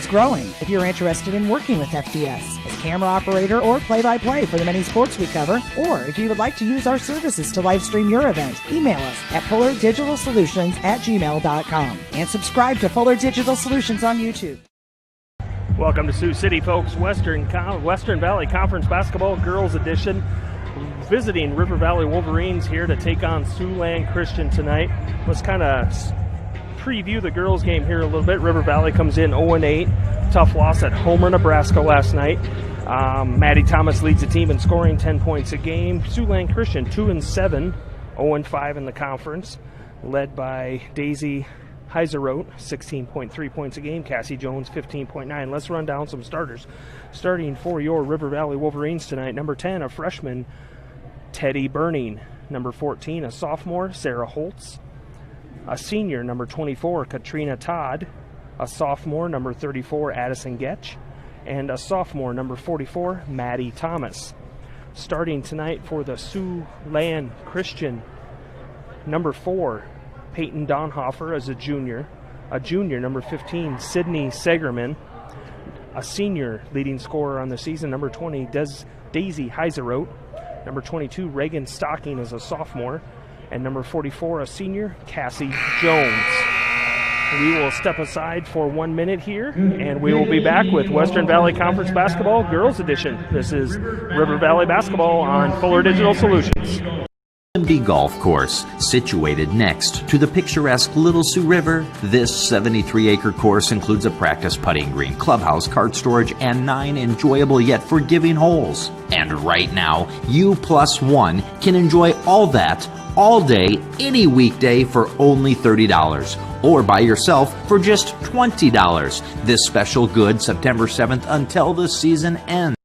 growing. If you're interested in working with FDS as camera operator or play-by-play for the many sports we cover, or if you would like to use our services to live stream your event, email us at fullerdigitalsolutions@gmail.com and subscribe to Fuller Digital Solutions on YouTube. Welcome to Sioux City, folks. Western Valley Conference Basketball Girls Edition. Visiting River Valley Wolverines here to take on Siouxland Christian tonight. Let's kind of preview the girls' game here a little bit. River Valley comes in 0-8. Tough loss at Homer, Nebraska last night. Maddie Thomas leads the team in scoring 10 points a game. Siouxland Christian 2-7, 0-5 in the conference, led by Daisy Heiseroth, 16.3 points a game. Cassie Jones, 15.9. Let's run down some starters. Starting for your River Valley Wolverines tonight, number 10, a freshman, Teddy Burning. Number 14, a sophomore, Sarah Holtz. A senior, number 24, Katrina Todd. A sophomore, number 34, Addison Getch. And a sophomore, number 44, Maddie Thomas. Starting tonight for the Siouxland Christian, number 4, Peyton Donhofer as a junior, number 15, Sydney Segerman, a senior leading scorer on the season, number 20, Daisy Heiseroth, number 22, Reagan Stocking as a sophomore, and number 44, a senior, Cassie Jones. We will step aside for 1 minute here, and we will be back with Western Valley Conference Basketball Girls Edition. This is River Valley Basketball on Fuller Digital Solutions. B Golf Course, situated next to the picturesque Little Sioux River. This 73-acre course includes a practice putting green, clubhouse, cart storage, and 9 enjoyable yet forgiving holes. And right now, you plus one can enjoy all that all day, any weekday for only $30, or by yourself for just $20. This special good September 7th until the season ends.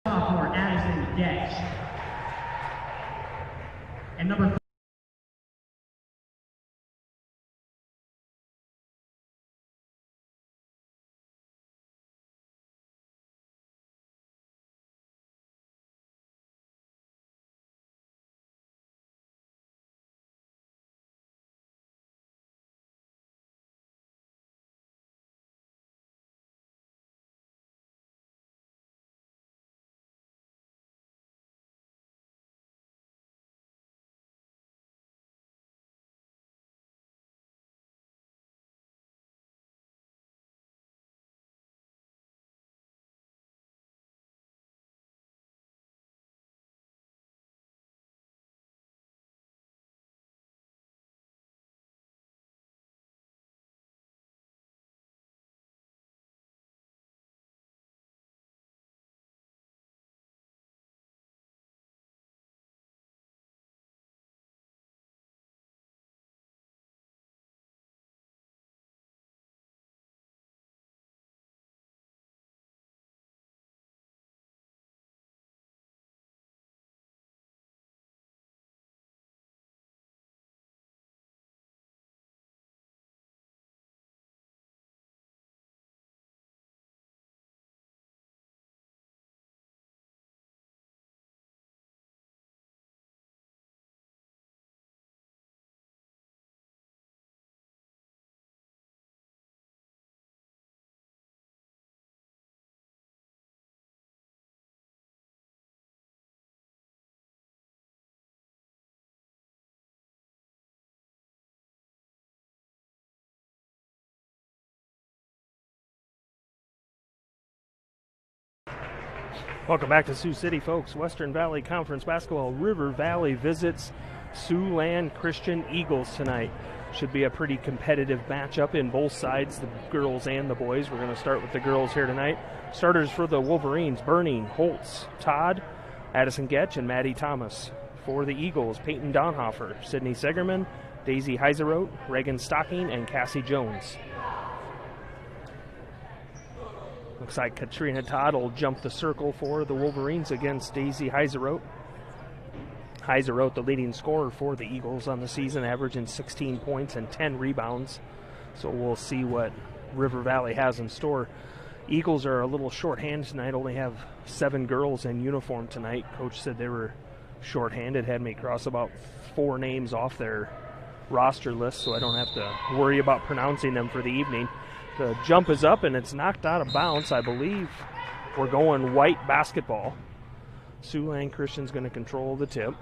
Sophomore Addison Getch. And number Welcome back to Sioux City, folks. Western Valley Conference Basketball. River Valley visits Siouxland Christian Eagles tonight. Should be a pretty competitive matchup in both sides, the girls and the boys. We're going to start with the girls here tonight. Starters for the Wolverines: Burning, Holtz, Todd, Addison Getch, and Maddie Thomas. For the Eagles, Peyton Donhofer, Sydney Segerman, Daisy Heiseroth, Reagan Stocking, and Cassie Jones. Looks like Katrina Todd will jump the circle for the Wolverines against Daisy Heiseroth. Heiseroth, the leading scorer for the Eagles on the season, averaging 16 points and 10 rebounds. So we'll see what River Valley has in store. Eagles are a little shorthanded tonight, only have 7 girls in uniform tonight. Coach said they were shorthanded, had me cross about 4 names off their roster list, so I don't have to worry about pronouncing them for the evening. The jump is up and it's knocked out of bounds. I believe we're going white basketball. Siouxland Christian's going to control the tip.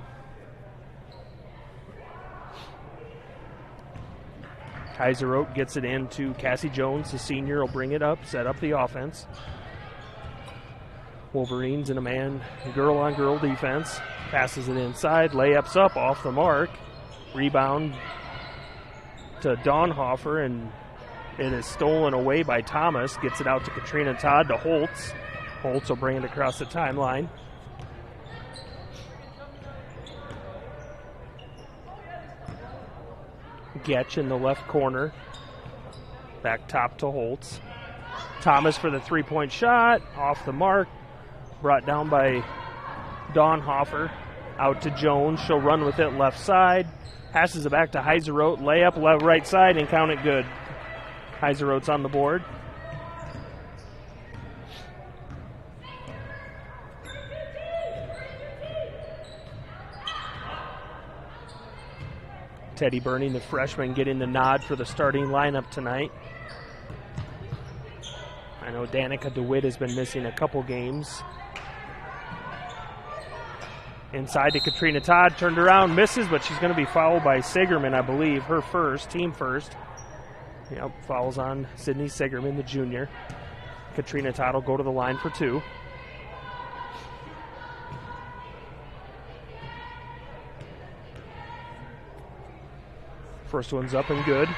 Heiseroth gets it in to Cassie Jones. The senior will bring it up, set up the offense. Wolverines in a man girl-on-girl defense. Passes it inside, layups up off the mark. Rebound to Donhofer, and it is stolen away by Thomas. Gets it out to Katrina Todd to Holtz. Holtz will bring it across the timeline. Getch in the left corner. Back top to Holtz. Thomas for the three-point shot. Off the mark. Brought down by Donhofer. Out to Jones. She'll run with it left side. Passes it back to Heiseroth. Layup left right side and count it good. Heiseroth's on the board. Teddy Burning, the freshman, getting the nod for the starting lineup tonight. I know Danica DeWitt has been missing a couple games. Inside to Katrina Todd, turned around, misses, but she's going to be fouled by Segerman, I believe. Her first, team first. Yep, fouls on Sydney Segerman, the junior. Katrina Todd will go to the line for 2. First one's up and good.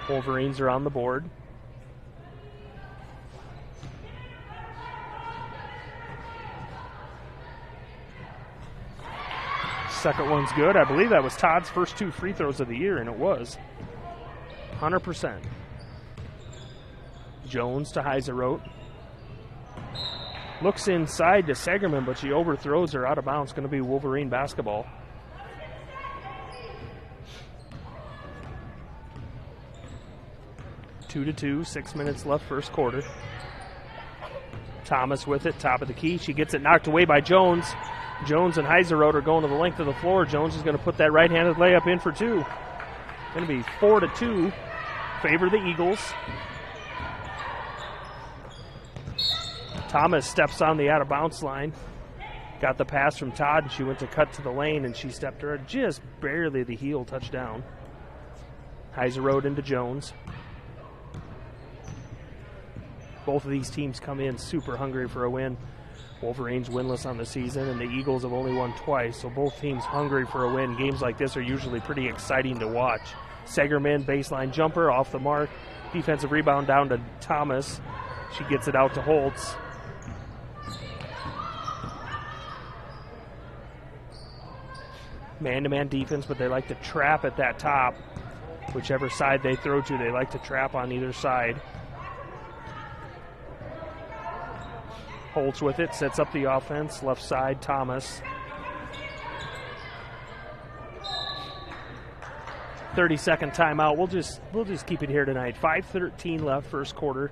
Wolverines are on the board. Second one's good. I believe that was Todd's first 2 free throws of the year, and it was. 100%. Jones to Heiseroth. Looks inside to Segerman, but she overthrows her out of bounds. Going to be Wolverine basketball. Two to 2, 6 minutes left, first quarter. Thomas with it, top of the key. She gets it knocked away by Jones. Jones and Heiseroth are going to the length of the floor. Jones is going to put that right-handed layup in for 2. Going to be 4 to 2. Favor the Eagles. Thomas steps on the out-of-bounds line. Got the pass from Todd, and she went to cut to the lane, and she stepped her just barely the heel touchdown. Heiseroth into Jones. Both of these teams come in super hungry for a win. Wolverines winless on the season, and the Eagles have only won twice, so both teams hungry for a win. Games like this are usually pretty exciting to watch. Segerman, baseline jumper, off the mark. Defensive rebound down to Thomas. She gets it out to Holtz. Man-to-man defense, but they like to trap at that top. Whichever side they throw to, they like to trap on either side. Holtz with it, sets up the offense, left side, Thomas. 30-second timeout. We'll just keep it here tonight. 5:13 left, first quarter.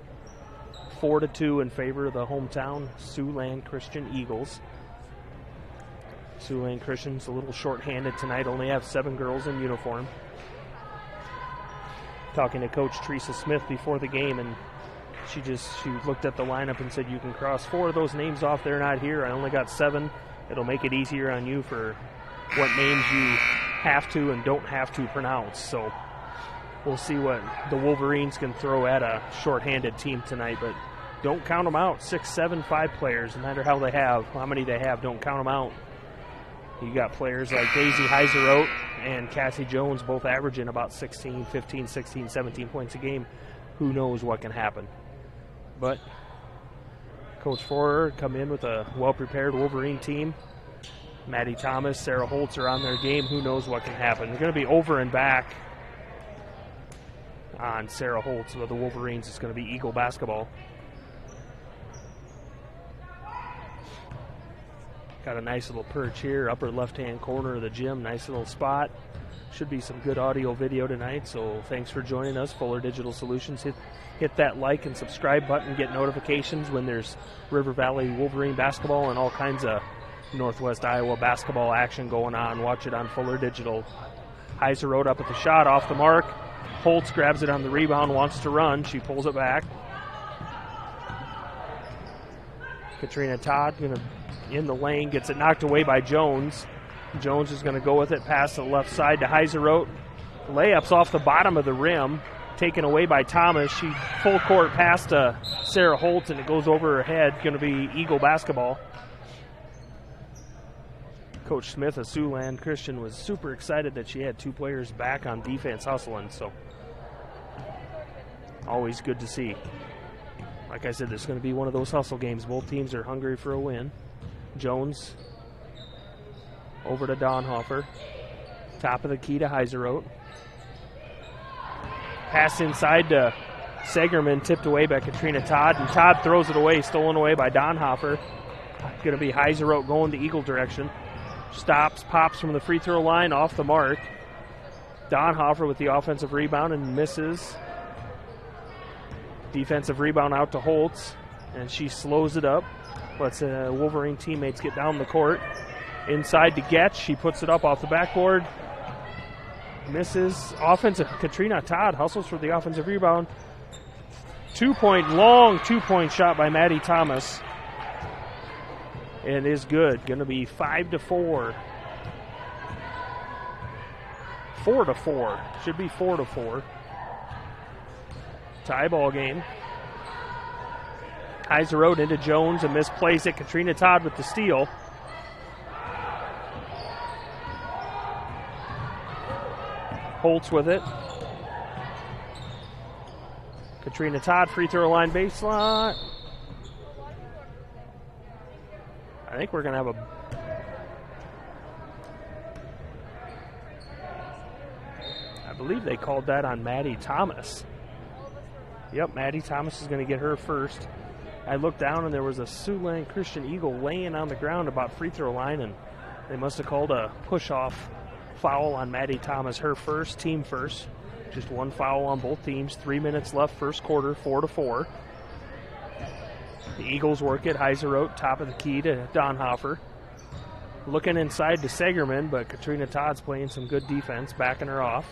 4 to 2 in favor of the hometown Siouxland Christian Eagles. Siouxland Christian's a little short-handed tonight. Only have 7 girls in uniform. Talking to Coach Teresa Smith before the game, and she looked at the lineup and said, you can cross 4 of those names off. They're not here. I only got 7. It'll make it easier on you for what names you have to and don't have to pronounce. So we'll see what the Wolverines can throw at a shorthanded team tonight, but don't count them out. 6, 7, 5 players, no matter how many they have, don't count them out. You got players like Daisy Heiseroth and Cassie Jones both averaging about 16, 15, 16, 17 points a game. Who knows what can happen? But Coach Forer come in with a well-prepared Wolverine team. Maddie Thomas, Sarah Holtz are on their game. Who knows what can happen. They're going to be over and back on Sarah Holtz with the Wolverines. It's going to be Eagle basketball. Got a nice little perch here, upper left-hand corner of the gym. Nice little spot. Should be some good audio video tonight, so thanks for joining us. Fuller Digital Solutions. Hit that like and subscribe button. Get notifications when there's River Valley Wolverine basketball and all kinds of Northwest Iowa basketball action going on. Watch it on Fuller Digital. Heiser Road up at the shot, off the mark. Holtz grabs it on the rebound, wants to run. She pulls it back. Katrina Todd in the lane, gets it knocked away by Jones. Jones is going to go with it past the left side to Heiseroth. Layups off the bottom of the rim, taken away by Thomas. She full court pass to Sarah Holtz, and it goes over her head. Going to be Eagle basketball. Coach Smith of Siouxland Christian was super excited that she had two players back on defense hustling, so always good to see. Like I said, this is going to be one of those hustle games. Both teams are hungry for a win. Jones over to Donhofer. Top of the key to Heiseroth. Pass inside to Segerman, tipped away by Katrina Todd, and Todd throws it away, stolen away by Donhofer. Going to be Heiseroth going the Eagle direction. Stops, pops from the free throw line, off the mark. Donhofer with the offensive rebound and misses. Defensive rebound out to Holtz, and she slows it up. Lets Wolverine teammates get down the court. Inside to Getch. She puts it up off the backboard. Misses. Offensive. Katrina Todd hustles for the offensive rebound. Long two-point shot by Maddie Thomas. And is good. Going to be 5-4. 4-4. Should be 4-4. Tie ball game. Heiseroth into Jones and misplays it. Katrina Todd with the steal. Holtz with it. Katrina Todd, free throw line baseline. I think we're going to have I believe they called that on Maddie Thomas. Yep, Maddie Thomas is going to get her first. I looked down and there was a Siouxland Christian Eagle laying on the ground about free throw line, and they must have called a push-off foul on Maddie Thomas, her first, team first. Just one foul on both teams. 3 minutes left, first quarter, 4-4. The Eagles work it. Heiseroth, top of the key to Donhofer. Looking inside to Segerman, but Katrina Todd's playing some good defense, backing her off.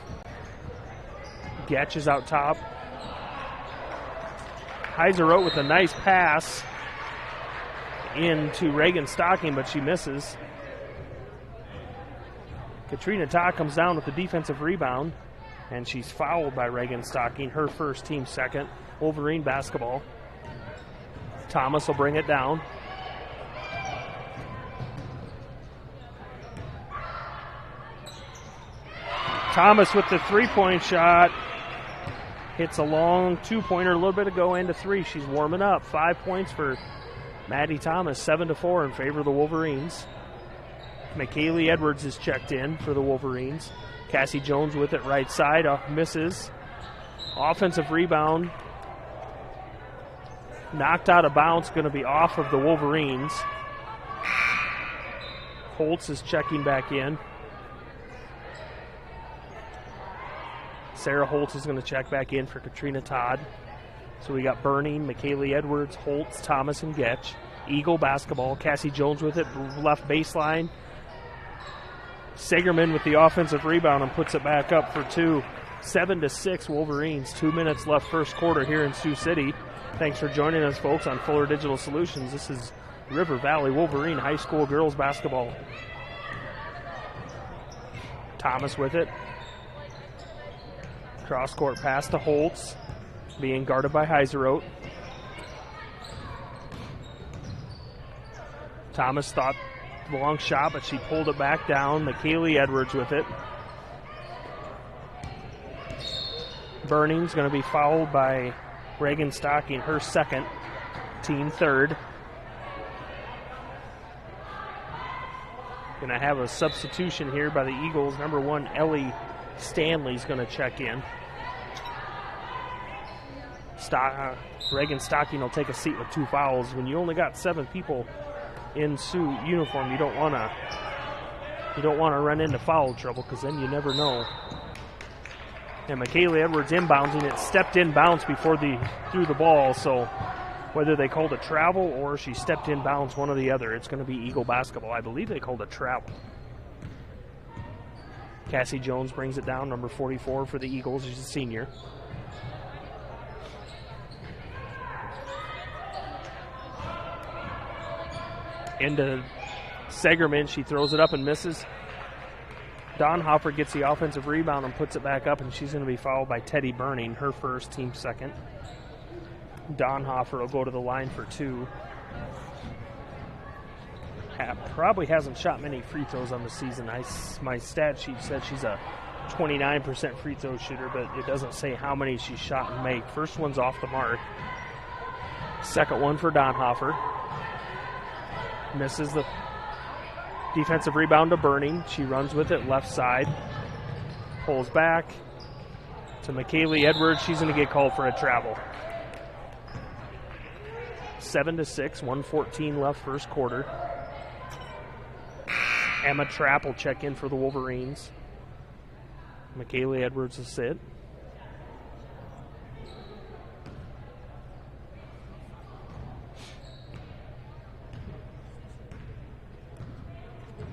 Getch is out top. Heiseroth with a nice pass into Reagan Stocking, but she misses. Katrina Todd comes down with the defensive rebound, and she's fouled by Reagan Stocking, her first, team second. Wolverine basketball. Thomas will bring it down. Thomas with the three-point shot. Hits a long two-pointer, a little bit ago into three. She's warming up. 5 points for Maddie Thomas, 7-4 in favor of the Wolverines. McKaylee Edwards is checked in for the Wolverines. Cassie Jones with it right side, misses. Offensive rebound. Knocked out of bounds, going to be off of the Wolverines. Holtz is checking back in. Sarah Holtz is going to check back in for Katrina Todd. So we got Burning, McKaylee Edwards, Holtz, Thomas, and Getch. Eagle basketball. Cassie Jones with it, left baseline. Segerman with the offensive rebound and puts it back up for two. 7-6 Wolverines. 2 minutes left first quarter here in Sioux City. Thanks for joining us, folks, on Fuller Digital Solutions. This is River Valley Wolverine High School girls basketball. Thomas with it. Cross-court pass to Holtz, being guarded by Heiseroth. Thomas thought long shot, but she pulled it back down. McKaylee Edwards with it. Burning's going to be fouled by Reagan Stocking, her second, team third. Going to have a substitution here by the Eagles. Number 1, Ellie Stanley's going to check in. Reagan Stocking will take a seat with 2 fouls. When you only got 7 people in Sioux uniform, you don't want to run into foul trouble, because then you never know. And McKaylee Edwards inbounding. It stepped in bounds before they threw the ball, so whether they called a travel or she stepped in bounds, one or the other, it's going to be Eagle basketball. I believe they called a travel. Cassie Jones brings it down, number 44 for the Eagles. She's a senior. Into Segerman. She throws it up and misses. Donhofer gets the offensive rebound and puts it back up, and she's going to be fouled by Teddy Burning, her first, team second. Donhofer will go to the line for 2. Probably hasn't shot many free throws on the season. My stat sheet said she's a 29% free throw shooter, but it doesn't say how many she's shot and made. First one's off the mark. Second one for Donhofer. Misses the defensive rebound to Burning. She runs with it left side. Pulls back to McKaylee Edwards. She's going to get called for a travel. 7-6, 1:14 left first quarter. Emma Trapp will check in for the Wolverines. McKaylee Edwards will sit.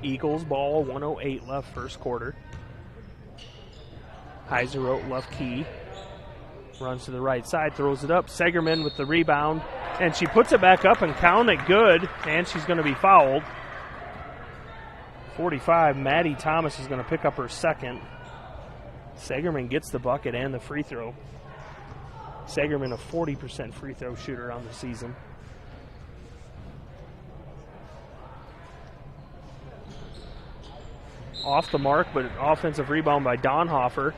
Eagles ball, 1:08 left first quarter. Heiseroth left key. Runs to the right side, throws it up. Segerman with the rebound, and she puts it back up and count it good, and she's going to be fouled. 45, Maddie Thomas is going to pick up her second. Segerman gets the bucket and the free throw. Segerman, a 40% free throw shooter on the season. Off the mark, but an offensive rebound by Donhofer.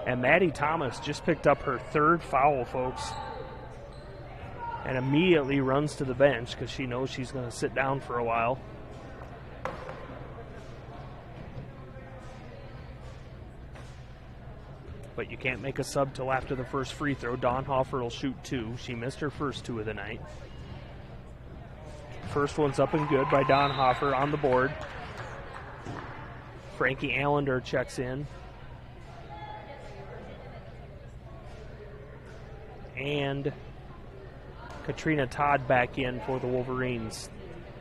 And Maddie Thomas just picked up her 3rd foul, folks. And immediately runs to the bench because she knows she's going to sit down for a while. But you can't make a sub till after the first free throw. Donhofer will shoot 2. She missed her first 2 of the night. First one's up and good by Donhofer on the board. Frankie Allender checks in. And Katrina Todd back in for the Wolverines.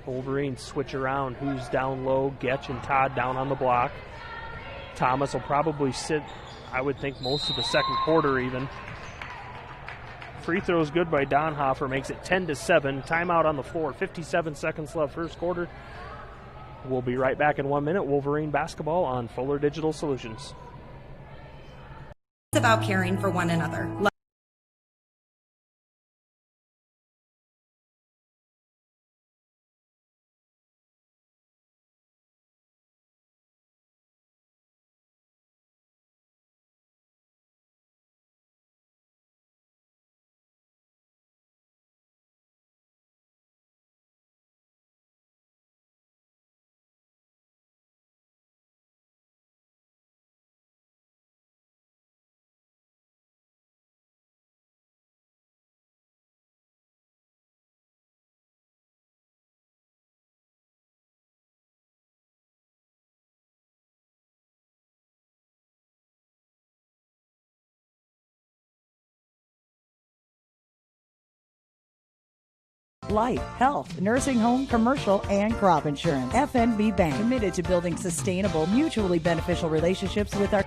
Wolverines switch around. Who's down low? Getch and Todd down on the block. Thomas will probably sit, I would think, most of the second quarter even. Free throws good by Donhofer, makes it 10-7. Timeout on the floor. 57 seconds left first quarter. We'll be right back in 1 minute. Wolverine basketball on Fuller Digital Solutions. It's about caring for one another. Life, health, nursing home, commercial, and crop insurance. FNB Bank, committed to building sustainable, mutually beneficial relationships with our...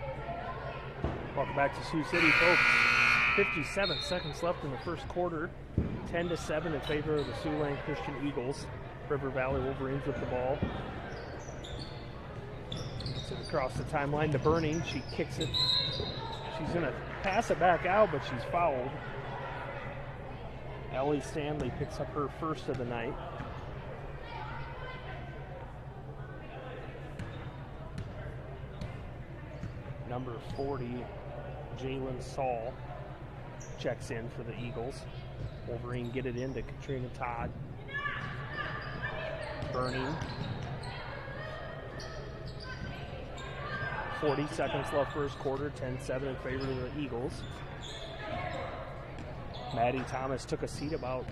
Welcome back to Sioux City, folks. 57 seconds left in the first quarter. 10-7 in favor of the Siouxland Christian Eagles. River Valley Wolverines with the ball. Gets it across the timeline to Burning. She kicks it. She's going to pass it back out, but she's fouled. Ellie Stanley picks up her first of the night. Number 40, Jalen Saul, checks in for the Eagles. Wolverine get it into Katrina Todd. Burning. 40 seconds left first quarter, 10-7 in favor of the Eagles. Maddie Thomas took a seat about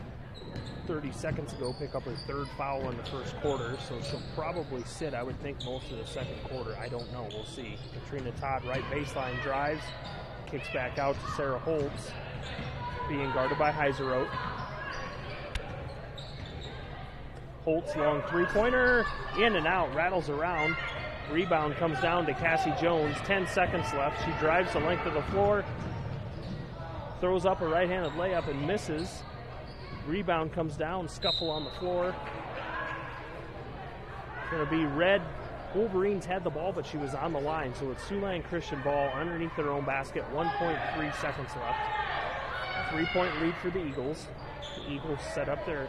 30 seconds ago, pick up her third foul in the first quarter, so she'll probably sit, I would think, most of the second quarter. I don't know. We'll see. Katrina Todd, right baseline, drives, kicks back out to Sarah Holtz, being guarded by Heiseroth. Holtz, long three-pointer, in and out, rattles around. Rebound comes down to Cassie Jones, 10 seconds left. She drives the length of the floor, throws up a right-handed layup and misses. Rebound comes down, scuffle on the floor. Going to be red. Wolverines had the ball, but she was on the line, so it's Siouxland Christian ball underneath their own basket, 1.3 seconds left. 3-point lead for the Eagles. The Eagles set up their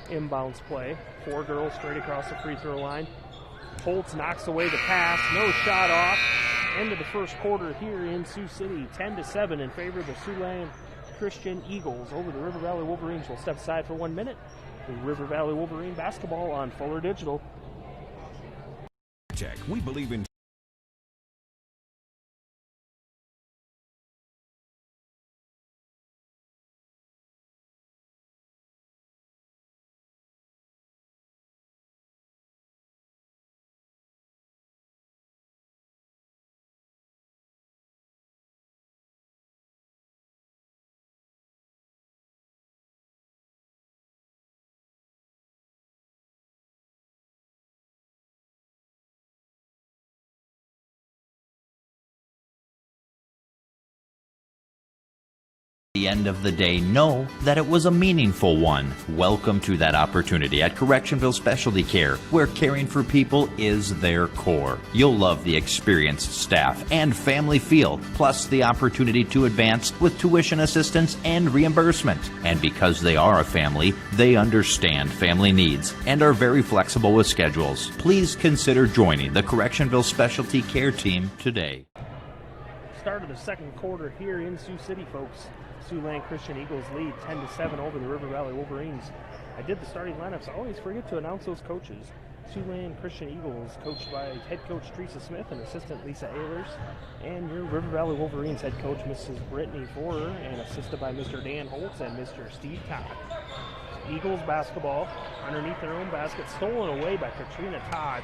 inbounds play. 4 girls straight across the free throw line. Holtz knocks away the pass, no shot off. End of the first quarter here in Sioux City, 10-7 in favor of the Siouxland Christian Eagles. Over the River Valley Wolverines will step aside for 1 minute. The River Valley Wolverine basketball on Fuller Digital. Tech, we believe in the end of the day, know that it was a meaningful one. Welcome to that opportunity at Correctionville Specialty Care, where caring for people is their core. You'll love the experienced staff and family feel, plus the opportunity to advance with tuition assistance and reimbursement. And because they are a family, they understand family needs and are very flexible with schedules. Please consider joining the Correctionville Specialty Care team today. Start of the second quarter here in Sioux City, folks. Siouxland Christian Eagles lead 10-7 over the River Valley Wolverines. I did the starting lineups. I always forget to announce those coaches. Siouxland Christian Eagles, coached by head coach Teresa Smith and assistant Lisa Ehlers, and your River Valley Wolverines head coach Mrs. Brittany Forer, and assisted by Mr. Dan Holtz and Mr. Steve Todd. Eagles basketball underneath their own basket, stolen away by Katrina Todd.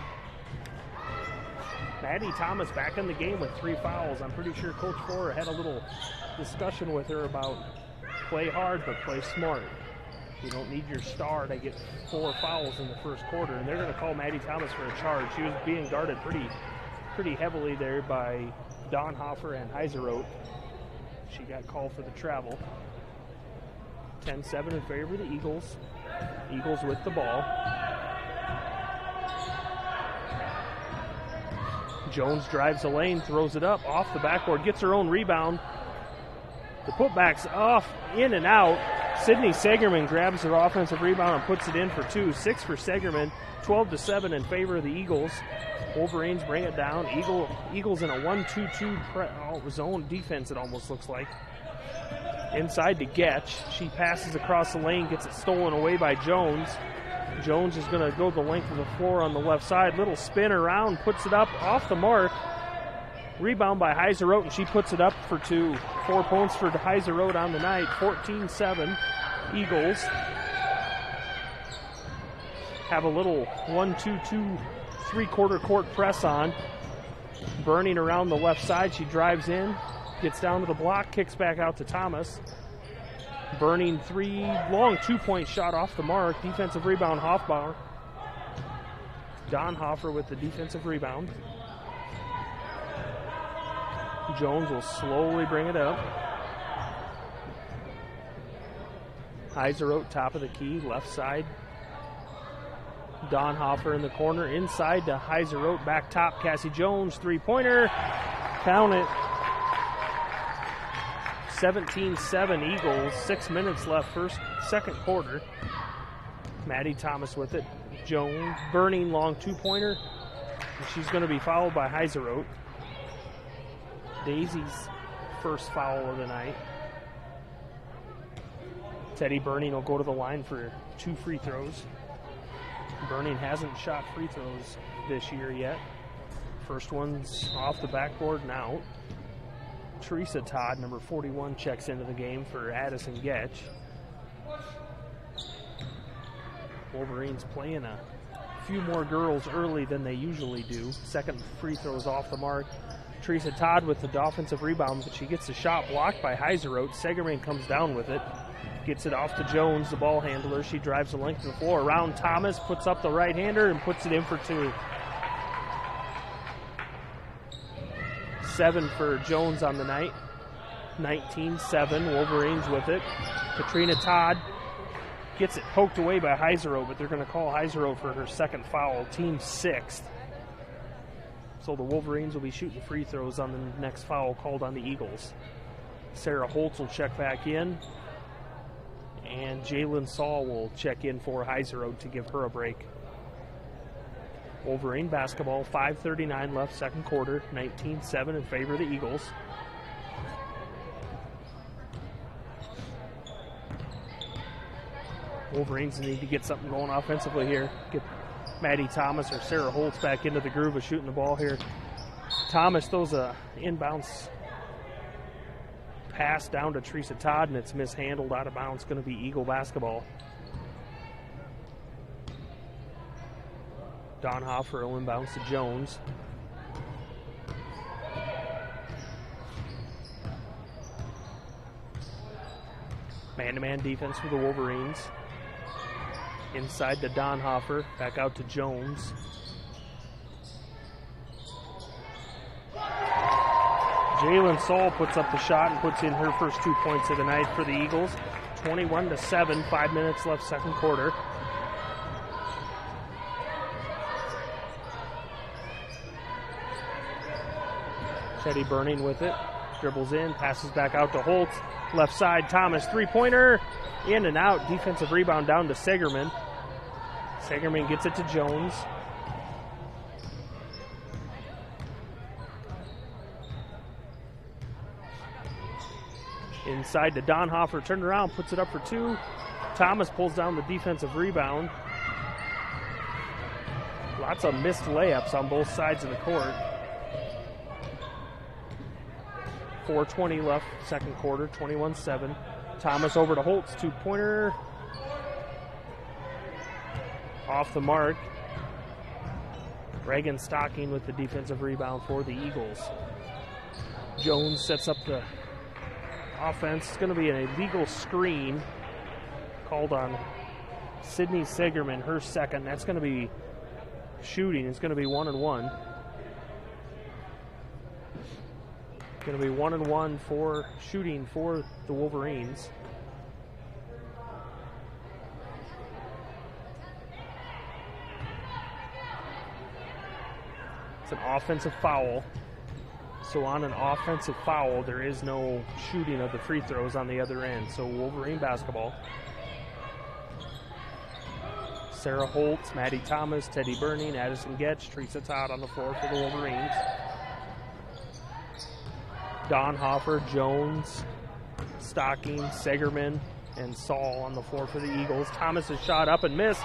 Maddie Thomas back in the game with 3 fouls. I'm pretty sure Coach Forer had a little discussion with her about play hard but play smart. You don't need your star to get 4 fouls in the first quarter, and they're going to call Maddie Thomas for a charge. She was being guarded pretty heavily there by Donhofer and Heiseroth. She got called for the travel. 10-7 in favor of the Eagles. Eagles with the ball. Jones drives the lane, throws it up, off the backboard, gets her own rebound. The putback's off, in and out. Sydney Segerman grabs her offensive rebound and puts it in for 2. 6 for Segerman, 12-7 in favor of the Eagles. Wolverines bring it down. Eagles in a 1-2-2 zone defense, it almost looks like. Inside to Getch. She passes across the lane, gets it stolen away by Jones. Jones is going to go the length of the floor on the left side. Little spin around, puts it up off the mark. Rebound by Heiseroth, and she puts it up for 2. 4 points for Heiseroth on the night. 14-7. Eagles have a little 1-2-2 3-quarter court press on. Burning around the left side. She drives in, gets down to the block, kicks back out to Thomas. Burning 3, long 2-point shot off the mark. Defensive rebound, Hoffbauer. Donhofer with the defensive rebound. Jones will slowly bring it up. Heiseroth, top of the key, left side. Donhofer in the corner, inside to Heiseroth, back top. Cassie Jones, 3-pointer. Count it. 17-7 Eagles, 6 minutes left, second quarter. Maddie Thomas with it. Jones, burning long 2-pointer. And she's going to be fouled by Heiseroth. Daisy's first foul of the night. Teddy Burning will go to the line for 2 free throws. Burning hasn't shot free throws this year yet. First one's off the backboard and out. Teresa Todd, number 41, checks into the game for Addison Getch. Wolverines playing a few more girls early than they usually do. Second free throw is off the mark. Teresa Todd with the offensive rebound, but she gets the shot blocked by Heiseroth. Segerman comes down with it. Gets it off to Jones, the ball handler. She drives the length of the floor around Thomas, puts up the right-hander, and puts it in for two. 7 for Jones on the night. 19-7, Wolverines with it. Katrina Todd gets it poked away by Heiseroth, but they're going to call Heiseroth for her second foul, team 6th. So the Wolverines will be shooting free throws on the next foul called on the Eagles. Sarah Holtz will check back in, and Jalen Saul will check in for Heiseroth to give her a break. Wolverine basketball, 5:39 left, second quarter, 19-7 in favor of the Eagles. Wolverines need to get something going offensively here. Get Maddie Thomas or Sarah Holtz back into the groove of shooting the ball here. Thomas throws a inbounds pass down to Teresa Todd, and it's mishandled out of bounds. Going to be Eagle basketball. Donhofer will inbounds to Jones. Man-to-man defense for the Wolverines. Inside to Donhofer, back out to Jones. Jalen Saul puts up the shot and puts in her first 2 points of the night for the Eagles. 21-7, 5 minutes left, second quarter. Teddy Burning with it. Dribbles in, passes back out to Holtz. Left side, Thomas, three-pointer. In and out. Defensive rebound down to Segerman. Segerman gets it to Jones. Inside to Donhofer. Turned around, puts it up for two. Thomas pulls down the defensive rebound. Lots of missed layups on both sides of the court. 4:20 left, second quarter, 21-7. Thomas over to Holtz, two-pointer. Off the mark. Reagan Stocking with the defensive rebound for the Eagles. Jones sets up the offense. It's going to be an illegal screen called on Sydney Segerman, her second. That's going to be shooting. It's going to be 1-1. Going to be 1-1 for shooting for the Wolverines. It's an offensive foul. So on an offensive foul, there is no shooting of the free throws on the other end. So Wolverine basketball. Sarah Holtz, Maddie Thomas, Teddy Burning, Addison Getch, Teresa Todd on the floor for the Wolverines. Donhofer, Jones, Stocking, Segerman, and Saul on the floor for the Eagles. Thomas is shot up and missed.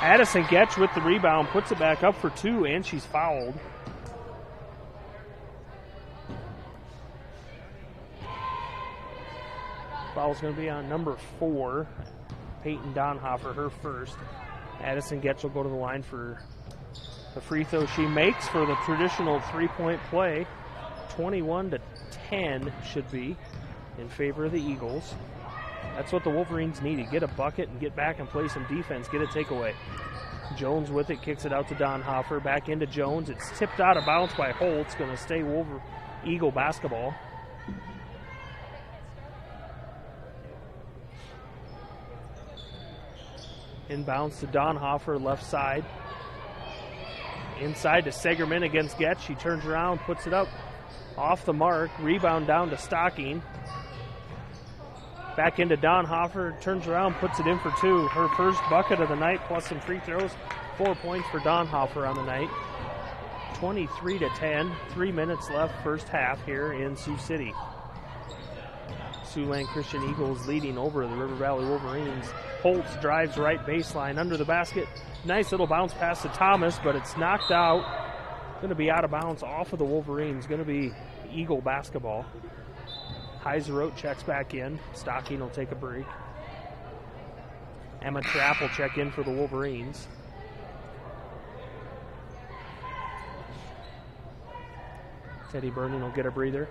Addison Getch with the rebound, puts it back up for two, and she's fouled. Foul's going to be on number 4, Peyton Donhofer, her first. Addison Getch will go to the line for the free throw she makes for the traditional three-point play. 21-10 should be in favor of the Eagles. That's what the Wolverines needed. Get a bucket and get back and play some defense. Get a takeaway. Jones with it, kicks it out to Donhofer. Back into Jones. It's tipped out of bounds by Holtz. Going to stay Eagle basketball. Inbounds to Donhofer, left side. Inside to Segerman against Getch. She turns around, puts it up. Off the mark, rebound down to Stocking. Back into Donhofer, turns around, puts it in for two. Her first bucket of the night plus some free throws. 4 points for Donhofer on the night. 23-10, 3 minutes left first half here in Sioux City. Siouxland Christian Eagles leading over the River Valley Wolverines. Holtz drives right baseline under the basket. Nice little bounce pass to Thomas, but it's knocked out Going to be out of bounds off of the Wolverines. Going to be Eagle basketball. Heiseroth checks back in. Stocking will take a break. Emma Trapp will check in for the Wolverines. Teddy Burning will get a breather.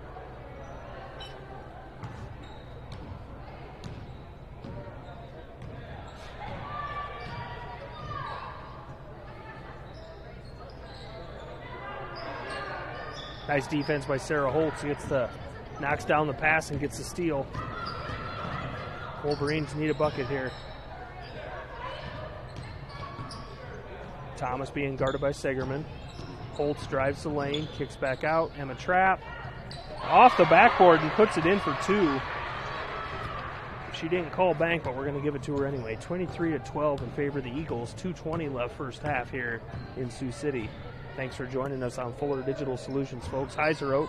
Nice defense by Sarah Holtz. Knocks down the pass and gets the steal. Wolverines need a bucket here. Thomas being guarded by Segerman. Holtz drives the lane, kicks back out. Emma Trapp off the backboard and puts it in for two. She didn't call bank, but we're going to give it to her anyway. 23-12 in favor of the Eagles. 2:20 left first half here in Sioux City. Thanks for joining us on Fuller Digital Solutions, folks. Heiseroth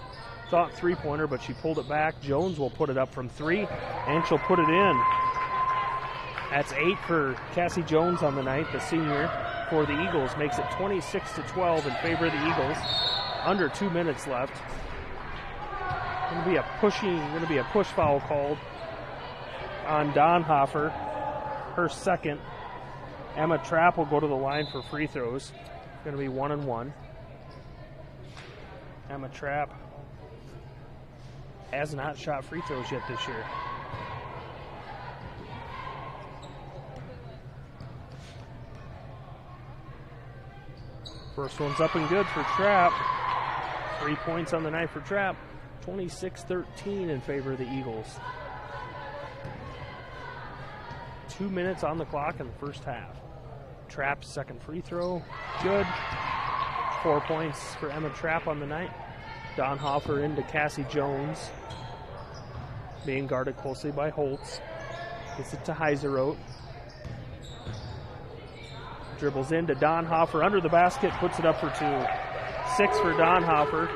thought three-pointer, but she pulled it back. Jones will put it up from three, and she'll put it in. That's 8 for Cassie Jones on the night, the senior for the Eagles. Makes it 26-12 in favor of the Eagles. Under 2 minutes left. Going to be a push foul called on Donhofer. Her second. Emma Trapp will go to the line for free throws. Going to be 1-1. Emma Trapp has not shot free throws yet this year. First one's up and good for Trapp. 3 points on the night for Trapp. 26-13 in favor of the Eagles. 2 minutes on the clock in the first half. Trapp's second free throw, good. 4 points for Emma Trapp on the night. Donhofer into Cassie Jones, being guarded closely by Holtz. Gets it to Heiseroth. Dribbles into Donhofer under the basket, puts it up for two. 6 for Donhofer,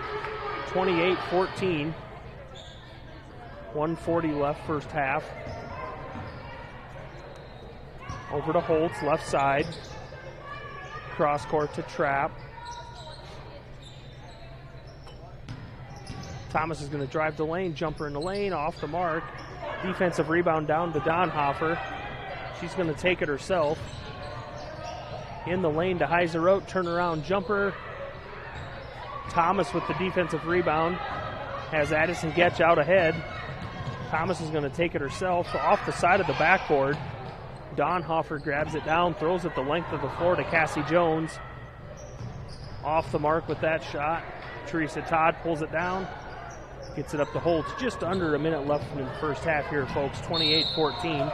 28-14. 1:40 left first half. Over to Holtz, left side. Cross court to Trapp. Thomas is going to drive the lane, jumper in the lane, off the mark. Defensive rebound down to Donhofer. She's going to take it herself. In the lane to Heiseroth, turnaround jumper. Thomas with the defensive rebound. Has Addison Getch out ahead. Thomas is going to take it herself off the side of the backboard. Donhofer grabs it down, throws it the length of the floor to Cassie Jones. Off the mark with that shot. Teresa Todd pulls it down. Gets it up to Holtz. Just under a minute left in the first half here, folks. 28-14.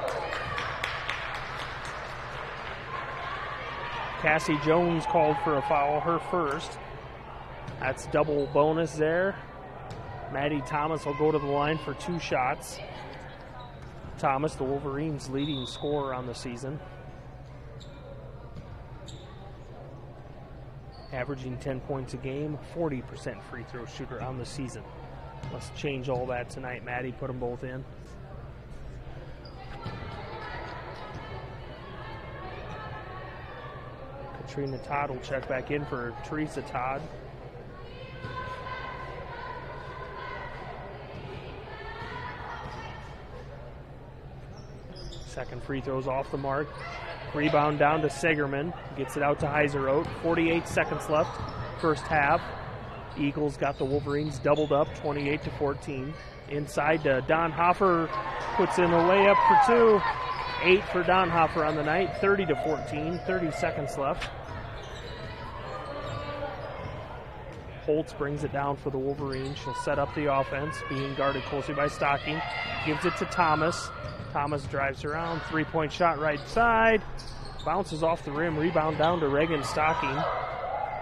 Cassie Jones called for a foul, her first. That's double bonus there. Maddie Thomas will go to the line for 2 shots. Thomas, the Wolverines' leading scorer on the season. Averaging 10 points a game, 40% free throw shooter on the season. Let's change all that tonight. Maddie put them both in. Katrina Todd will check back in for Teresa Todd. Second free throw's off the mark. Rebound down to Segerman. Gets it out to Heiseroth. 48 seconds left, first half. Eagles got the Wolverines doubled up, 28-14. Inside to Donhofer. Puts in a layup for 2. 8 for Donhofer on the night, 30-14. 30 seconds left. Holtz brings it down for the Wolverines. She'll set up the offense, being guarded closely by Stocking. Gives it to Thomas. Thomas drives around, 3-point shot right side. Bounces off the rim, rebound down to Reagan Stocking.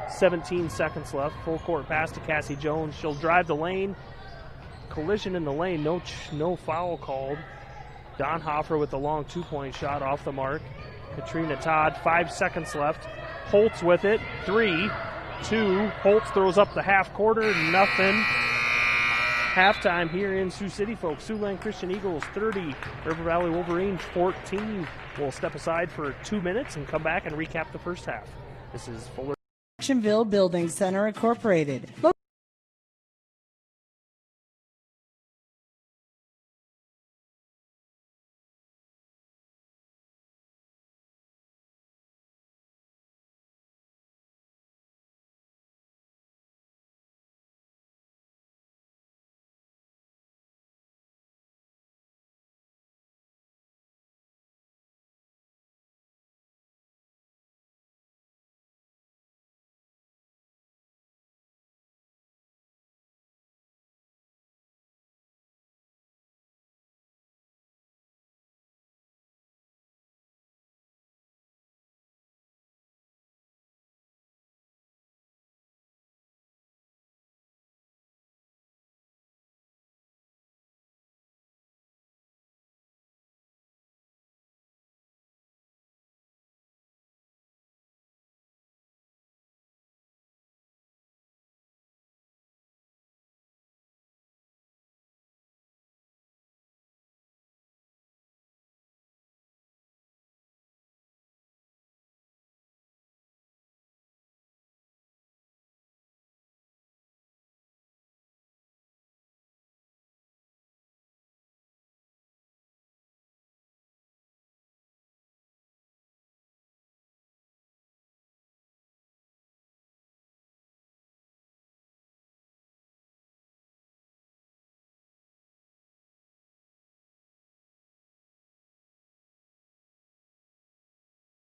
17 seconds left, full court pass to Cassie Jones. She'll drive the lane. Collision in the lane, no foul called. Donhofer with the long 2-point shot off the mark. Katrina Todd, 5 seconds left. Holtz with it, 3, 2. Holtz throws up the half quarter, nothing. Halftime here in Sioux City, folks. Siouxland Christian Eagles 30, River Valley Wolverines 14. We'll step aside for 2 minutes and come back and recap the first half. This is Fuller. Jeffersonville Building Center Incorporated.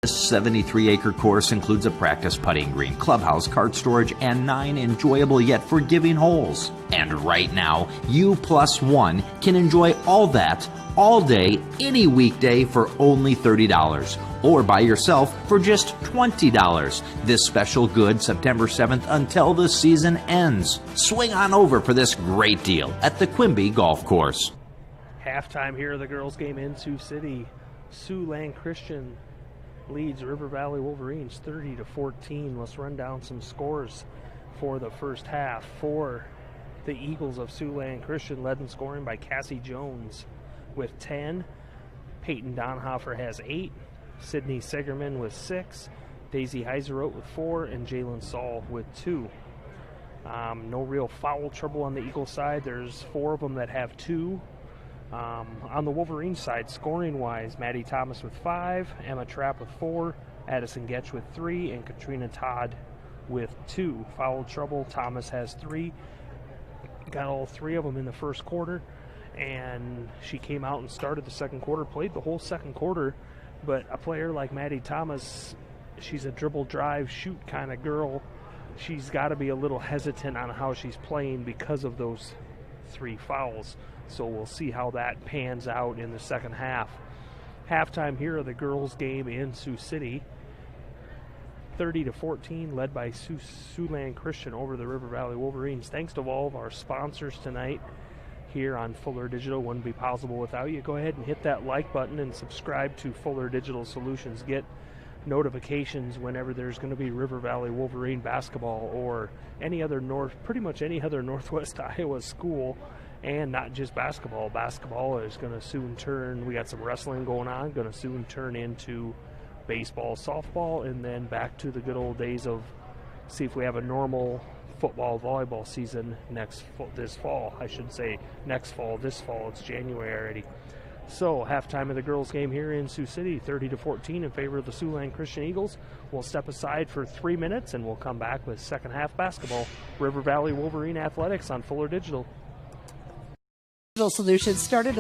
This 73-acre course includes a practice putting green, clubhouse, cart storage, and 9 enjoyable yet forgiving holes. And right now, you plus one can enjoy all that all day, any weekday for only $30. Or buy yourself for just $20. This special good September 7th until the season ends. Swing on over for this great deal at the Quimby Golf Course. Halftime here of the girls' game in Sioux City. Siouxland Christian leads River Valley Wolverines 30-14. Let's run down some scores for the first half. For the Eagles of Siouxland Christian, led in scoring by Cassie Jones with 10. Peyton Donhofer has 8. Sydney Segerman with 6. Daisy Heiseroth with 4. And Jalen Saul with 2. No real foul trouble on the Eagles side. There's 4 of them that have 2. On the Wolverines side, scoring-wise, Maddie Thomas with 5, Emma Trapp with 4, Addison Getch with 3, and Katrina Todd with 2. Foul trouble, Thomas has 3. Got all 3 of them in the first quarter, and she came out and started the second quarter, played the whole second quarter, but a player like Maddie Thomas, she's a dribble, drive, shoot kind of girl. She's got to be a little hesitant on how she's playing because of those 3 fouls. So we'll see how that pans out in the second half. Halftime here of the girls' game in Sioux City. 30-14, led by Siouxland Christian over the River Valley Wolverines. Thanks to all of our sponsors tonight here on Fuller Digital. Wouldn't be possible without you. Go ahead and hit that like button and subscribe to Fuller Digital Solutions. Get notifications whenever there's going to be River Valley Wolverine basketball or any other pretty much any other Northwest Iowa school. And not just basketball. Basketball is going to soon turn, we got some wrestling going on, going to soon turn into baseball, softball, and then back to the good old days of see if we have a normal football, volleyball season this fall. This fall. It's January already. So, halftime of the girls' game here in Sioux City, 30-14 in favor of the Siouxland Christian Eagles. We'll step aside for 3 minutes, and we'll come back with second half basketball. River Valley Wolverine Athletics on Fuller Digital. Solutions started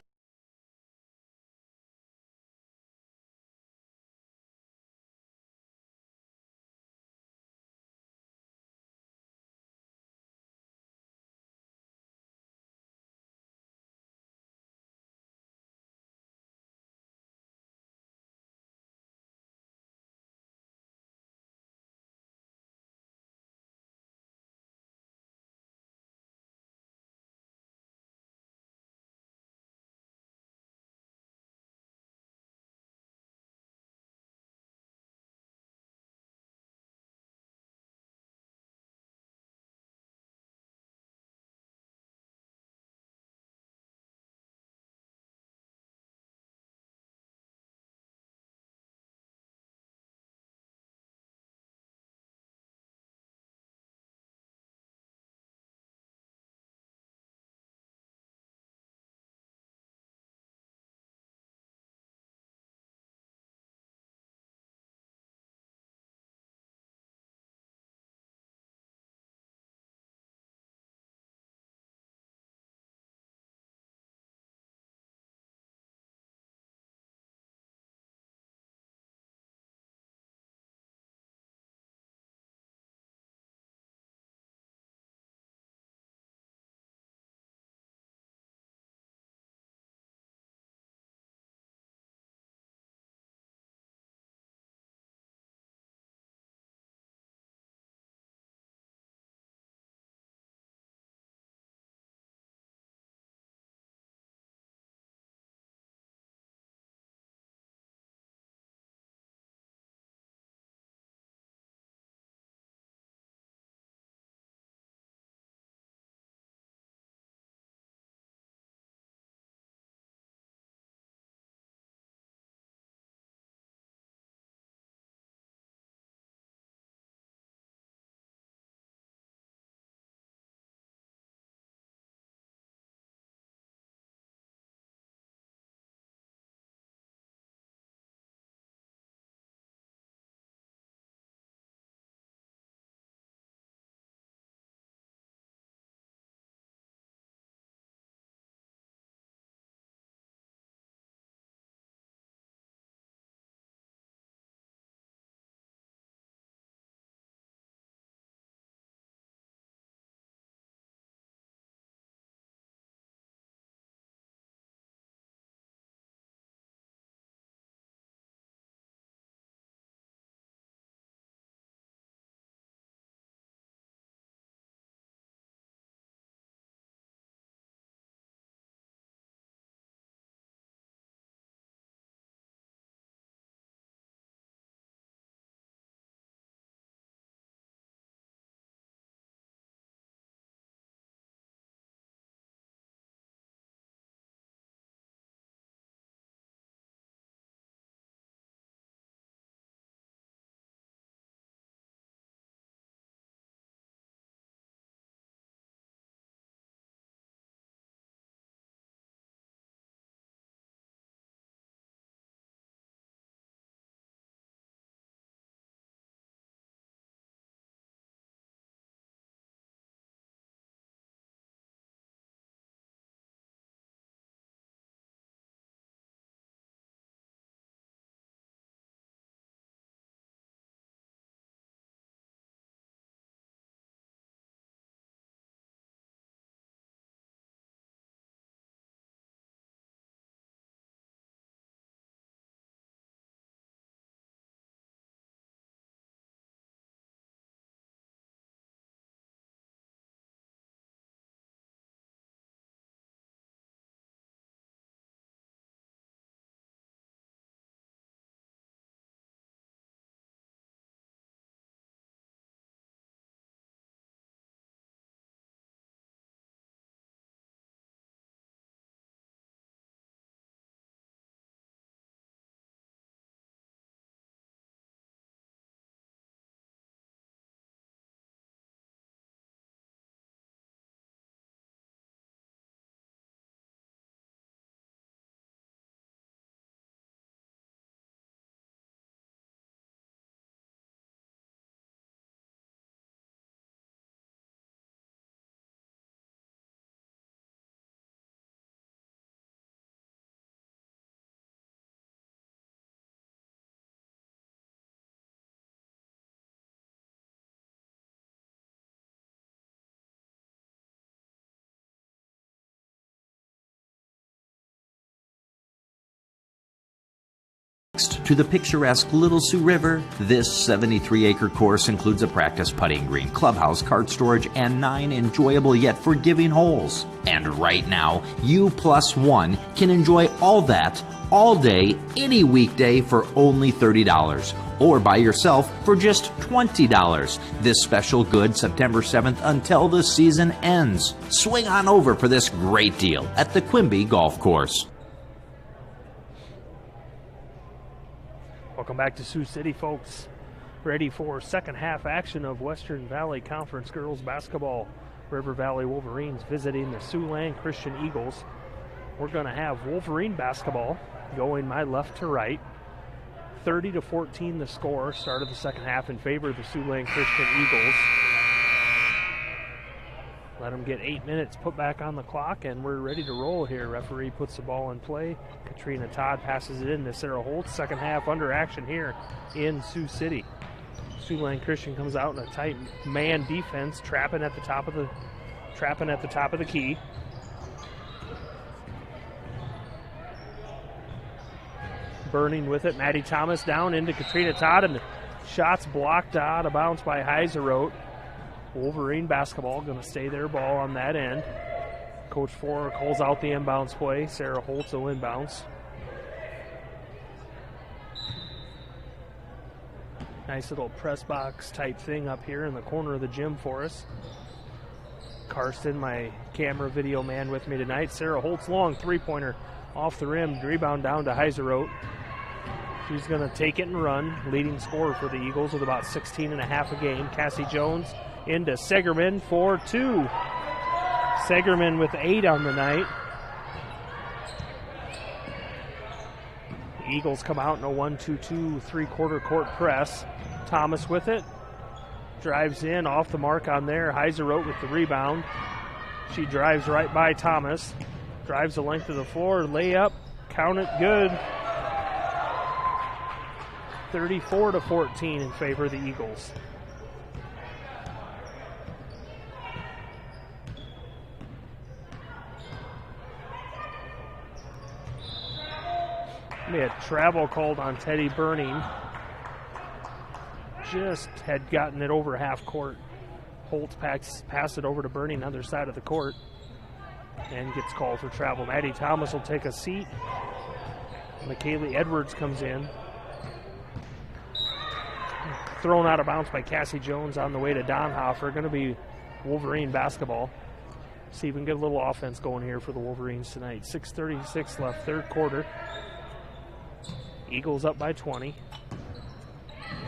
To the picturesque Little Sioux River, this 73-acre course includes a practice putting green, clubhouse, cart storage, and 9 enjoyable yet forgiving holes. And right now, you plus one can enjoy all that all day, any weekday for only $30. Or buy yourself for just $20. This special good September 7th until the season ends. Swing on over for this great deal at the Quimby Golf Course. Welcome back to Sioux City, folks. Ready for second half action of Western Valley Conference girls basketball. River Valley Wolverines visiting the Siouxland Christian Eagles. We're going to have Wolverine basketball going my left to right. 30-14 the score. Start of the second half in favor of the Siouxland Christian Eagles. Let them get 8 minutes put back on the clock, and we're ready to roll here. Referee puts the ball in play. Katrina Todd passes it in to Sarah Holtz. Second half under action here in Sioux City. Siouxland Christian comes out in a tight man defense, trapping at the top of the key. Burning with it, Maddie Thomas down into Katrina Todd, and the shots blocked out of bounds by Heiseroth. Wolverine basketball going to stay their ball on that end. Coach Four calls out the inbounds play. Sarah Holtz will inbounds. Nice little press box type thing up here in the corner of the gym for us. Karsten, my camera video man with me tonight. Sarah Holtz long three-pointer off the rim. Rebound down to Heiseroth. She's going to take it and run. Leading scorer for the Eagles with about 16 and a half a game. Cassie Jones into Segerman for 2. Segerman with 8 on the night. The Eagles come out in a 1-2-2 three-quarter court press. Thomas with it. Drives in, off the mark on there. Heiseroth with the rebound. She drives right by Thomas. Drives the length of the floor. Layup. Count it good. 34-14 in favor of the Eagles. We had travel called on Teddy Burning. Just had gotten it over half court. Holt passed it over to Burning, other side of the court, and gets called for travel. Maddie Thomas will take a seat. McKaylee Edwards comes in. Thrown out of bounds by Cassie Jones on the way to Donhofer. Going to be Wolverine basketball. See if we can get a little offense going here for the Wolverines tonight. 6:36 left, third quarter. Eagles up by 20.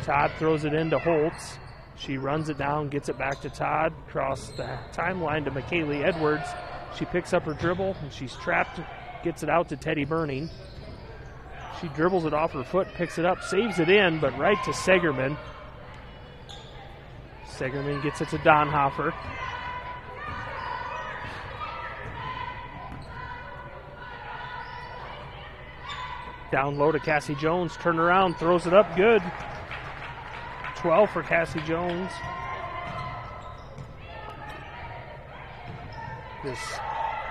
Todd throws it into Holtz. She runs it down, gets it back to Todd. Across the timeline to McKaylee Edwards. She picks up her dribble, and she's trapped. Gets it out to Teddy Burning. She dribbles it off her foot, picks it up, saves it in, but right to Segerman. Segerman gets it to Donhofer. Down low to Cassie Jones, turn around, throws it up, good. 12 for Cassie Jones. This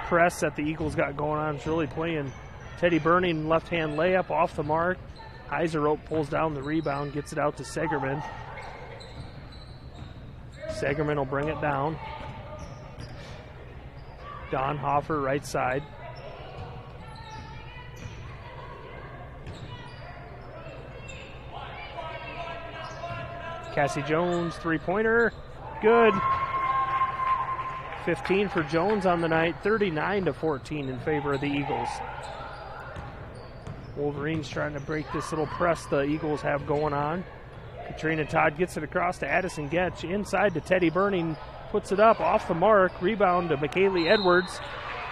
press that the Eagles got going on is really playing. Teddy Burning, left-hand layup off the mark. Heiseroth pulls down the rebound, gets it out to Segerman. Segerman will bring it down. Donhofer, right side. Cassie Jones, three-pointer, good. 15 for Jones on the night, 39-14 in favor of the Eagles. Wolverines trying to break this little press the Eagles have going on. Katrina Todd gets it across to Addison Getch, inside to Teddy Burning, puts it up off the mark, rebound to McKaylee Edwards,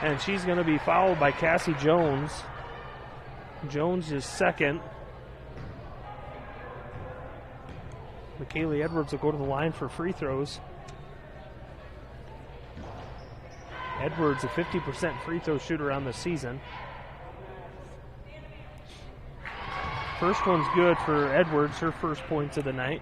and she's going to be fouled by Cassie Jones. Jones is second. McKaylee Edwards will go to the line for free throws. Edwards, a 50% free throw shooter on the season. First one's good for Edwards, her first points of the night.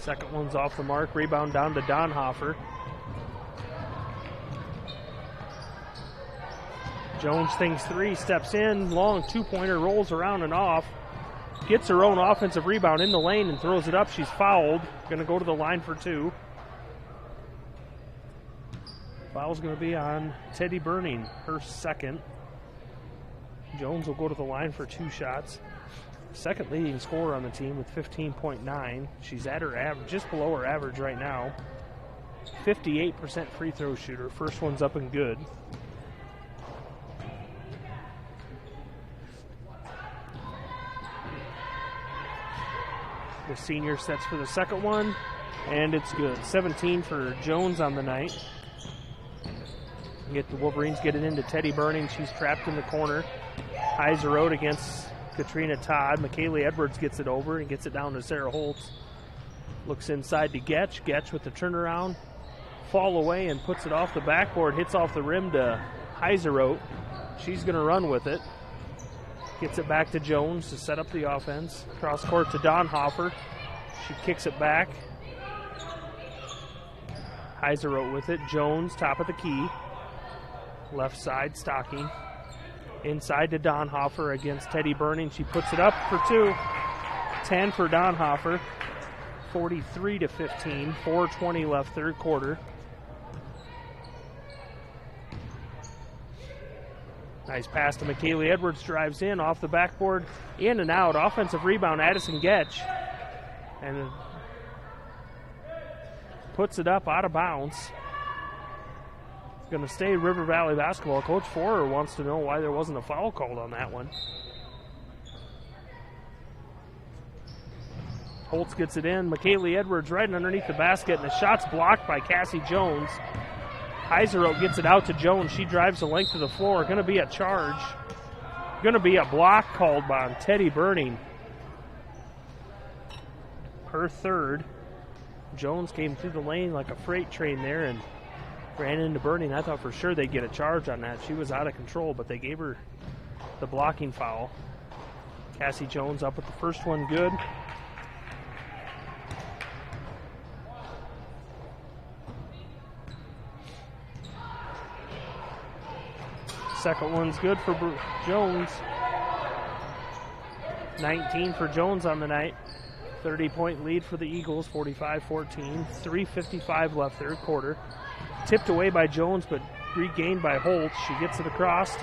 Second one's off the mark. Rebound down to Donhofer. Jones thinks three, steps in, long two-pointer, rolls around and off. Gets her own offensive rebound in the lane and throws it up. She's fouled. Going to go to the line for two. Foul's going to be on Teddy Burning, her second. Jones will go to the line for two shots. Second leading scorer on the team with 15.9. She's at her average, just below her average right now. 58% free throw shooter. First one's up and good. The senior sets for the second one, and it's good. 17 for Jones on the night. The Wolverines get it into Teddy Burning. She's trapped in the corner. Heiser Road against Katrina Todd. McKaylee Edwards gets it over and gets it down to Sarah Holtz. Looks inside to Getch. Getch with the turnaround. Fall away and puts it off the backboard. Hits off the rim to Heiser Road. She's going to run with it. Gets it back to Jones to set up the offense. Cross court to Donhofer. She kicks it back. Heiser with it. Jones, top of the key. Left side, Stocking. Inside to Donhofer against Teddy Burning. She puts it up for two. 10 for Donhofer. 43-15. 4:20 left, third quarter. Nice pass to McKaylee Edwards, drives in, off the backboard, in and out. Offensive rebound, Addison Getch. And puts it up out of bounds. It's going to stay River Valley basketball. Coach Forer wants to know why there wasn't a foul called on that one. Holtz gets it in. McKaylee Edwards right underneath the basket, and the shot's blocked by Cassie Jones. Heiser gets it out to Jones. She drives the length of the floor. Going to be a charge. Going to be a block called by Teddy Burning. Her third. Jones came through the lane like a freight train there and ran into Burning. I thought for sure they'd get a charge on that. She was out of control, but they gave her the blocking foul. Cassie Jones up with the first one, good. Second one's good for Jones. 19 for Jones on the night. 30-point lead for the Eagles, 45-14. 3:55 left, third quarter. Tipped away by Jones, but regained by Holtz. She gets it across.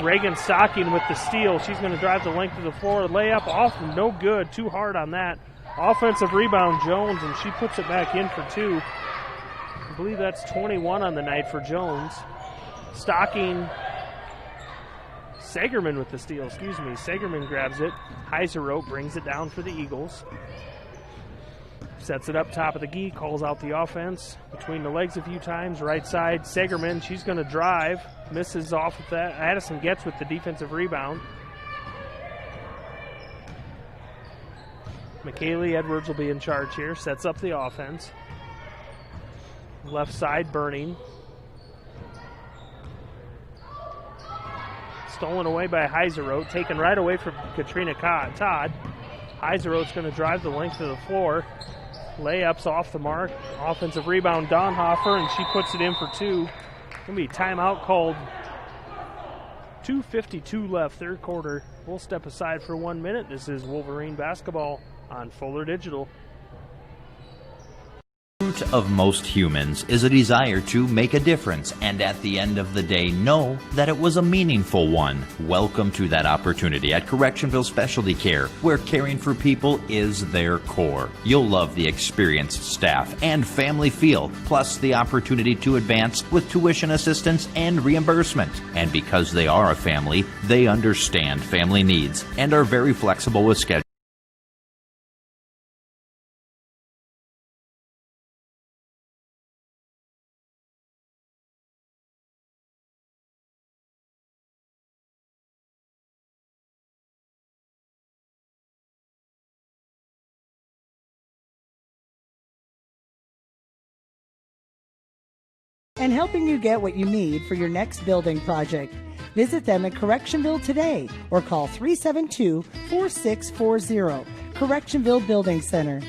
Reagan Stocking with the steal. She's going to drive the length of the floor. Layup off, no good. Too hard on that. Offensive rebound, Jones, and she puts it back in for two. I believe that's 21 on the night for Jones. Stocking. Sagerman with the steal, Sagerman grabs it. Heiser brings it down for the Eagles. Sets it up top of the key, calls out the offense. Between the legs a few times, right side. Sagerman, she's going to drive. Misses off with that. Addison gets with the defensive rebound. McKaylee Edwards will be in charge here. Sets up the offense. Left side, Burning. Stolen away by Heiser, taken right away from Katrina Todd. Heiser going to drive the length of the floor. Layups off the mark. Offensive rebound, Donhofer, and she puts it in for two. Going to be timeout called. 2:52 left, third quarter. We'll step aside for 1 minute. This is Wolverine basketball on Fuller Digital. The root of most humans is a desire to make a difference, and at the end of the day, know that it was a meaningful one. Welcome to that opportunity at Correctionville Specialty Care, where caring for people is their core. You'll love the experienced staff and family feel, plus the opportunity to advance with tuition assistance and reimbursement. And because they are a family, they understand family needs and are very flexible with schedules. And helping you get what you need for your next building project. Visit them at Correctionville today or call 372-4640. Correctionville Building Center.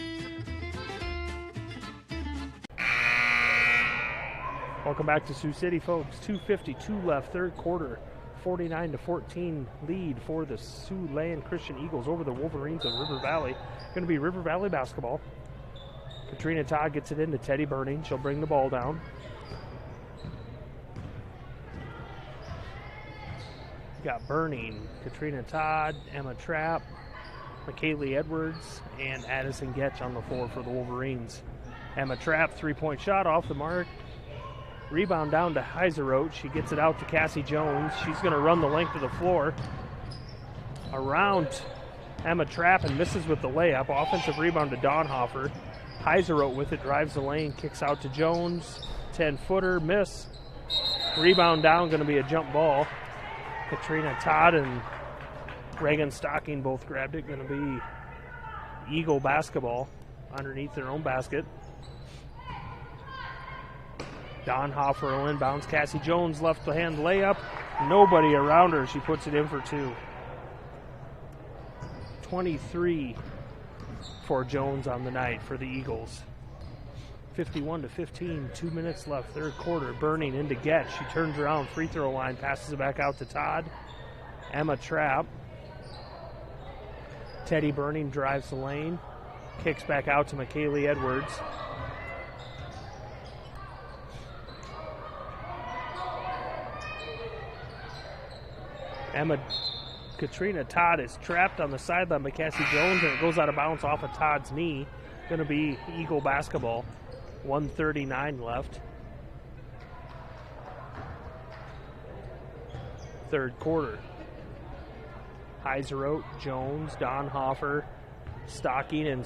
Welcome back to Sioux City, folks. 2:52 left, third quarter. 49-14 lead for the Siouxland Christian Eagles over the Wolverines of River Valley. Going to be River Valley basketball. Katrina Todd gets it into Teddy Burning. She'll bring the ball down. Got Burning, Katrina Todd, Emma Trapp, McKaylee Edwards, and Addison Getch on the floor for the Wolverines. Emma Trapp, three-point shot off the mark. Rebound down to Heiseroth. She gets it out to Cassie Jones. She's going to run the length of the floor around Emma Trapp and misses with the layup. Offensive rebound to Donhofer. Heiseroth with it, drives the lane, kicks out to Jones. 10-footer, miss. Rebound down, going to be a jump ball. Katrina Todd and Reagan Stocking both grabbed it. Going to be Eagle basketball underneath their own basket. Donhofer will inbounds. Cassie Jones left the hand layup. Nobody around her. She puts it in for two. 23 for Jones on the night for the Eagles. 51-15, 2 minutes left, third quarter. Burning into Getch. She turns around, free throw line, passes it back out to Todd. Emma Trapp. Teddy Burning drives the lane, kicks back out to McKaylee Edwards. Katrina Todd is trapped on the sideline by Cassie Jones, and it goes out of bounds off of Todd's knee. Going to be Eagle basketball. 1:39 left. Third quarter. Heiseroth, Jones, Donhofer, Stocking, and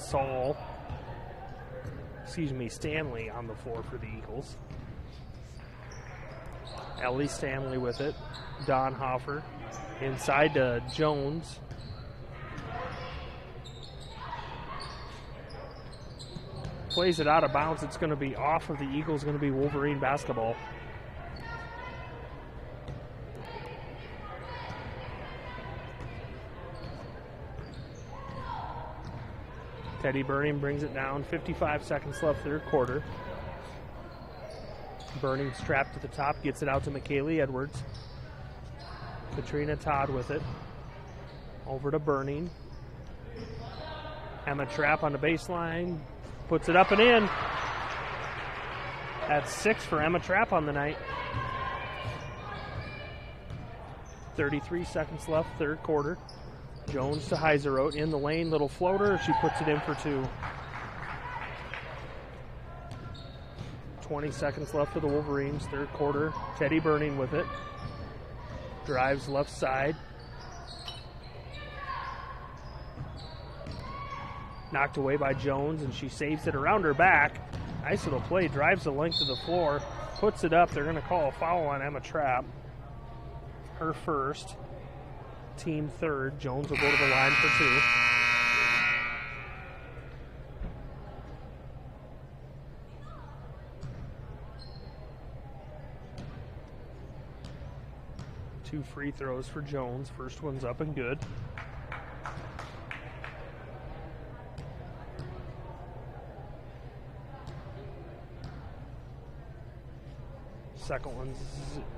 Stanley on the floor for the Eagles. Ellie Stanley with it. Donhofer inside to Jones. Plays it out of bounds. It's going to be off of the Eagles. Going to be Wolverine basketball. Teddy Burning brings it down. 55 seconds left, third quarter. Burning strapped at the top, gets it out to McKaylee Edwards. Katrina Todd with it. Over to Burning. Emma Trapp on the baseline. Puts it up and in. That's 6 for Emma Trapp on the night. 33 seconds left, third quarter. Jones to Heiseroth in the lane, little floater. She puts it in for 2. 20 seconds left for the Wolverines, third quarter. Teddy Burning with it. Drives left side. Knocked away by Jones, and she saves it around her back. Nice little play, drives the length of the floor, puts it up. They're going to call a foul on Emma Trapp. Her first, team third. Jones will go to the line for 2. Two free throws for Jones. First one's up and good. Second one's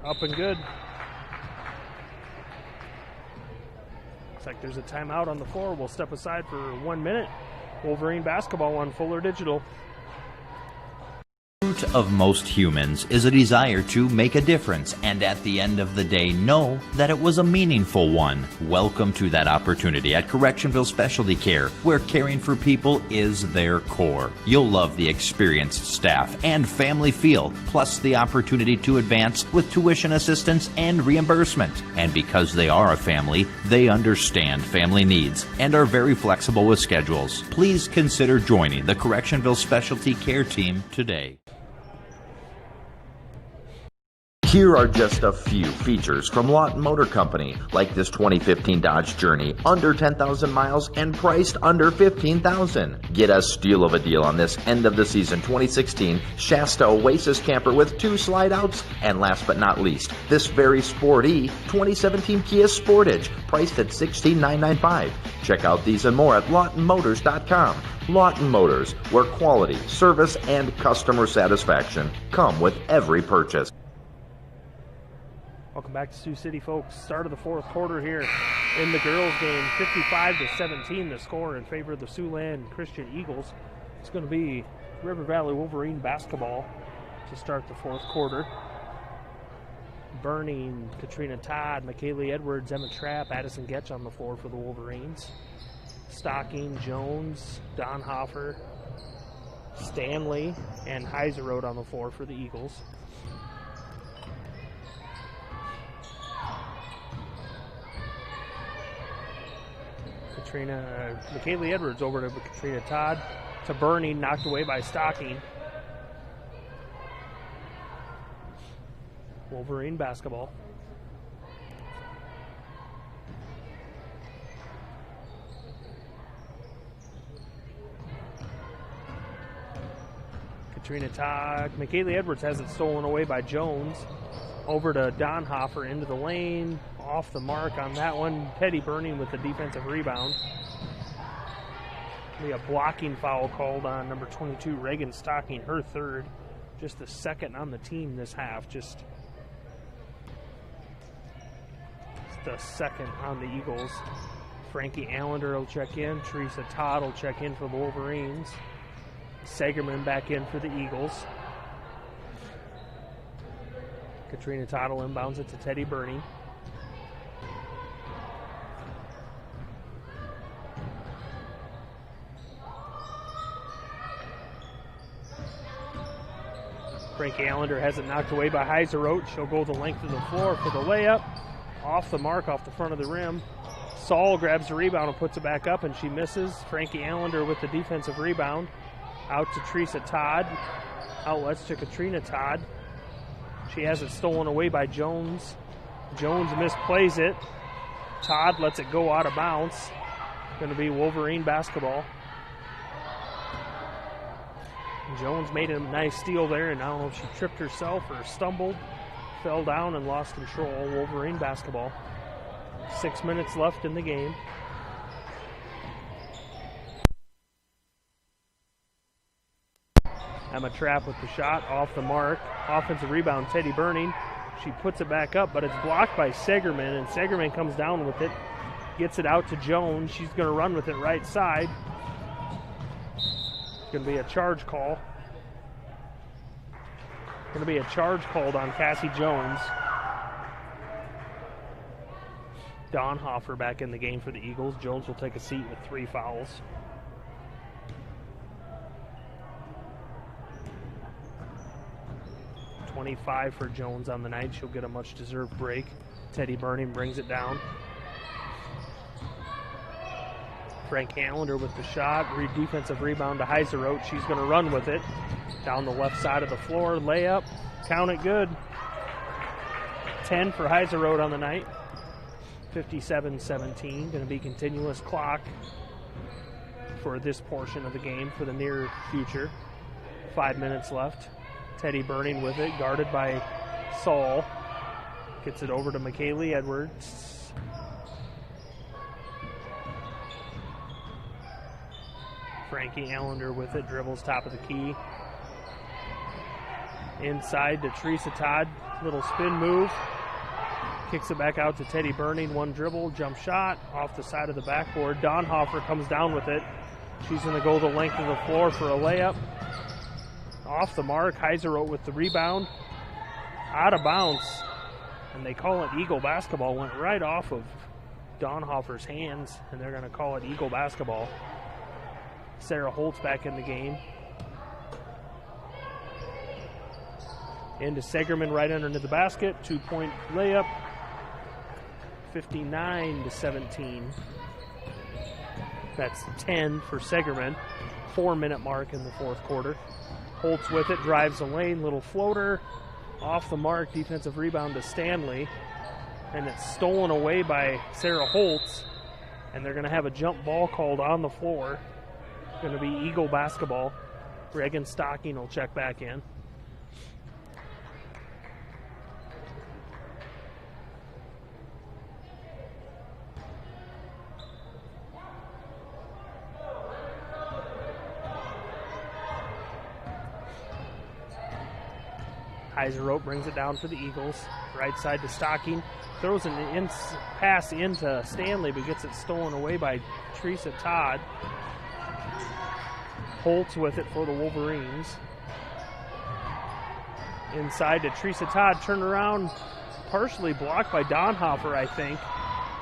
up and good. Looks like there's a timeout on the floor. We'll step aside for 1 minute. Wolverine basketball on Fuller Digital. The root of most humans is a desire to make a difference, and at the end of the day, know that it was a meaningful one. Welcome to that opportunity at Correctionville Specialty Care, where caring for people is their core. You'll love the experienced staff and family feel, plus the opportunity to advance with tuition assistance and reimbursement. And because they are a family, they understand family needs and are very flexible with schedules. Please consider joining the Correctionville Specialty Care team today. Here are just a few features from Lawton Motor Company, like this 2015 Dodge Journey, under 10,000 miles and priced under $15,000. Get a steal of a deal on this end of the season 2016 Shasta Oasis camper with 2 slide outs. And last but not least, this very sporty 2017 Kia Sportage, priced at $16,995. Check out these and more at LawtonMotors.com. Lawton Motors, where quality, service, and customer satisfaction come with every purchase. Welcome back to Sioux City, folks. Start of the fourth quarter here in the girls' game. 55-17 the score in favor of the Siouxland Christian Eagles. It's going to be River Valley Wolverine basketball to start the fourth quarter. Burning, Katrina Todd, McKaylee Edwards, Emma Trapp, Addison Getch on the floor for the Wolverines. Stocking, Jones, Donhofer, Stanley, and Heiserode on the floor for the Eagles. McKaylee Edwards over to Katrina Todd, to Burning, knocked away by Stocking. Wolverine basketball. Katrina Todd, McKaylee Edwards has it stolen away by Jones. Over to Donhofer into the lane, off the mark on that one. Teddy Burning with the defensive rebound. Be a blocking foul called on number 22, Reagan Stocking, her third. Just the second on the team this half. Just the second on the Eagles. Frankie Allender will check in. Teresa Todd will check in for the Wolverines. Sagerman back in for the Eagles. Katrina Todd will inbounds it to Teddy Burning. Frankie Allender has it knocked away by Heiserode. She'll go the length of the floor for the layup. Off the mark, off the front of the rim. Saul grabs the rebound and puts it back up, and she misses. Frankie Allender with the defensive rebound. Out to Teresa Todd. Outlets to Katrina Todd. She has it stolen away by Jones. Jones misplays it. Todd lets it go out of bounds. Going to be Wolverine basketball. Jones made a nice steal there, and I don't know if she tripped herself or stumbled, fell down and lost control. Wolverine basketball. 6 minutes left in the game. Emma Trapp with the shot off the mark. Offensive rebound, Teddy Burning. She puts it back up, but it's blocked by Segerman, and Segerman comes down with it. Gets it out to Jones. She's going to run with it right side. It's going to be a charge call. Going to be a charge called on Cassie Jones. Donhofer back in the game for the Eagles. Jones will take a seat with 3 fouls. .25 for Jones on the night. She'll get a much-deserved break. Teddy Burning brings it down. Frank Allender with the shot. Defensive rebound to Heiserode. She's going to run with it. Down the left side of the floor. Layup. Count it good. 10 for Heiserode on the night. 57-17. Going to be continuous clock for this portion of the game for the near future. 5 minutes left. Teddy Burning with it, guarded by Saul. Gets it over to McKaylee Edwards. Frankie Allender with it, dribbles top of the key. Inside to Teresa Todd, little spin move. Kicks it back out to Teddy Burning, one dribble, jump shot, off the side of the backboard. Donhofer comes down with it. She's going to go the length of the floor for a layup. Off the mark, Heiserode with the rebound. Out of bounds, and they call it Eagle basketball. Went right off of Donhofer's hands, and they're going to call it Eagle basketball. Sarah Holtz back in the game. Into Segerman right under the basket. 2-point layup. 59-17. That's 10 for Segerman. 4-minute mark in the fourth quarter. Holtz with it, drives the lane, little floater. Off the mark, defensive rebound to Stanley. And it's stolen away by Sarah Holtz. And they're going to have a jump ball called on the floor. Going to be Eagle basketball. Reagan Stocking will check back in. Heiserote brings it down for the Eagles. Right side to Stocking. Throws an pass into Stanley, but gets it stolen away by Teresa Todd. Holtz with it for the Wolverines. Inside to Teresa Todd. Turn around, partially blocked by Donhofer, I think.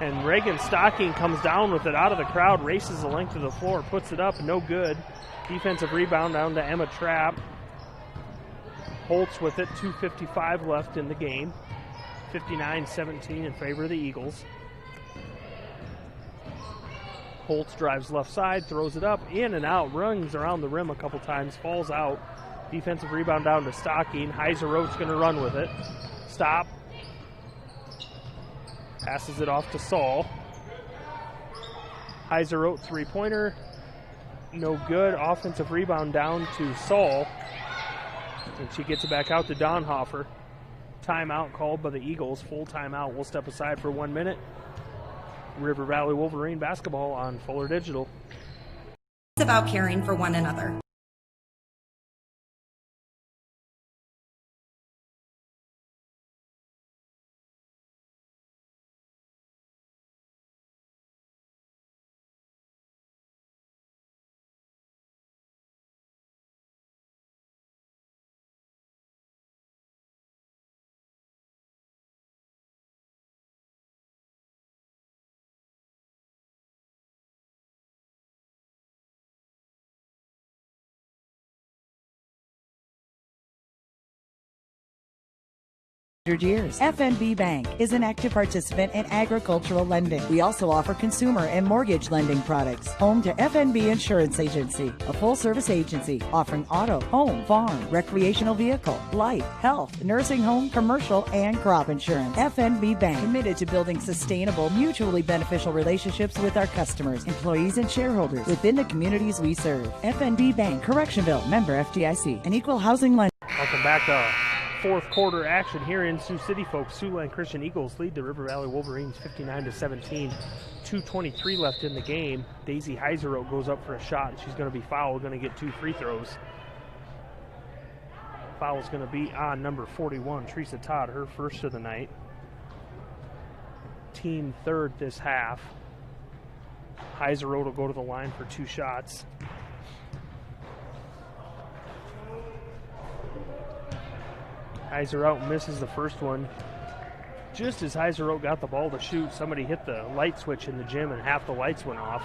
And Reagan Stocking comes down with it out of the crowd, races the length of the floor, puts it up, no good. Defensive rebound down to Emma Trapp. Holtz with it, 2:55 left in the game. 59-17 in favor of the Eagles. Holtz drives left side, throws it up, in and out, runs around the rim a couple times, falls out. Defensive rebound down to Stocking. Heiserote's going to run with it. Stop. Passes it off to Saul. Heiserote three-pointer. No good. Offensive rebound down to Saul. And she gets it back out to Donhofer. Timeout called by the Eagles. Full timeout. We'll step aside for 1 minute. River Valley Wolverine basketball on Fuller Digital. It's about caring for one another. Years. FNB Bank is an active participant in agricultural lending. We also offer consumer and mortgage lending products. Home to FNB Insurance Agency, a full-service agency offering auto, home, farm, recreational vehicle, life, health, nursing home, commercial, and crop insurance. FNB Bank, committed to building sustainable, mutually beneficial relationships with our customers, employees, and shareholders within the communities we serve. FNB Bank, Correctionville, member FDIC, an equal housing lender. Welcome back to fourth quarter action here in Sioux City, folks. Siouxland Christian Eagles lead the River Valley Wolverines 59-17. 2:23 left in the game. Daisy Heiserote goes up for a shot. She's going to be fouled, going to get 2 free throws. Foul's going to be on number 41, Teresa Todd, her first of the night. Team third this half. Heiserote will go to the line for 2 shots. Heiserote misses the first one. Just as Heiserote got the ball to shoot, somebody hit the light switch in the gym and half the lights went off.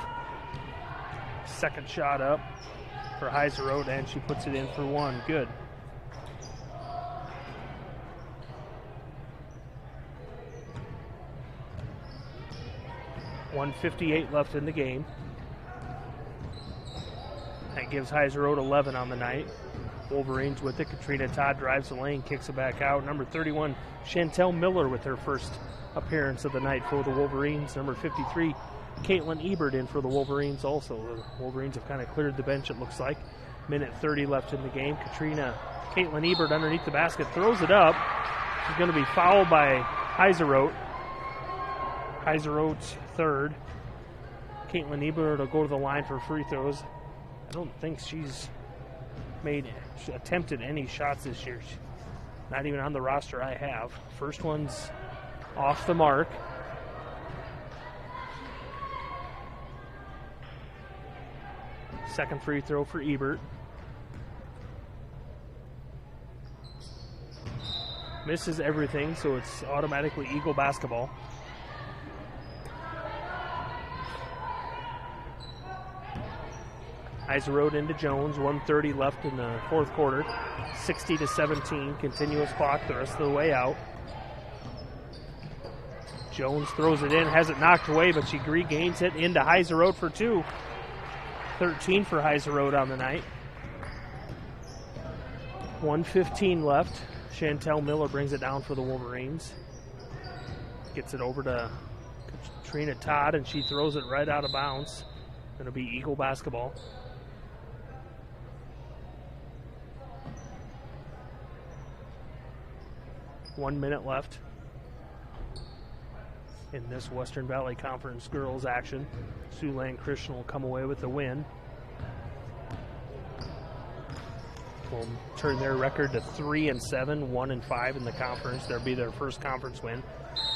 Second shot up for Heiserote, and she puts it in for 1. Good. .158 left in the game. That gives Heiserote 11 on the night. Wolverines with it. Katrina Todd drives the lane, kicks it back out. Number 31, Chantel Miller with her first appearance of the night for the Wolverines. Number 53, Caitlin Ebert in for the Wolverines also. The Wolverines have kind of cleared the bench, it looks like. Minute 30 left in the game. Caitlin Ebert underneath the basket, throws it up. She's going to be fouled by Heiserote. Heiserote's third. Caitlin Ebert will go to the line for free throws. I don't think she's attempted any shots this year. Not even on the roster I have. First one's off the mark. Second free throw for Ebert. Misses everything, so it's automatically Eagle basketball. Heiserote into Jones, 1:30 left in the fourth quarter. 60-17, continuous clock the rest of the way out. Jones throws it in, has it knocked away, but she regains it into Heiserote for 2. 13 for Heiserote on the night. 1:15 left. Chantel Miller brings it down for the Wolverines. Gets it over to Katrina Todd, and she throws it right out of bounds. Going to be Eagle basketball. One minute left in this Western Valley Conference girls action. Siouxland Christian will come away with the win. Will turn their record to 3-7, 1-5 in the conference. That'll be their first conference win.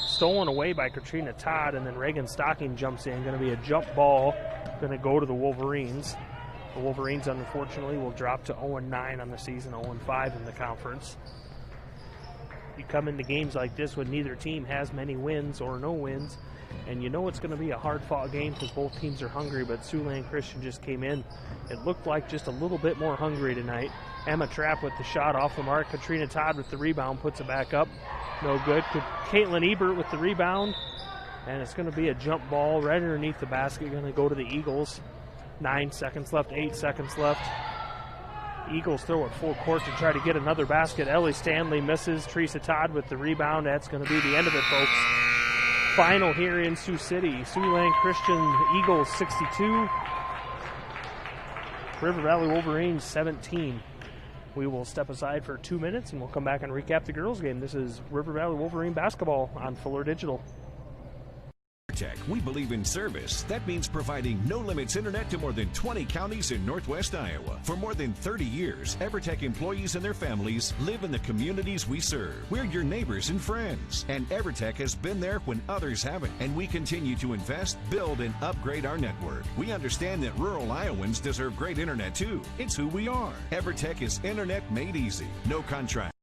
Stolen away by Katrina Todd, and then Reagan Stocking jumps in. Going to be a jump ball. Going to go to the Wolverines. The Wolverines, unfortunately, will drop to 0-9 on the season, 0-5 in the conference. You come into games like this when neither team has many wins or no wins, and you know it's going to be a hard-fought game because both teams are hungry, but Siouxland Christian just came in. It looked like just a little bit more hungry tonight. Emma Trapp with the shot off the mark. Katrina Todd with the rebound, puts it back up. No good. Caitlin Ebert with the rebound, and it's going to be a jump ball right underneath the basket. Going to go to the Eagles. 9 seconds left, 8 seconds left. Eagles throw it full court to try to get another basket. Ellie Stanley misses. Teresa Todd with the rebound. That's going to be the end of it, folks. Final here in Sioux City. Siouxland Christian Eagles 62. River Valley Wolverines 17. We will step aside for 2 minutes and we'll come back and recap the girls game. This is River Valley Wolverine basketball on Fuller Digital. We believe in service. That means providing no-limits internet to more than 20 counties in Northwest Iowa. For more than 30 years, EverTech employees and their families live in the communities we serve. We're your neighbors and friends, and EverTech has been there when others haven't, and we continue to invest, build, and upgrade our network. We understand that rural Iowans deserve great internet too. It's who we are. EverTech is internet made easy. No contract.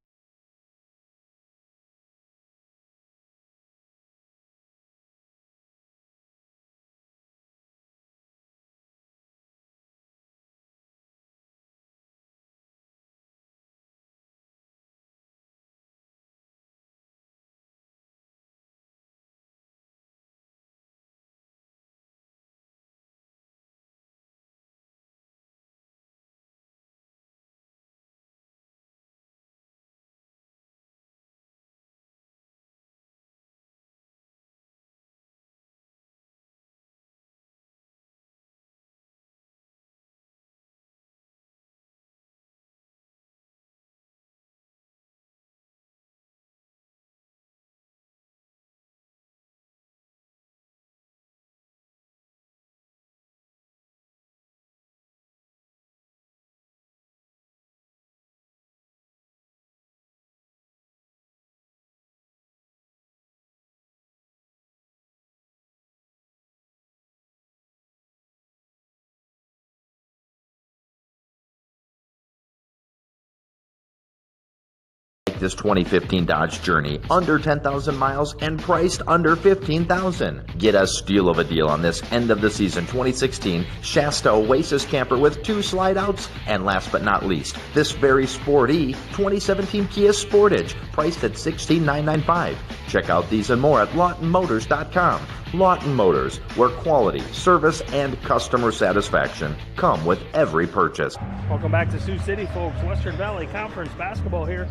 This 2015 Dodge Journey, under 10,000 miles and priced under $15,000. Get a steal of a deal on this end of the season 2016 Shasta Oasis camper with 2 slide outs. And last but not least, this very sporty 2017 Kia Sportage, priced at $16,995. Check out these and more at LawtonMotors.com. Lawton Motors, where quality, service, and customer satisfaction come with every purchase. Welcome back to Sioux City, folks. Western Valley Conference basketball here.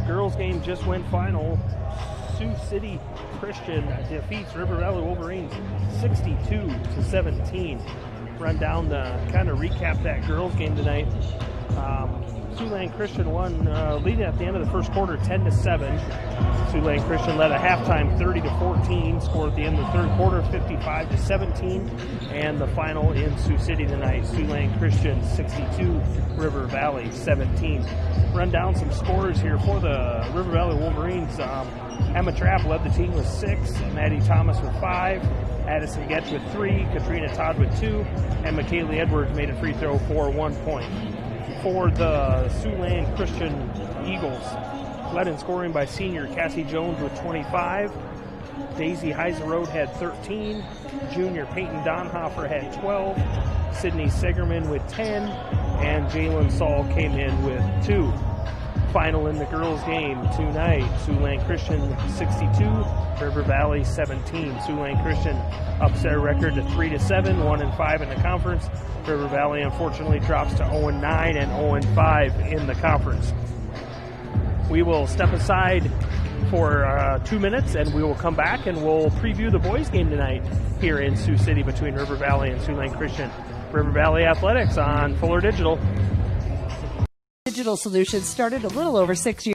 Girls game just went final. Sioux City Christian defeats River Valley Wolverines 62-17. Run down the kind of recap that girls game tonight. Siouxland Christian won, leading at the end of the first quarter 10-7. Siouxland Christian led a halftime 30-14, scored at the end of the third quarter 55-17, and the final in Sioux City tonight, Siouxland Christian 62, River Valley 17. Run down some scores here for the River Valley Wolverines. Emma Trapp led the team with 6, Maddie Thomas with 5, Addison Getch with 3, Katrina Todd with 2, and McKaylee Edwards made a free throw for 1 point. For the Siouxland Christian Eagles, led in scoring by senior Cassie Jones with 25. Daisy Heiserode had 13. Junior Peyton Donhofer had 12. Sydney Segerman with 10. And Jalen Saul came in with 2. Final in the girls' game tonight, Siouxland Christian 62, River Valley 17. Siouxland Christian ups their record to 3-7, 1-5 in the conference. River Valley unfortunately drops to 0-9 and 0-5 in the conference. We will step aside for 2 minutes, and we will come back and we'll preview the boys' game tonight here in Sioux City between River Valley and Siouxland Christian. River Valley Athletics on Fuller Digital. Digital Solutions started a little over 6 years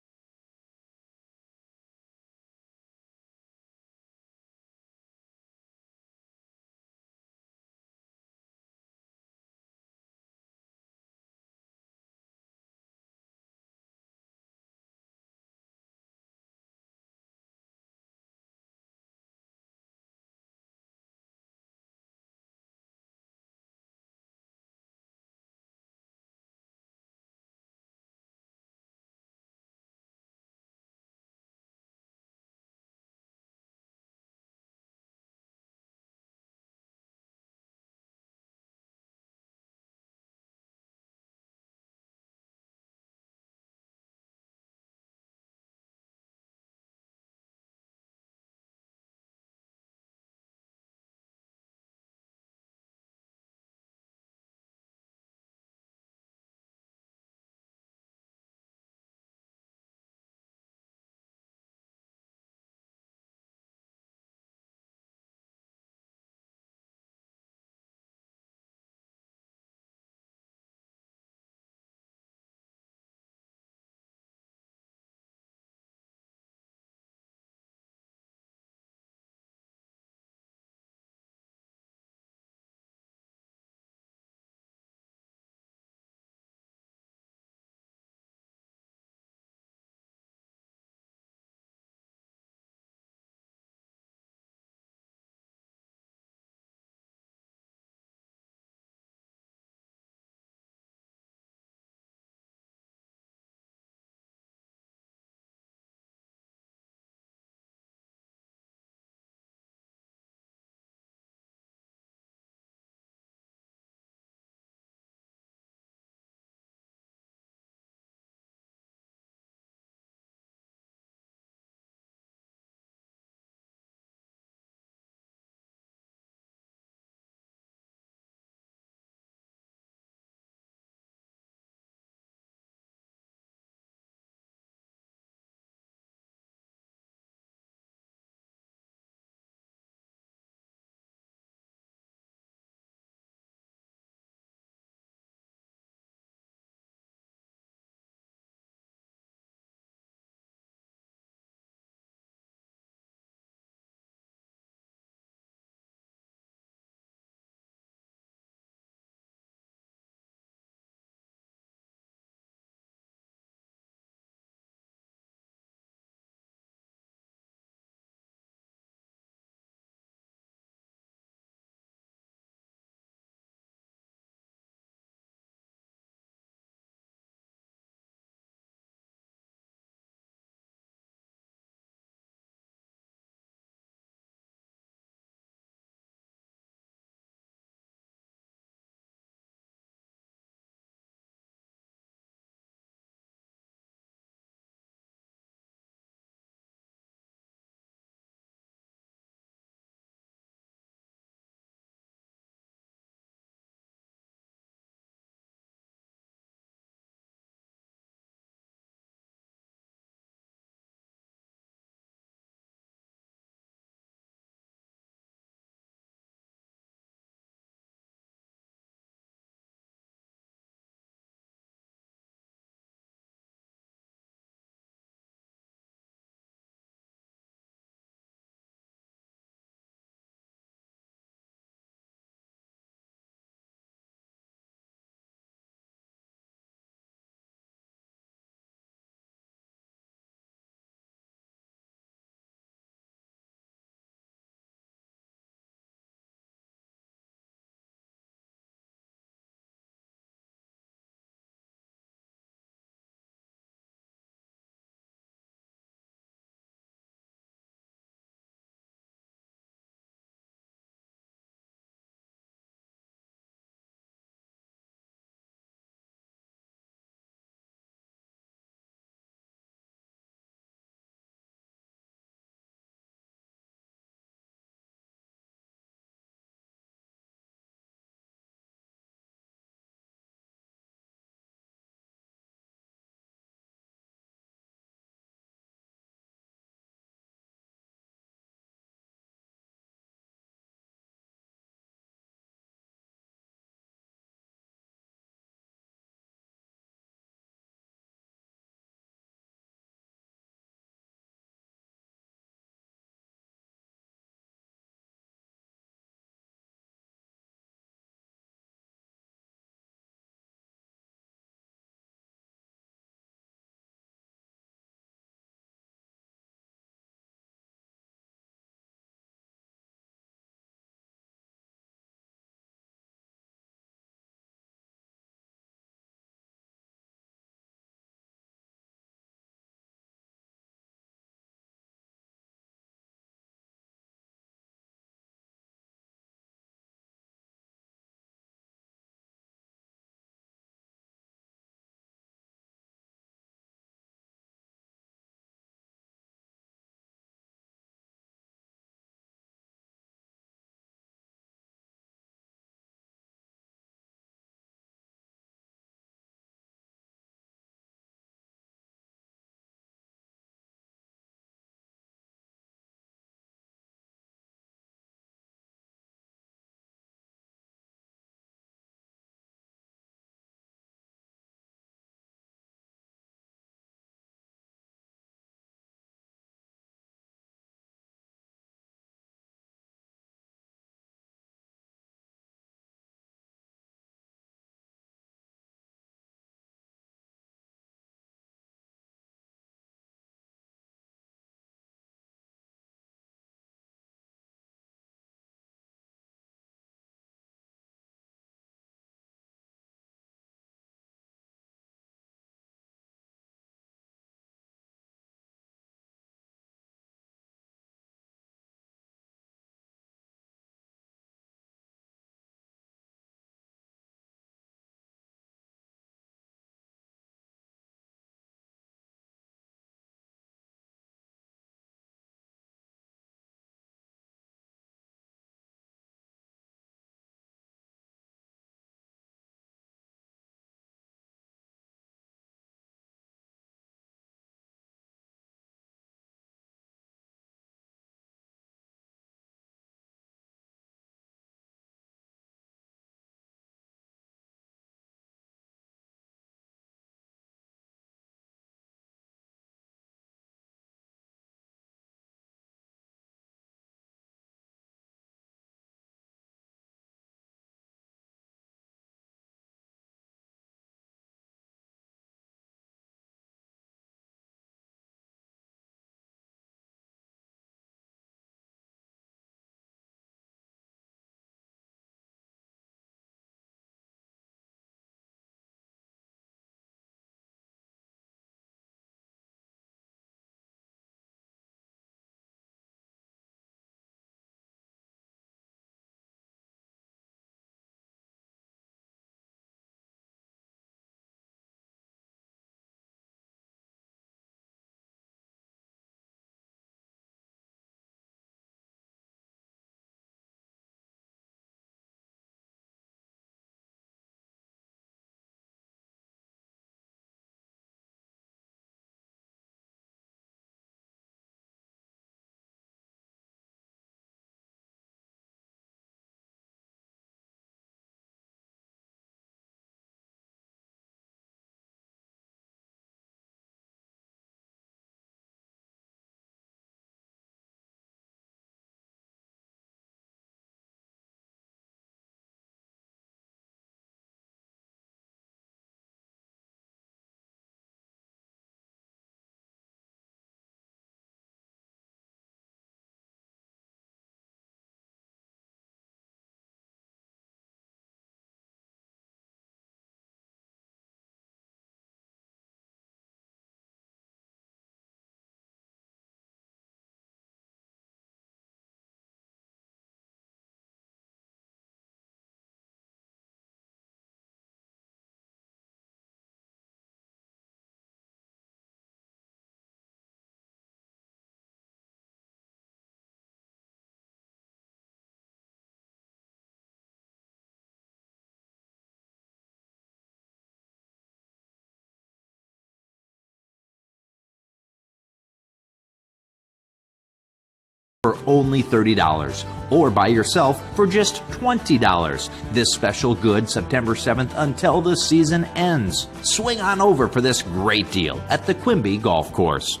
for only $30 or buy yourself for just $20. This special good September 7th until the season ends. Swing on over for this great deal at the Quimby Golf Course.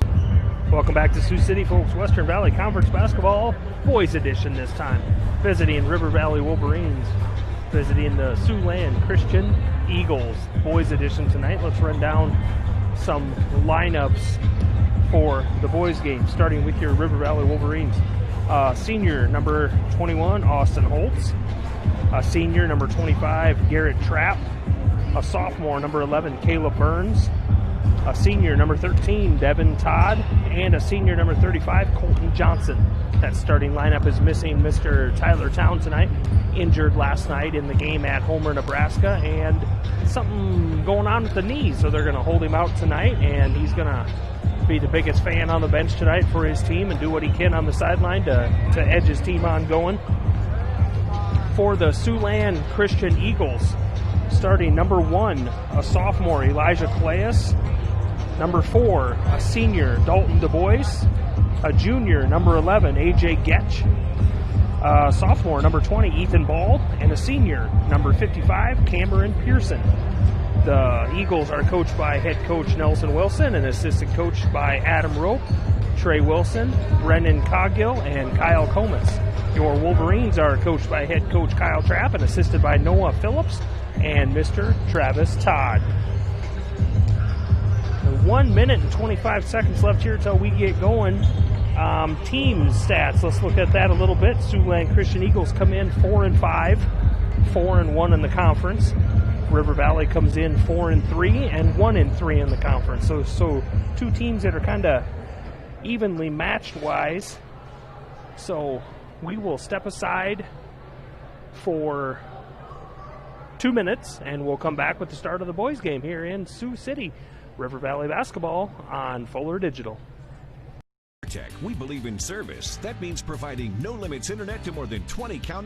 Welcome back to Sioux City, folks. Western Valley Conference Basketball, boys edition this time. Visiting River Valley Wolverines, visiting the Siouxland Christian Eagles, boys edition tonight. Let's run down some lineups for the boys game, starting with your River Valley Wolverines. Senior number 21, Austin Holtz. Senior number 25, Garrett Trapp. A sophomore number 11, Caleb Burns. A senior number 13, Devin Todd. And a senior number 35, Colton Johnson. That starting lineup is missing Mr. Tyler Town tonight, injured last night in the game at Homer, Nebraska, and something going on with the knee, so they're going to hold him out tonight, and he's going to be the biggest fan on the bench tonight for his team and do what he can on the sideline to edge his team on going. For the Siouxland Christian Eagles, starting number 1, a sophomore, Elijah Claes. Number 4, a senior, Dalton Du Bois. A junior, number 11, AJ Getch. A sophomore, number 20, Ethan Ball. And a senior, number 55, Cameron Pearson. The Eagles are coached by head coach Nelson Wilson and assistant coached by Adam Rope, Trey Wilson, Brendan Coggill, and Kyle Comas. Your Wolverines are coached by head coach Kyle Trapp and assisted by Noah Phillips and Mr. Travis Todd. 1 minute and 25 seconds left here till we get going. Team stats, let's look at that a little bit. Siouxland Christian Eagles come in 4-5, 4-1 in the conference. River Valley comes in 4-3 and 1-3 in the conference. So two teams that are kind of evenly matched wise. So we will step aside for 2 minutes and we'll come back with the start of the boys game here in Sioux City. River Valley basketball on Fuller Digital. Tech, we believe in service. That means providing no limits internet to more than 20 counties.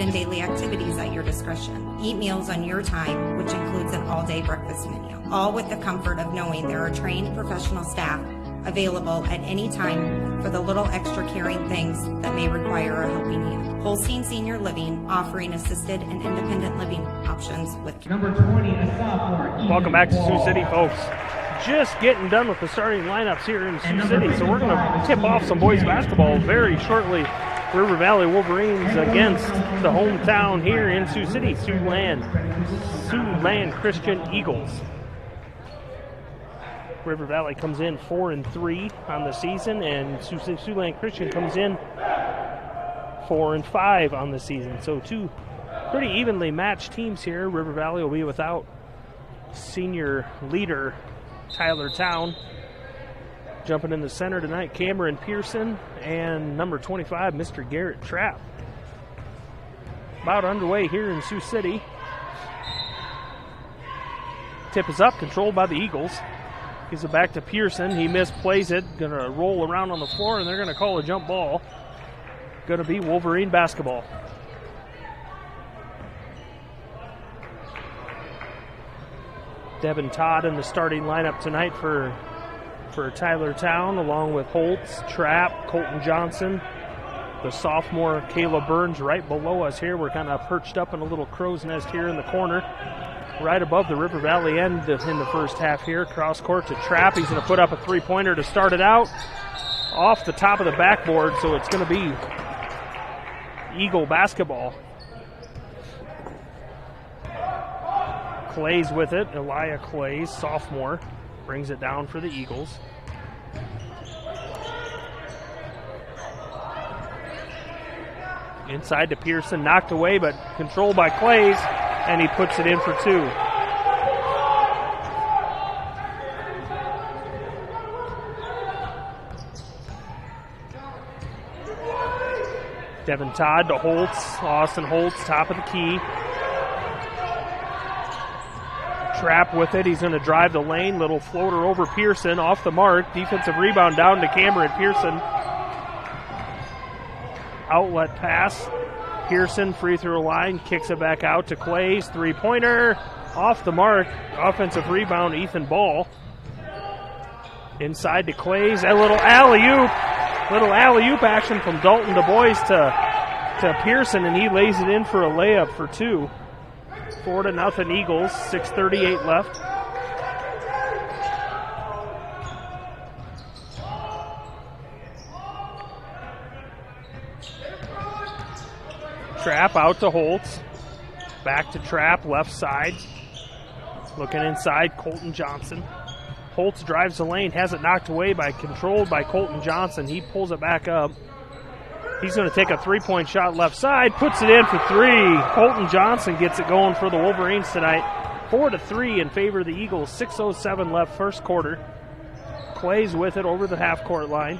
And daily activities at your discretion. Eat meals on your time, which includes an all-day breakfast menu, all with the comfort of knowing there are trained professional staff available at any time for the little extra caring things that may require a helping hand. Holstein Senior Living, offering assisted and independent living options with Number 20, a sophomore. Welcome back to Sioux City, folks. Just getting done with the starting lineups here in Sioux City, so we're going to tip off some boys basketball very shortly. River Valley Wolverines against the hometown here in Sioux City, Siouxland Christian Eagles. River Valley comes in 4-3 on the season, and Siouxland Christian comes in 4-5 on the season. So two pretty evenly matched teams here. River Valley will be without senior leader Tyler Town. Jumping in the center tonight, Cameron Pearson, and number 25, Mr. Garrett Trapp. about underway here in Sioux City. Tip is up, controlled by the Eagles. Gives it back to Pearson. He misplays it. Going to roll around on the floor, and they're going to call a jump ball. Going to be Wolverine basketball. Devin Todd in the starting lineup tonight for Tyler Town, along with Holtz, Trapp, Colton Johnson, the sophomore Kayla Burns right below us here. We're kind of perched up in a little crow's nest here in the corner, right above the River Valley end in the first half here. Cross court to Trapp. He's going to put up a three-pointer to start it out off the top of the backboard, so it's going to be Eagle basketball. Clays with it. Elia Clays, sophomore, brings it down for the Eagles. Inside to Pearson, knocked away, but controlled by Clays, and he puts it in for two. Devin Todd to Holtz. Austin Holtz, top of the key. Trapp with it. He's going to drive the lane. Little floater over Pearson, off the mark. Defensive rebound down to Cameron Pearson. Outlet pass. Pearson, free throw line, kicks it back out to Clays. Three-pointer, off the mark. Offensive rebound, Ethan Ball. Inside to Clays. A little alley-oop. Little alley-oop action from Dalton Du Bois to Pearson, and he lays it in for a layup for two. 4-0 Eagles, 6:38 left. Trapp out to Holtz. Back to Trapp, left side. Looking inside, Colton Johnson. Holtz drives the lane, has it knocked away controlled by Colton Johnson. He pulls it back up. He's going to take a three-point shot left side, puts it in for three. Colton Johnson gets it going for the Wolverines tonight. 4-3 in favor of the Eagles. 6:07 left first quarter. Clays with it over the half-court line.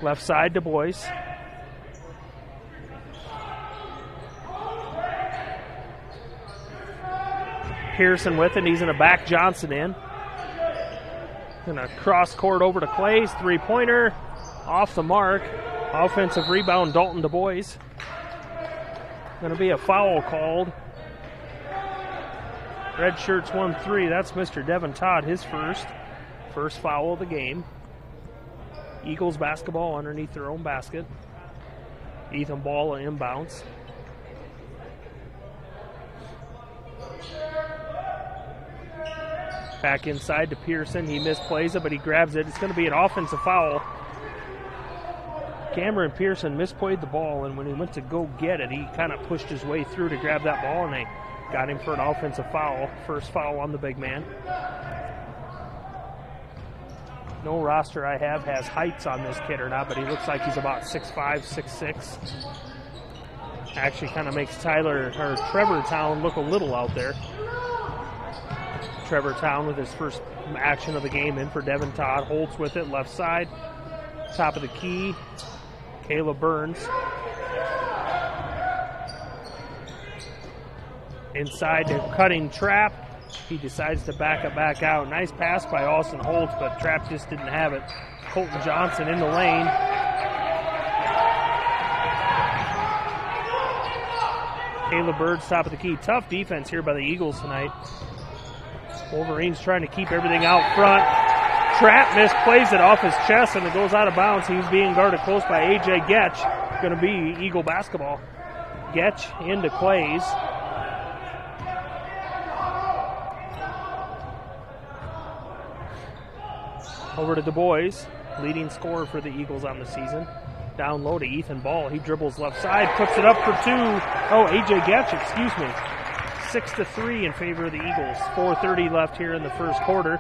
Left side, Du Bois. Pearson with it, and he's going to back Johnson in. Going to cross court over to Clays. Three-pointer. Off the mark. Offensive rebound, Dalton Du Bois. Going to be a foul called. Red shirts 1-3. That's Mr. Devin Todd, his first foul of the game. Eagles basketball underneath their own basket. Ethan Ball inbounds. Back inside to Pearson. He misplays it, but he grabs it. It's going to be an offensive foul. Cameron Pearson misplayed the ball, and when he went to go get it, he kind of pushed his way through to grab that ball, and they got him for an offensive foul. First foul on the big man. No roster I have has heights on this kid or not, but he looks like he's about 6'5", 6'6". Actually kind of makes Trevor Town look a little out there. Trevor Town with his first action of the game in for Devin Todd. Holtz with it, left side. Top of the key. Kayla Burns. Inside to cutting Trapp. He decides to back it back out. Nice pass by Austin Holtz, but Trapp just didn't have it. Colton Johnson in the lane. Kayla Burns, top of the key. Tough defense here by the Eagles tonight. Wolverines trying to keep everything out front. Trapp misplays it off his chest, and it goes out of bounds. He's being guarded close by A.J. Getch. Going to be Eagle basketball. Getch into Clays. Over to Du Bois, leading scorer for the Eagles on the season. Down low to Ethan Ball. He dribbles left side, puts it up for two. Oh, A.J. Getch, excuse me. 6-3 in favor of the Eagles. 4:30 left here in the first quarter.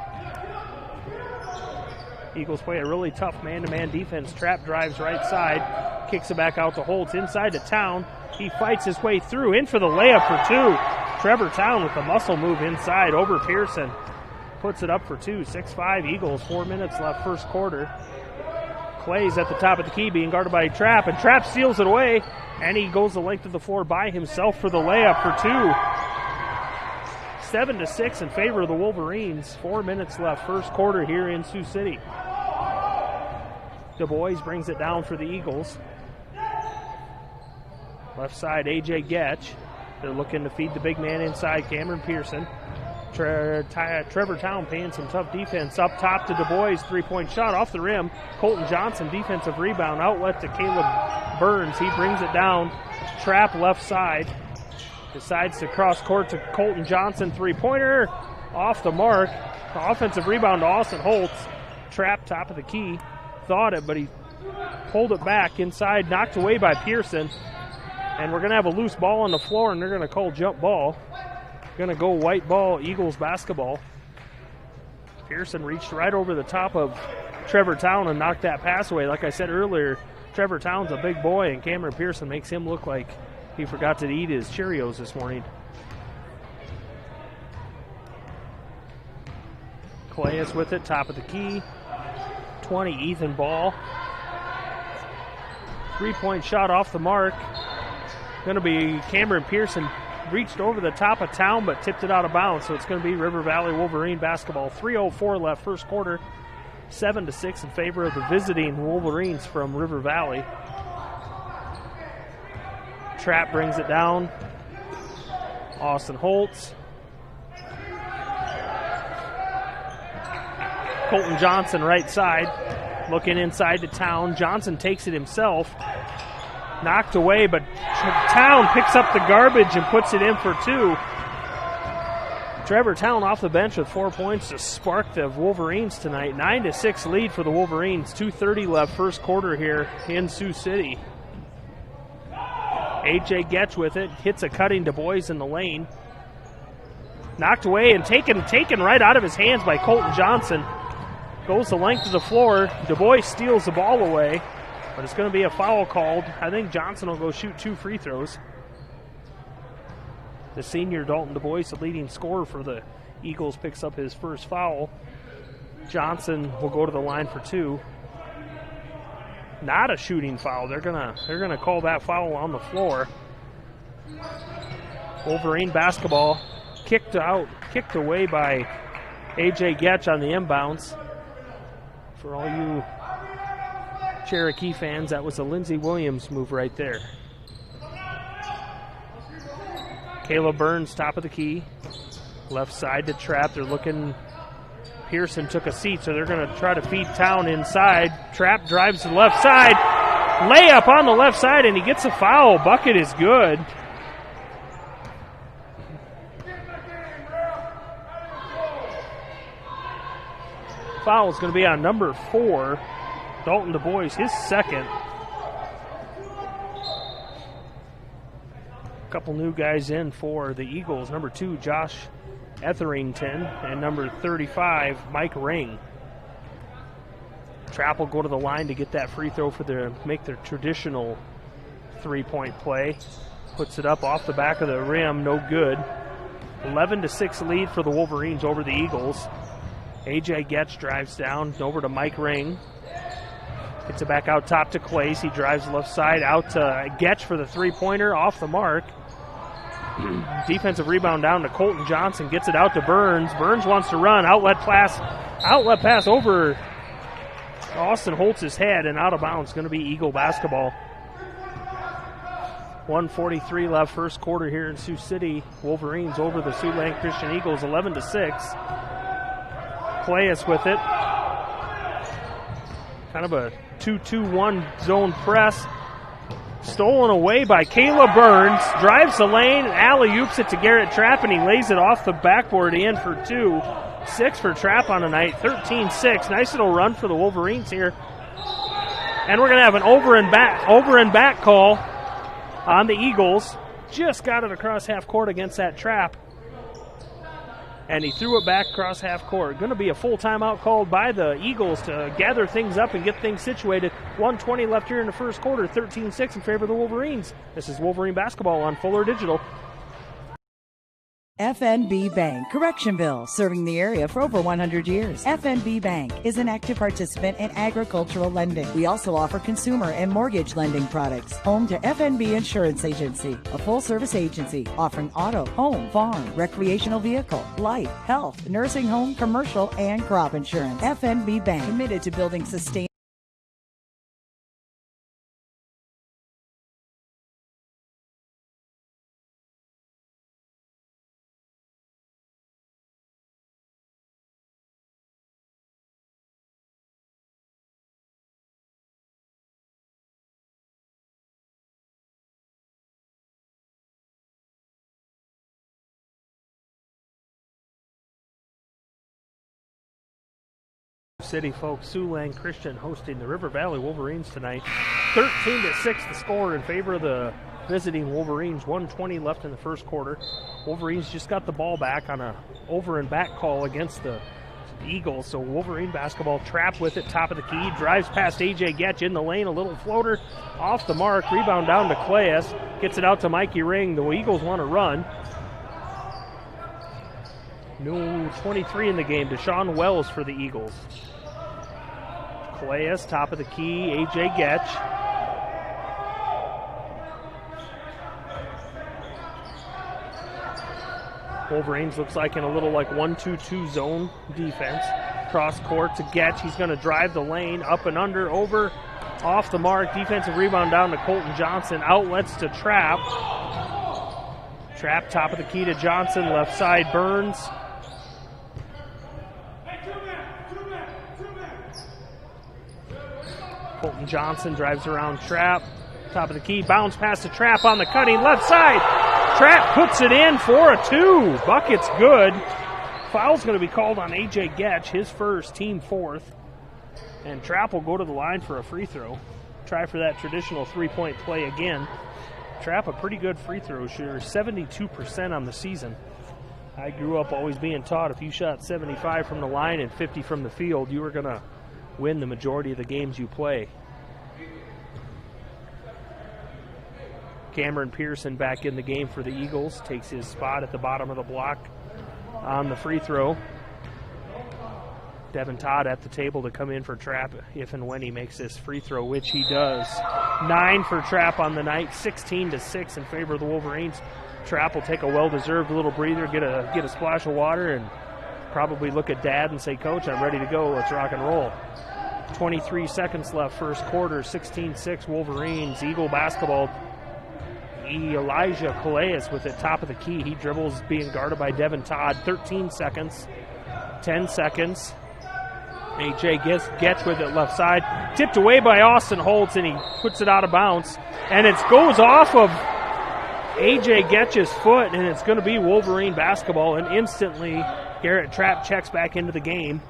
Eagles play a really tough man-to-man defense. Trapp drives right side, kicks it back out to Holtz. Inside to Town. He fights his way through, in for the layup for two. Trevor Town with the muscle move inside over Pearson. Puts it up for two. 6-5 Eagles. 4 minutes left first quarter. Clays at the top of the key being guarded by Trapp, and Trapp steals it away, And he goes the length of the floor by himself for the layup for two. 7-6 in favor of the Wolverines. 4 minutes left, first quarter here in Sioux City. Du Bois brings it down for the Eagles. Left side, A.J. Getch. They're looking to feed the big man inside, Cameron Pearson. Trevor Town paying some tough defense up top to Du Bois. Three-point shot off the rim. Colton Johnson, defensive rebound. Outlet to Caleb Burns. He brings it down. Trap left side. Decides to cross court to Colton Johnson. Three-pointer off the mark. Offensive rebound to Austin Holtz. Trap top of the key. Thought it, but he pulled it back inside. Knocked away by Pearson. And we're going to have a loose ball on the floor, and they're going to call jump ball. Going to go white ball, Eagles basketball. Pearson reached right over the top of Trevor Town and knocked that pass away. Like I said earlier, Trevor Town's a big boy, and Cameron Pearson makes him look like he forgot to eat his Cheerios this morning. Calais with it, top of the key. 20, Ethan Ball. Three-point shot off the mark. Going to be Cameron Pearson. Reached over the top of Town but tipped it out of bounds, so it's going to be River Valley Wolverine basketball. 3:04 left, first quarter. 7-6 in favor of the visiting Wolverines from River Valley. Trap brings it down. Austin Holtz. Colton Johnson right side. Looking inside to Town. Johnson takes it himself. Knocked away, but Town picks up the garbage and puts it in for two. Trevor Town off the bench with 4 points to spark the Wolverines tonight. 9-6 lead for the Wolverines. 2:30 left, first quarter here in Sioux City. A.J. Getch with it. Hits a cutting Du Bois in the lane. Knocked away and taken right out of his hands by Colton Johnson. Goes the length of the floor. Du Bois steals the ball away. But it's going to be a foul called. I think Johnson will go shoot 2 free throws. The senior Dalton Du Bois, the leading scorer for the Eagles, picks up his first foul. Johnson will go to the line for 2. Not a shooting foul. They're gonna call that foul on the floor. Wolverine basketball kicked away by A.J. Getch on the inbounds. For all you Cherokee fans, that was a Lindsey Williams move right there. Caleb Burns, top of the key. Left side to Trap. They're looking. Pearson took a seat, so they're going to try to feed Town inside. Trap drives to the left side. Layup on the left side, and he gets a foul. Bucket is good. Foul is going to be on number 4. Dalton Du Bois, his second. A couple new guys in for the Eagles. Number 2, Josh Etherington, and number 35, Mike Ring. Trap will go to the line to get that free throw make their traditional three-point play. Puts it up off the back of the rim, no good. 11-6 lead for the Wolverines over the Eagles. A.J. Getch drives down over to Mike Ring. Gets it back out top to Clays. He drives left side out to Getch for the three-pointer off the mark. Defensive rebound down to Colton Johnson. Gets it out to Burns. Burns wants to run. Outlet pass over Austin Holtz's head and out of bounds. Going to be Eagle basketball. 1:43 left, first quarter here in Sioux City. Wolverines over the Siouxland Christian Eagles, 11-6. Playas with it. Kind of a 2-2-1 zone press. Stolen away by Caleb Burns. Drives the lane, alley-oops it to Garrett Trapp, and he lays it off the backboard in for 2. 6 for Trapp on the night, 13-6. Nice little run for the Wolverines here. And we're going to have an over and back call on the Eagles. Just got it across half court against that Trapp. And he threw it back across half court. Going to be a full timeout called by the Eagles to gather things up and get things situated. 1:20 left here in the first quarter, 13-6 in favor of the Wolverines. This is Wolverine basketball on Fuller Digital. FNB Bank, Correctionville, serving the area for over 100 years. FNB Bank is an active participant in agricultural lending. We also offer consumer and mortgage lending products. Home to FNB Insurance Agency, a full-service agency offering auto, home, farm, recreational vehicle, life, health, nursing home, commercial, and crop insurance. FNB Bank, committed to building sustainable City folks. Siouxland Christian hosting the River Valley Wolverines tonight. 13-6 the score in favor of the visiting Wolverines. 1:20 left in the first quarter. Wolverines just got the ball back on a over and back call against the Eagles. So Wolverine basketball trapped with it, top of the key, drives past AJ Getch in the lane, a little floater off the mark, rebound down to Clayus, gets it out to Mikey Ring. The Eagles want to run. New 23 in the game, Deshaun Wells for the Eagles. Clayus, top of the key, AJ Getch. Wolverines looks like in a little like 1-2-2 zone defense. Cross court to Getch. He's going to drive the lane, up and under, over, off the mark. Defensive rebound down to Colton Johnson. Outlets to Trapp. Trapp, top of the key to Johnson. Left side, Burns. Colton Johnson drives around Trapp. Top of the key, bounce pass to Trapp on the cutting left side. Trapp puts it in for a 2. Bucket's good. Foul's going to be called on AJ Getch, his first, team fourth. And Trapp will go to the line for a free throw. Try for that traditional three-point play again. Trapp, a pretty good free throw shooter, 72% on the season. I grew up always being taught if you shot 75 from the line and 50 from the field, you were going to win the majority of the games you play. Cameron Pearson back in the game for the Eagles, takes his spot at the bottom of the block on the free throw. Devin Todd at the table to come in for Trapp if and when he makes this free throw, which he does. 9 for Trapp on the night, 16-6 in favor of the Wolverines. Trapp will take a well-deserved little breather, get a splash of water, and probably look at Dad and say, Coach, I'm ready to go. Let's rock and roll. 23 seconds left, first quarter, 16-6 Wolverines. Eagle basketball. Elijah Calais with it, top of the key. He dribbles, being guarded by Devin Todd. 13 seconds, 10 seconds. AJ Getch with it left side. Tipped away by Austin Holtz, and he puts it out of bounds. And it goes off of AJ Getch's foot, and it's going to be Wolverine basketball. And instantly, Garrett Trapp checks back into the game.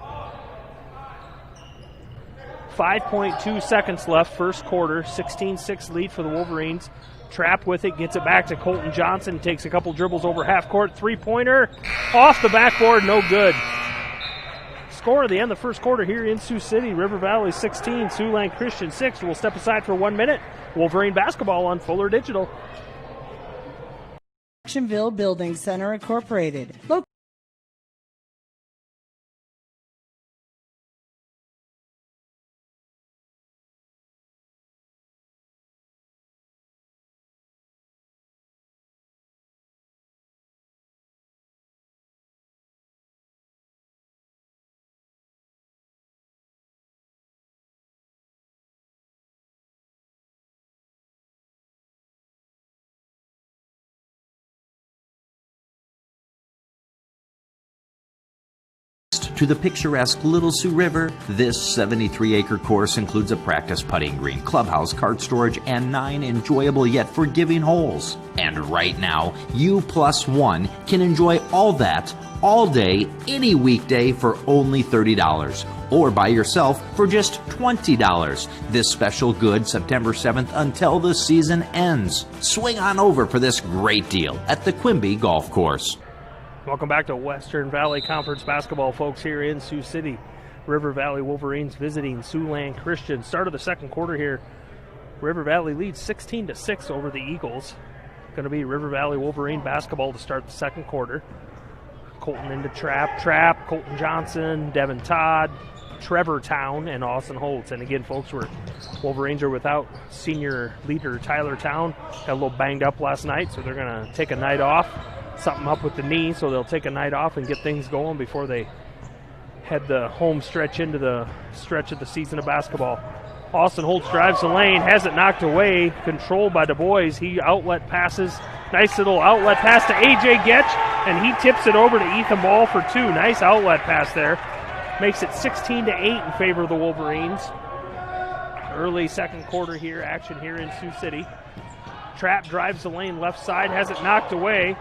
5.2 seconds left, first quarter. 16-6 lead for the Wolverines. Trapp with it, gets it back to Colton Johnson, takes a couple dribbles over half court, three-pointer, off the backboard, no good. Score at the end of the first quarter here in Sioux City, River Valley 16, Siouxland Christian 6. We'll step aside for 1 minute. Wolverine basketball on Fuller Digital. Correctionville Building Center Incorporated. To the picturesque Little Sioux River, this 73-acre course includes a practice putting green, clubhouse, cart storage, and 9 enjoyable yet forgiving holes. And right now, you plus one can enjoy all that all day, any weekday for only $30. Or buy yourself for just $20. This special good September 7th until the season ends. Swing on over for this great deal at the Quimby Golf Course. Welcome back to Western Valley Conference basketball, folks, here in Sioux City. River Valley Wolverines visiting Siouxland Christian. Start of the second quarter here. River Valley leads 16-6 over the Eagles. Going to be River Valley Wolverine basketball to start the second quarter. Colton into Trap, Colton Johnson, Devin Todd, Trevor Town, and Austin Holtz. And again, folks, Wolverines are without senior leader Tyler Town. Got a little banged up last night, so they're going to take a night off. Something up with the knee, so they'll take a night off and get things going before they head the home stretch into the stretch of the season of basketball. Austin Holtz drives the lane, has it knocked away, controlled by Du Bois. He outlet passes. Nice little outlet pass to A.J. Getch, and he tips it over to Ethan Ball for two. Nice outlet pass there. Makes it 16-8 in favor of the Wolverines. Early second quarter here, action here in Sioux City. Trap drives the lane left side, has it knocked away.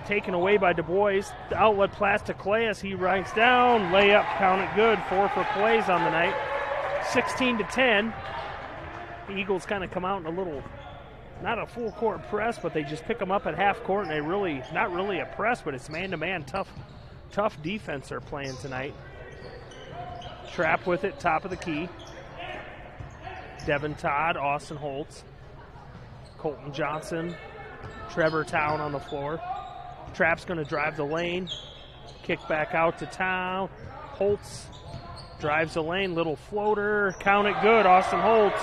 Taken away by Du Bois. The outlet pass to Clay as he rides down. Layup, count it good. 4 for Clays on the night. 16-10. The Eagles kind of come out in a little, not a full court press, but they just pick them up at half court, and they really, not really a press, but it's man-to-man, tough defense they're playing tonight. Trap with it, top of the key. Devin Todd, Austin Holtz, Colton Johnson, Trevor Town on the floor. Trap's going to drive the lane, kick back out to Town. Holtz drives the lane, little floater, count it good. Austin Holtz,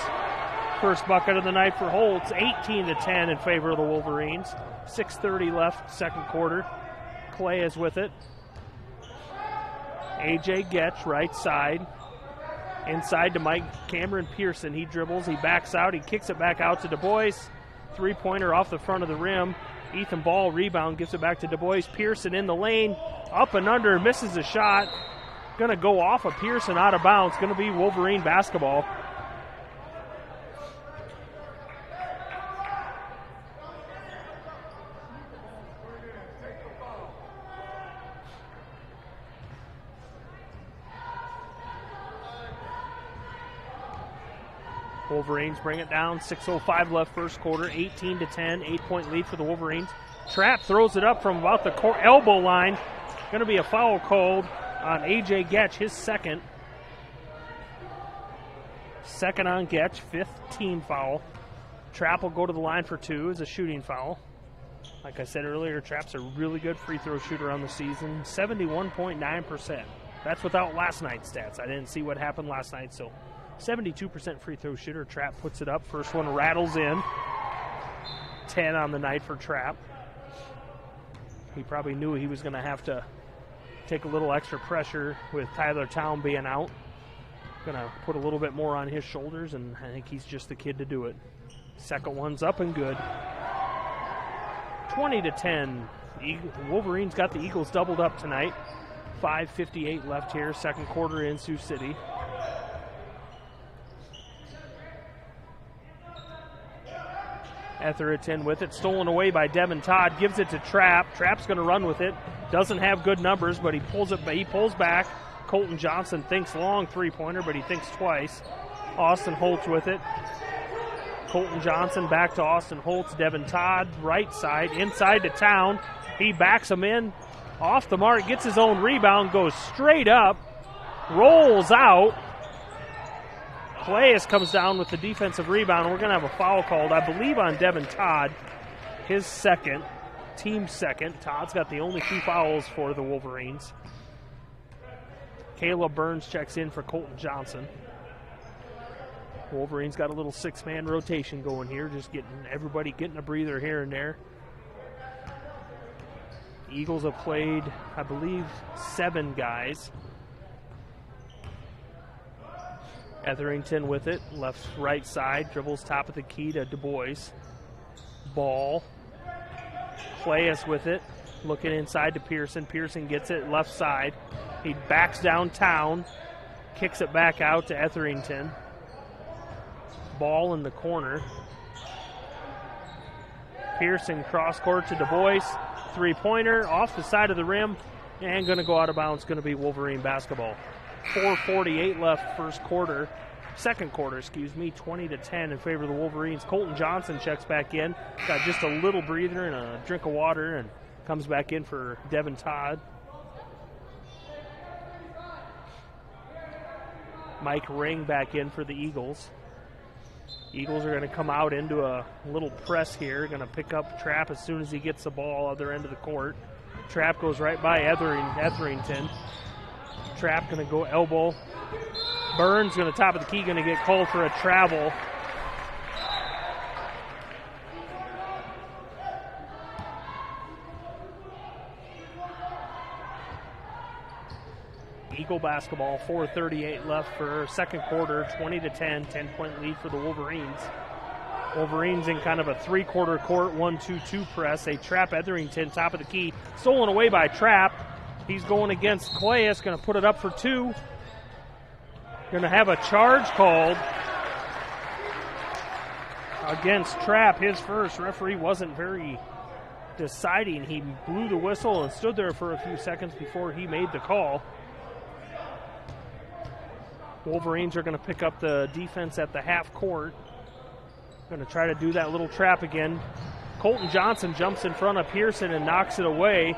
first bucket of the night for Holtz, 18-10 in favor of the Wolverines. 6:30 left, second quarter. Clay is with it. A.J. Getch, right side. Inside to Mike Cameron Pearson. He dribbles, he backs out, he kicks it back out to Du Bois. Three-pointer off the front of the rim. Ethan Ball rebound, gives it back to Du Bois. Pearson in the lane, up and under, misses a shot. Going to go off of Pearson out of bounds. Going to be Wolverine basketball. Wolverines bring it down. 6:05 left first quarter. 18-10. 8-point lead for the Wolverines. Trap throws it up from about the elbow line. Going to be a foul called on A.J. Getch, his second. Second on Getch, fifth team foul. Trap will go to the line for two as a shooting foul. Like I said earlier, Trap's a really good free throw shooter on the season. 71.9%. That's without last night's stats. I didn't see what happened last night, so 72% free throw shooter. Trap puts it up. First one rattles in. 10 on the night for Trap. He probably knew he was going to have to take a little extra pressure with Tyler Town being out. Going to put a little bit more on his shoulders, and I think he's just the kid to do it. Second one's up and good. 20-10. Wolverines got the Eagles doubled up tonight. 5:58 left here, second quarter in Sioux City. Etherington with it, stolen away by Devin Todd, gives it to Trap. Trap's going to run with it. Doesn't have good numbers, but he pulls back. Colton Johnson thinks long three-pointer, but he thinks twice. Austin Holtz with it. Colton Johnson back to Austin Holtz. Devin Todd, right side, inside to Town. He backs him in, off the mark, gets his own rebound, goes straight up, rolls out. Playas comes down with the defensive rebound. We're going to have a foul called, I believe, on Devin Todd. His second, team second. Todd's got the only 2 fouls for the Wolverines. Caleb Burns checks in for Colton Johnson. Wolverines got a little 6-man rotation going here, just everybody getting a breather here and there. Eagles have played, I believe, 7 guys. Etherington with it, right side, dribbles top of the key to Du Bois. Ball. Playas with it, looking inside to Pearson. Pearson gets it left side. He backs downtown, kicks it back out to Etherington. Ball in the corner. Pearson cross court to Du Bois. Three-pointer off the side of the rim and going to go out of bounds. Going to be Wolverine basketball. 4:48 left second quarter, 20-10 in favor of the Wolverines. Colton Johnson checks back in. Got just a little breather and a drink of water and comes back in for Devin Todd. Mike Ring back in for the Eagles. Eagles are going to come out into a little press here. Going to pick up Trapp as soon as he gets the ball other end of the court. Trapp goes right by Etherington. Trapp going to go elbow. Burns going to top of the key, going to get called for a travel. Eagle basketball, 4:38 left for second quarter, 20-10, 10-point lead for the Wolverines. Wolverines in kind of a three-quarter court, 1-2-2 press. They trap Etherington, top of the key. Stolen away by Trapp. He's going against Clay. Going to put it up for two. Going to have a charge called against Trapp. His first. Referee wasn't very deciding. He blew the whistle and stood there for a few seconds before he made the call. Wolverines are going to pick up the defense at the half court. Going to try to do that little trap again. Colton Johnson jumps in front of Pearson and knocks it away.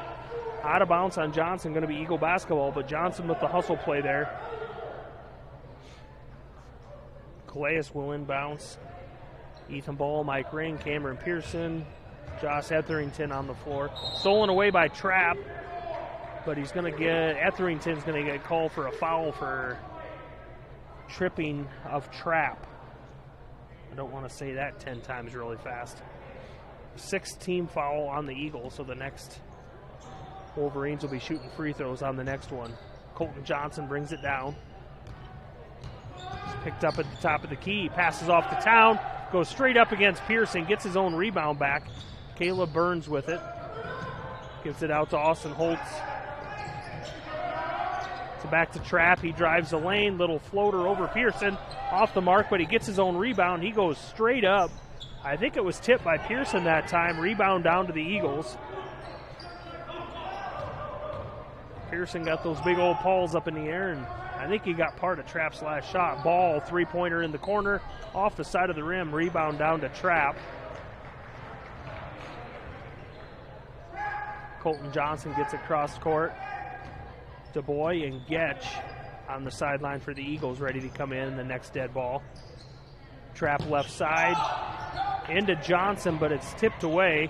Out of bounds on Johnson, going to be Eagle basketball, but Johnson with the hustle play there. Calais will inbounds. Ethan Ball, Mike Ring, Cameron Pearson, Josh Etherington on the floor. Stolen away by Trapp, but Etherington's going to get called for a foul for tripping of Trapp. I don't want to say that 10 times really fast. 6-team foul on the Eagles, so the next Wolverines will be shooting free throws on the next one. Colton Johnson brings it down. He's picked up at the top of the key, passes off to Town, goes straight up against Pearson, gets his own rebound back. Caleb Burns with it. Gives it out to Austin Holtz. So back to Trapp. He drives the lane. Little floater over Pearson. Off the mark, but he gets his own rebound. He goes straight up. I think it was tipped by Pearson that time. Rebound down to the Eagles. Pearson got those big old paws up in the air, and I think he got part of Trapp's last shot. Ball, three-pointer in the corner, off the side of the rim. Rebound down to Trapp. Colton Johnson gets it cross court. DuBois and Getch on the sideline for the Eagles, ready to come in the next dead ball. Trapp left side into Johnson, but it's tipped away.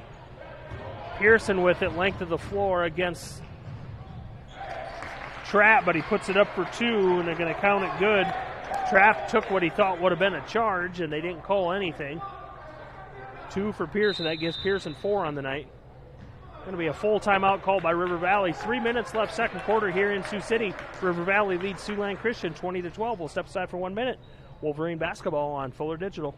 Pearson with it, length of the floor against Trapp, but he puts it up for two, and they're going to count it good. Trapp took what he thought would have been a charge, and they didn't call anything. 2 for Pearson. That gives Pearson 4 on the night. Going to be a full timeout called by River Valley. 3 minutes left, second quarter here in Sioux City. River Valley leads Siouxland Christian 20-12. We'll step aside for 1 minute. Wolverine basketball on Fuller Digital.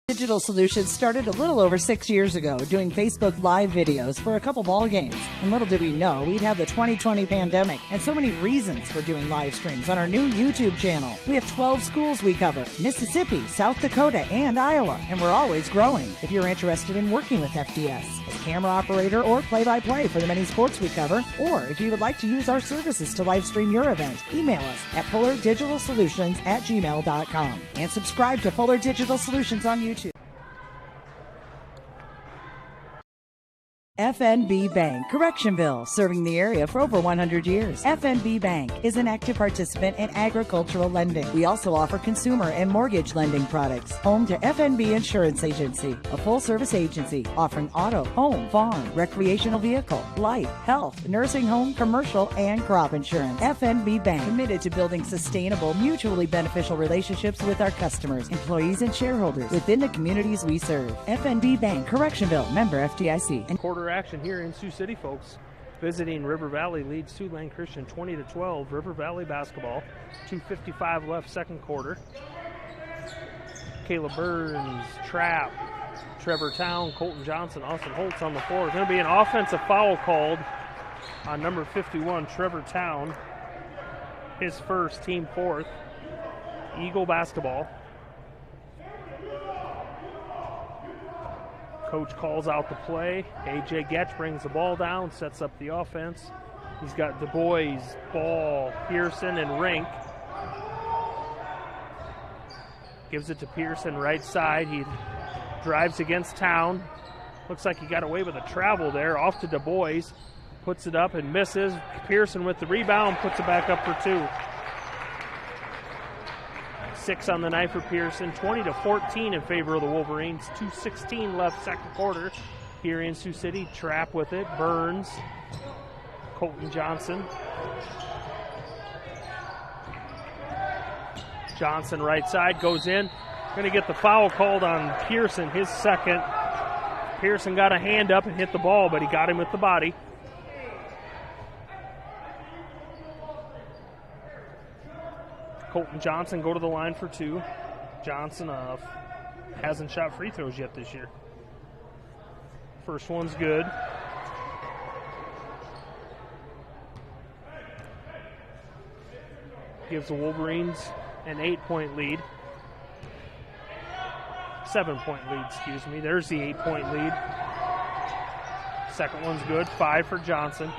Digital Solutions started a little over 6 years ago doing Facebook Live videos for a couple ball games. And little did we know we'd have the 2020 pandemic and so many reasons for doing live streams on our new YouTube channel. We have 12 schools we cover: Mississippi, South Dakota, and Iowa. And we're always growing. If you're interested in working with FDS as camera operator or play-by-play for the many sports we cover, or if you would like to use our services to live stream your event, email us at fullerdigitalsolutions@gmail.com and subscribe to Fuller Digital Solutions on YouTube. FNB Bank, Correctionville, serving the area for over 100 years. FNB Bank is an active participant in agricultural lending. We also offer consumer and mortgage lending products. Home to FNB Insurance Agency, a full-service agency offering auto, home, farm, recreational vehicle, life, health, nursing home, commercial, and crop insurance. FNB Bank, committed to building sustainable, mutually beneficial relationships with our customers, employees, and shareholders within the communities we serve. FNB Bank, Correctionville, member FDIC. And quarter action here in Sioux City, folks. Visiting River Valley leads Siouxland Christian 20-12. River Valley basketball. 2:55 left, second quarter. Caleb Burns, Trapp, Trevor Town, Colton Johnson, Austin Holtz on the floor. There's going to be an offensive foul called on number 51, Trevor Town. His first, team fourth. Eagle basketball. Coach calls out the play. A.J. Getch brings the ball down, sets up the offense. He's got DuBois, Ball, Pearson, and Rink. Gives it to Pearson, right side. He drives against Town. Looks like he got away with a travel there. Off to DuBois. Puts it up and misses. Pearson with the rebound, puts it back up for two. 6 on the night for Pearson, 20-14 in favor of the Wolverines. 2:16 left second quarter here in Sioux City. Trap with it, Burns, Colton Johnson. Johnson right side, goes in. Going to get the foul called on Pearson, his second. Pearson got a hand up and hit the ball, but he got him with the body. Colton Johnson go to the line for 2. Johnson hasn't shot free throws yet this year. First one's good. Gives the Wolverines an 8-point lead. 7-point lead, excuse me. There's the 8-point lead. Second one's good. 5 for Johnson.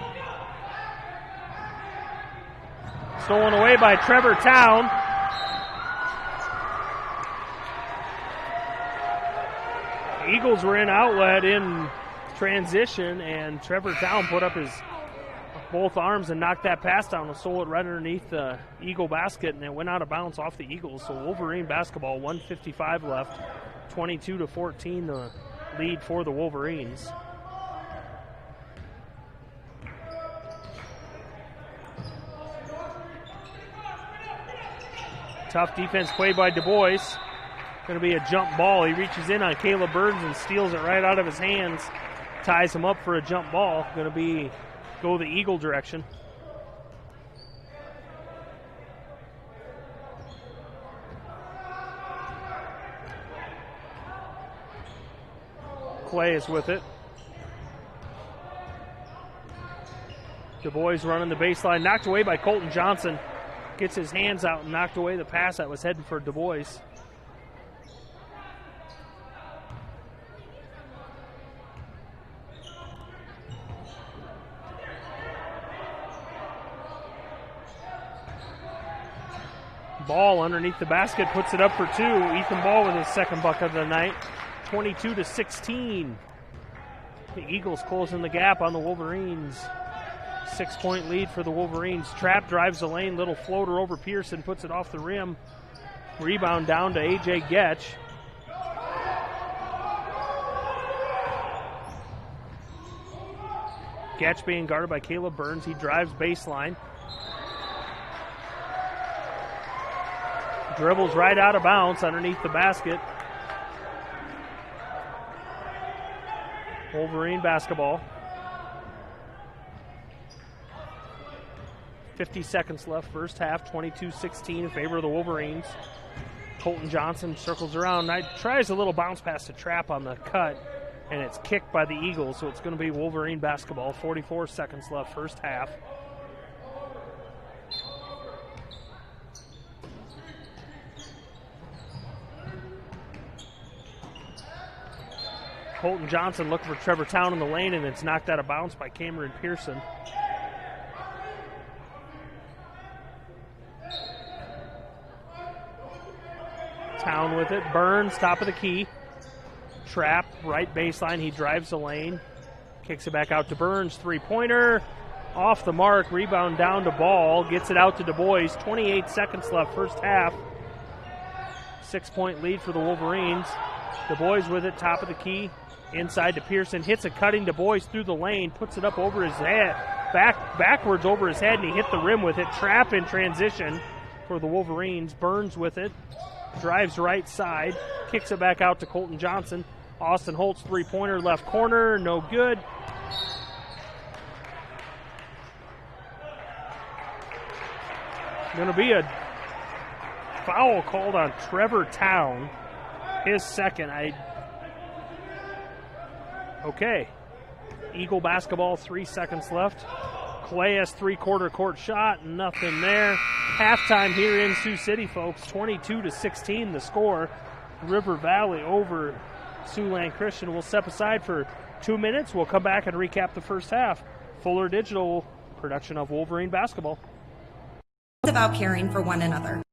Stolen away by Trevor Town. Eagles were in outlet in transition, and Trevor Town put up his both arms and knocked that pass down and stole it right underneath the Eagle basket, and it went out of bounds off the Eagles. So Wolverine basketball, 1:55 left, 22-14 the lead for the Wolverines. Tough defense played by Du Bois. Going to be a jump ball. He reaches in on Caleb Burns and steals it right out of his hands. Ties him up for a jump ball. Going to go the Eagle direction. Clay is with it. Du Bois running the baseline. Knocked away by Colton Johnson. Gets his hands out and knocked away the pass that was heading for Du Bois. Ball underneath the basket, puts it up for 2. Ethan Ball with his second bucket of the night. 22-16. The Eagles closing the gap on the Wolverines. 6-point lead for the Wolverines. Trap drives the lane, little floater over Pearson, puts it off the rim. Rebound down to A.J. Getch. Getch being guarded by Caleb Burns. He drives baseline. Dribbles right out of bounds underneath the basket. Wolverine basketball. 50 seconds left, first half, 22-16 in favor of the Wolverines. Colton Johnson circles around, tries a little bounce pass to Trap on the cut, and it's kicked by the Eagles, so it's going to be Wolverine basketball. 44 seconds left, first half. Colton Johnson looking for Trevor Town in the lane, and it's knocked out of bounds by Cameron Pearson. Town with it. Burns, top of the key. Trap, right baseline. He drives the lane. Kicks it back out to Burns. Three-pointer. Off the mark. Rebound down to Ball. Gets it out to Du Bois. 28 seconds left, first half. 6-point lead for the Wolverines. Du Bois with it, top of the key. Inside to Pearson. Hits a cutting Du Bois through the lane. Puts it up over his head. Backwards over his head, and he hit the rim with it. Trap in transition for the Wolverines. Burns with it. Drives right side, kicks it back out to Colton Johnson. Austin Holtz, three-pointer, left corner, no good. Going to be a foul called on Trevor Town, his second. Okay. Eagle basketball, 3 seconds left. Clay has three-quarter court shot, nothing there. Halftime here in Sioux City, folks. 22-16 the score. River Valley over Siouxland Christian. We'll step aside for 2 minutes. We'll come back and recap the first half. Fuller Digital production of Wolverine basketball. It's about caring for one another.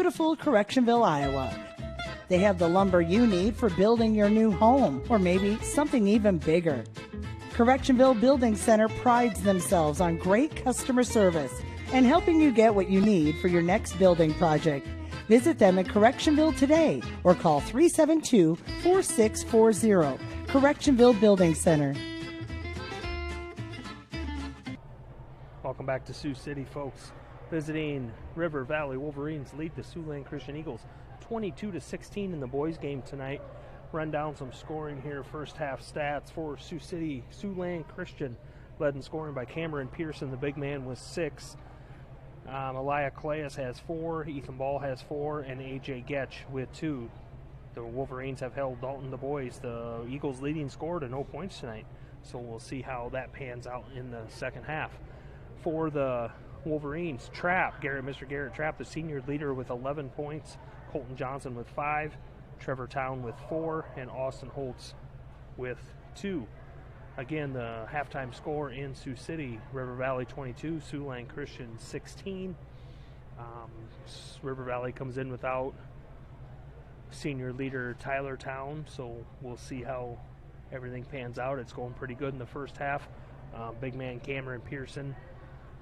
beautiful Correctionville, Iowa. They have the lumber you need for building your new home, or maybe something even bigger. Correctionville Building Center prides themselves on great customer service and helping you get what you need for your next building project. Visit them in Correctionville today or call 372-4640. Correctionville Building Center. Welcome back to Sioux City, folks. Visiting River Valley Wolverines lead the Siouxland Christian Eagles 22-16 in the boys game tonight. Run down some scoring here. First half stats for Sioux City. Siouxland Christian led in scoring by Cameron Pearson, the big man, with 6. Elia Claes has 4, Ethan Ball has 4, and AJ Getch with 2. The Wolverines have held Dalton, the boys, the Eagles' leading scorer, to no points tonight. So we'll see how that pans out in the second half. For the Wolverines, Mr. Garrett Trapp, the senior leader, with 11 points. Colton Johnson with 5, Trevor Town with 4, and Austin Holtz with 2. Again, the halftime score in Sioux City: River Valley 22, Siouxland Christian 16. River Valley comes in without senior leader Tyler Town, so we'll see how everything pans out. It's going pretty good in the first half. Big man Cameron Pearson,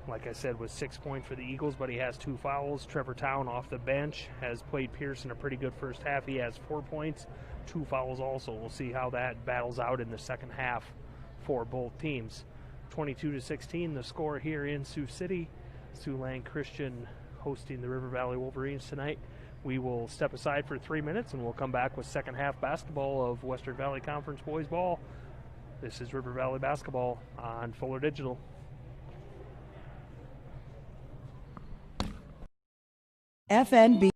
like I said, was 6 points for the Eagles, but he has 2 fouls. Trevor Town off the bench has played Pearson a pretty good first half. He has 4 points, 2 fouls also. We'll see how that battles out in the second half for both teams. 22-16 the score here in Sioux City. Siouxland Christian hosting the River Valley Wolverines tonight. We will step aside for 3 minutes and we'll come back with second half basketball of Western Valley Conference boys ball. This is River Valley basketball on Fuller Digital. FNB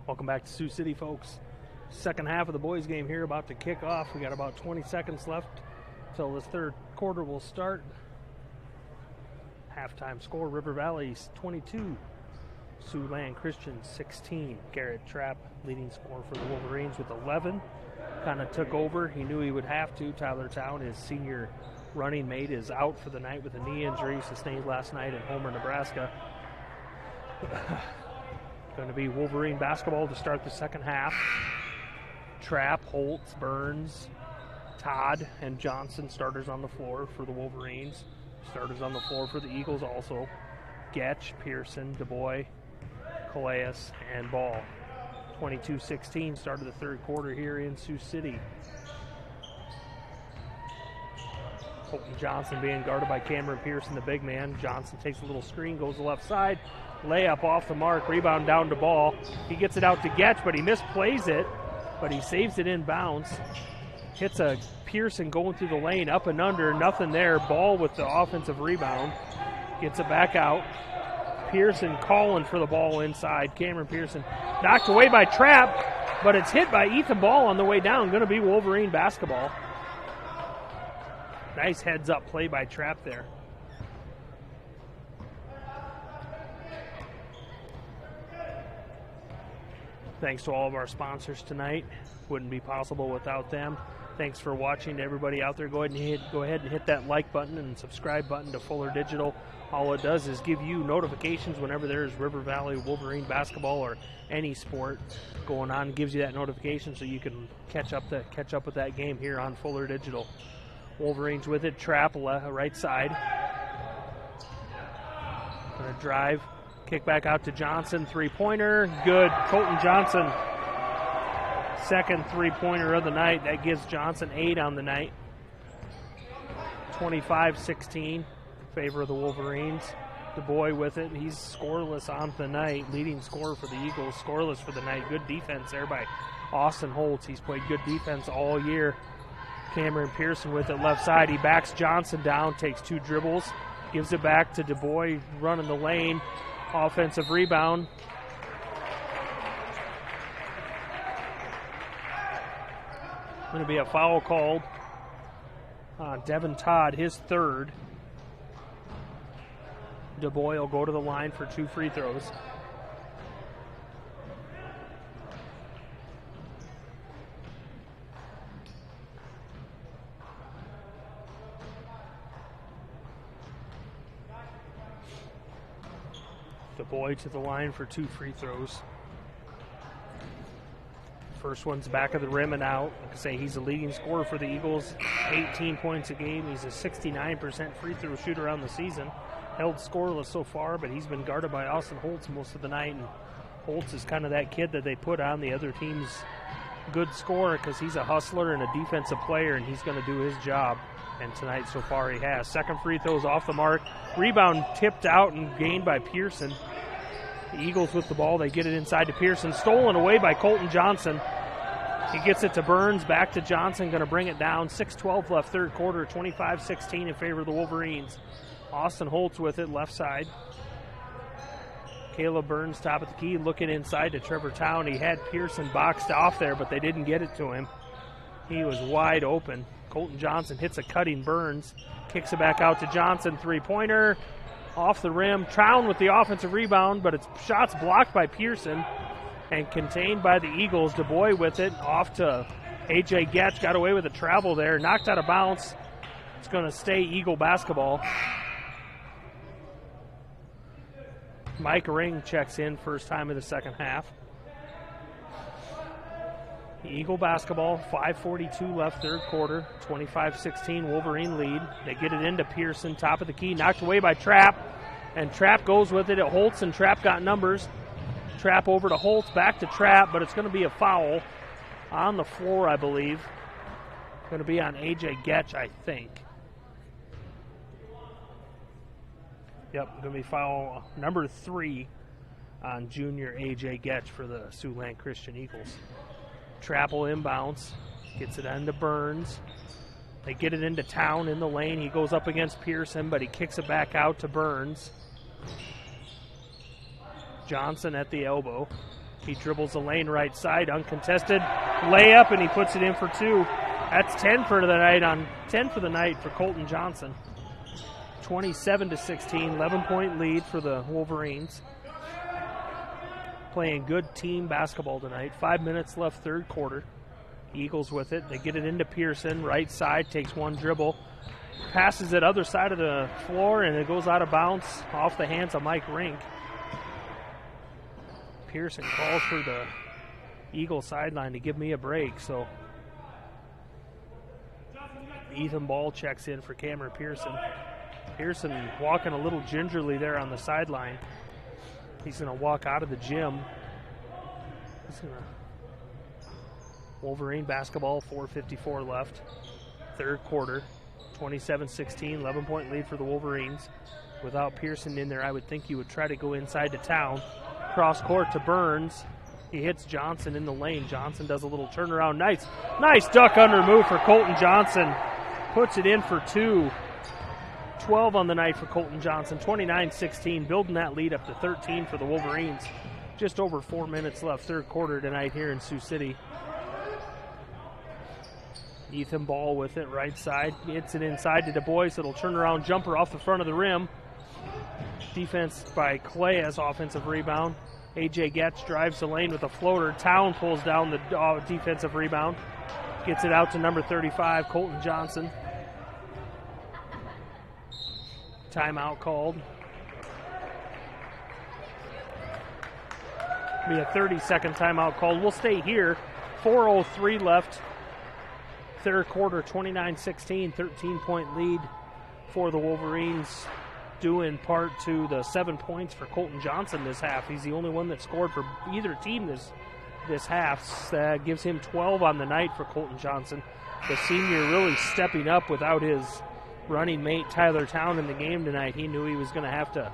Welcome back to Sioux City, folks. Second half of the boys' game here about to kick off. We got about 20 seconds left until this third quarter will start. Halftime score, River Valley's 22, Siouxland Christian 16. Garrett Trapp, leading scorer for the Wolverines with 11. Kind of took over. He knew he would have to. Tyler Town, his senior running mate, is out for the night with a knee injury sustained last night in Homer, Nebraska. Going to be Wolverine basketball to start the second half. Trapp, Holtz, Burns, Todd, and Johnson starters on the floor for the Wolverines. Starters on the floor for the Eagles also. Getch, Pearson, DuBois, Calais, and Ball. 22-16 started the third quarter here in Sioux City. Colton Johnson being guarded by Cameron Pearson, the big man. Johnson takes a little screen, goes to the left side. Layup off the mark, rebound down to Ball. He gets it out to Getch, but he misplays it, but he saves it in bounds. Hits a Pearson going through the lane, up and under, nothing there. Ball with the offensive rebound. Gets it back out. Pearson calling for the ball inside. Cameron Pearson knocked away by Trapp, but it's hit by Ethan Ball on the way down. Going to be Wolverine basketball. Nice heads-up play by Trapp there. Thanks to all of our sponsors tonight. Wouldn't be possible without them. Thanks for watching to everybody out there. Go ahead and hit that like button and subscribe button to Fuller Digital. All it does is give you notifications whenever there's River Valley Wolverine basketball or any sport going on. It gives you that notification so you can catch up with that game here on Fuller Digital. Wolverines with it. Trapp right side. Gonna drive. Kick back out to Johnson. Three-pointer. Good. Colton Johnson. Second three-pointer of the night. That gives Johnson 8 on the night. 25-16. Favor of the Wolverines. DuBois with it. He's scoreless on the night. Leading scorer for the Eagles. Scoreless for the night. Good defense there by Austin Holtz. He's played good defense all year. Cameron Pearson with it left side. He backs Johnson down. Takes 2 dribbles. Gives it back to DuBois running the lane. Offensive rebound. Going to be a foul called on Devin Todd, his third. DuBois will go to the line for 2 free throws. DuBois to the line for 2 free throws. First one's back of the rim and out. Like I say, he's the leading scorer for the Eagles. 18 points a game. He's a 69% free throw shooter on the season. Held scoreless so far, but he's been guarded by Austin Holtz most of the night. And Holtz is kind of that kid that they put on the other team's good scorer because he's a hustler and a defensive player, and he's going to do his job. And tonight so far he has. Second free throws off the mark. Rebound tipped out and gained by Pearson. The Eagles with the ball. They get it inside to Pearson. Stolen away by Colton Johnson. He gets it to Burns. Back to Johnson. Going to bring it down. 6:12 left third quarter. 25-16 in favor of the Wolverines. Austin Holtz with it left side. Caleb Burns top of the key. Looking inside to Trevor Town. He had Pearson boxed off there, but they didn't get it to him. He was wide open. Colton Johnson hits a cutting Burns. Kicks it back out to Johnson. Three-pointer. Off the rim. Town with the offensive rebound, but it's shots blocked by Pearson and contained by the Eagles. DuBois with it. Off to A.J. Getch. Got away with a travel there. Knocked out of bounds. It's going to stay Eagle basketball. Mike Ring checks in first time in the second half. Eagle basketball, 5:42 left third quarter, 25-16 Wolverine lead. They get it into Pearson, top of the key, knocked away by Trapp, and Trapp goes with it at Holtz, and Trapp got numbers. Trapp over to Holtz, back to Trapp, but it's going to be a foul on the floor, I believe. Going to be on A.J. Getch, I think. Yep, going to be foul number 3 on junior A.J. Getch for the Siouxland Christian Eagles. Trapp will inbounds, gets it into Burns. They get it into Town in the lane. He goes up against Pearson, but he kicks it back out to Burns. Johnson at the elbow. He dribbles the lane right side, uncontested layup, and he puts it in for 2. That's 10 for the night for Colton Johnson. 27-16, 11-point lead for the Wolverines. Playing good team basketball tonight. 5 minutes left, third quarter. Eagles with it. They get it into Pearson, right side, takes one dribble, passes it other side of the floor, and it goes out of bounds off the hands of Mike Rink. Pearson calls for the Eagle sideline to give me a break, so Ethan Ball checks in for Cameron Pearson. Pearson walking a little gingerly there on the sideline. He's going to walk out of the gym. Wolverine basketball, 4:54 left. Third quarter, 27-16, 11-point lead for the Wolverines. Without Pearson in there, I would think you would try to go inside to town. Cross court to Burns. He hits Johnson in the lane. Johnson does a little turnaround. Nice duck under move for Colton Johnson. Puts it in for 2. 12 on the night for Colton Johnson. 29-16, building that lead up to 13 for the Wolverines. Just over 4 minutes left, third quarter tonight here in Sioux City. Ethan Ball with it, right side. Hits it inside to Du Bois. It'll turn around jumper off the front of the rim. Defense by Clay as offensive rebound. A.J. Getz drives the lane with a floater. Town pulls down the defensive rebound. Gets it out to number 35, Colton Johnson. Timeout called. Be a 30-second timeout called. We'll stay here. 4:03 left. Third quarter, 29-16, 13-point lead for the Wolverines, due in part to the 7 points for Colton Johnson this half. He's the only one that scored for either team this half. That gives him 12 on the night for Colton Johnson. The senior really stepping up without his running mate Tyler Town in the game tonight. He knew he was going to have to,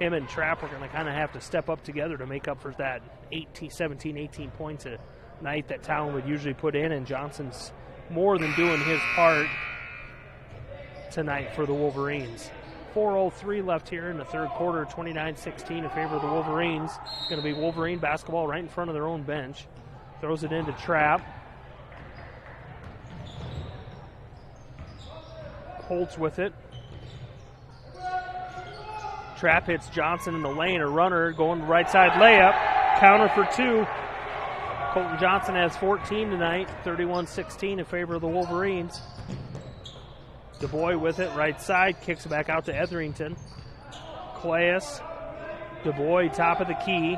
him and Trapp were going to kind of have to step up together to make up for that 17, 18 points a night that Town would usually put in, and Johnson's more than doing his part tonight for the Wolverines. 4:03 left here in the third quarter, 29-16 in favor of the Wolverines. Going to be Wolverine basketball right in front of their own bench. Throws it into Trapp. Holtz with it. Trapp hits Johnson in the lane. A runner going to the right side layup. Counter for 2. Colton Johnson has 14 tonight, 31-16 in favor of the Wolverines. Du Bois with it, right side, kicks it back out to Etherington. Claes, Du Bois, top of the key,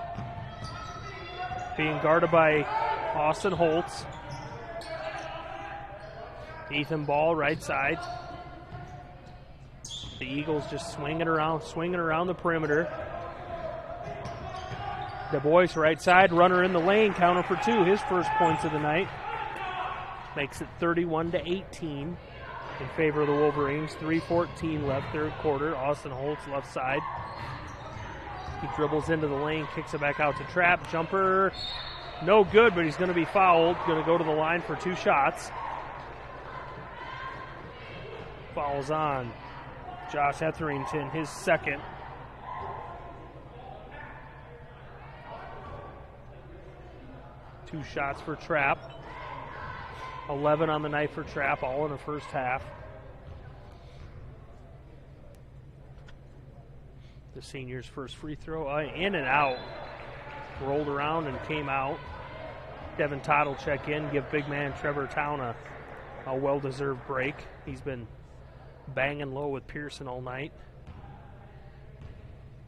being guarded by Austin Holtz. Ethan Ball, right side. The Eagles just swinging around the perimeter. Du Bois, right side, runner in the lane, counter for 2, his first points of the night. Makes it 31-18 in favor of the Wolverines. 3:14 left, third quarter. Austin Holtz, left side. He dribbles into the lane, kicks it back out to Trapp. Jumper, no good, but he's going to be fouled. Going to go to the line for 2 shots. Fouls on Josh Etherington, his second. Two shots for Trapp. 11 on the night for Trapp, all in the first half. The senior's first free throw, in and out. Rolled around and came out. Devin Todd will check in, give big man Trevor Town a well-deserved break. He's been banging low with Pearson all night.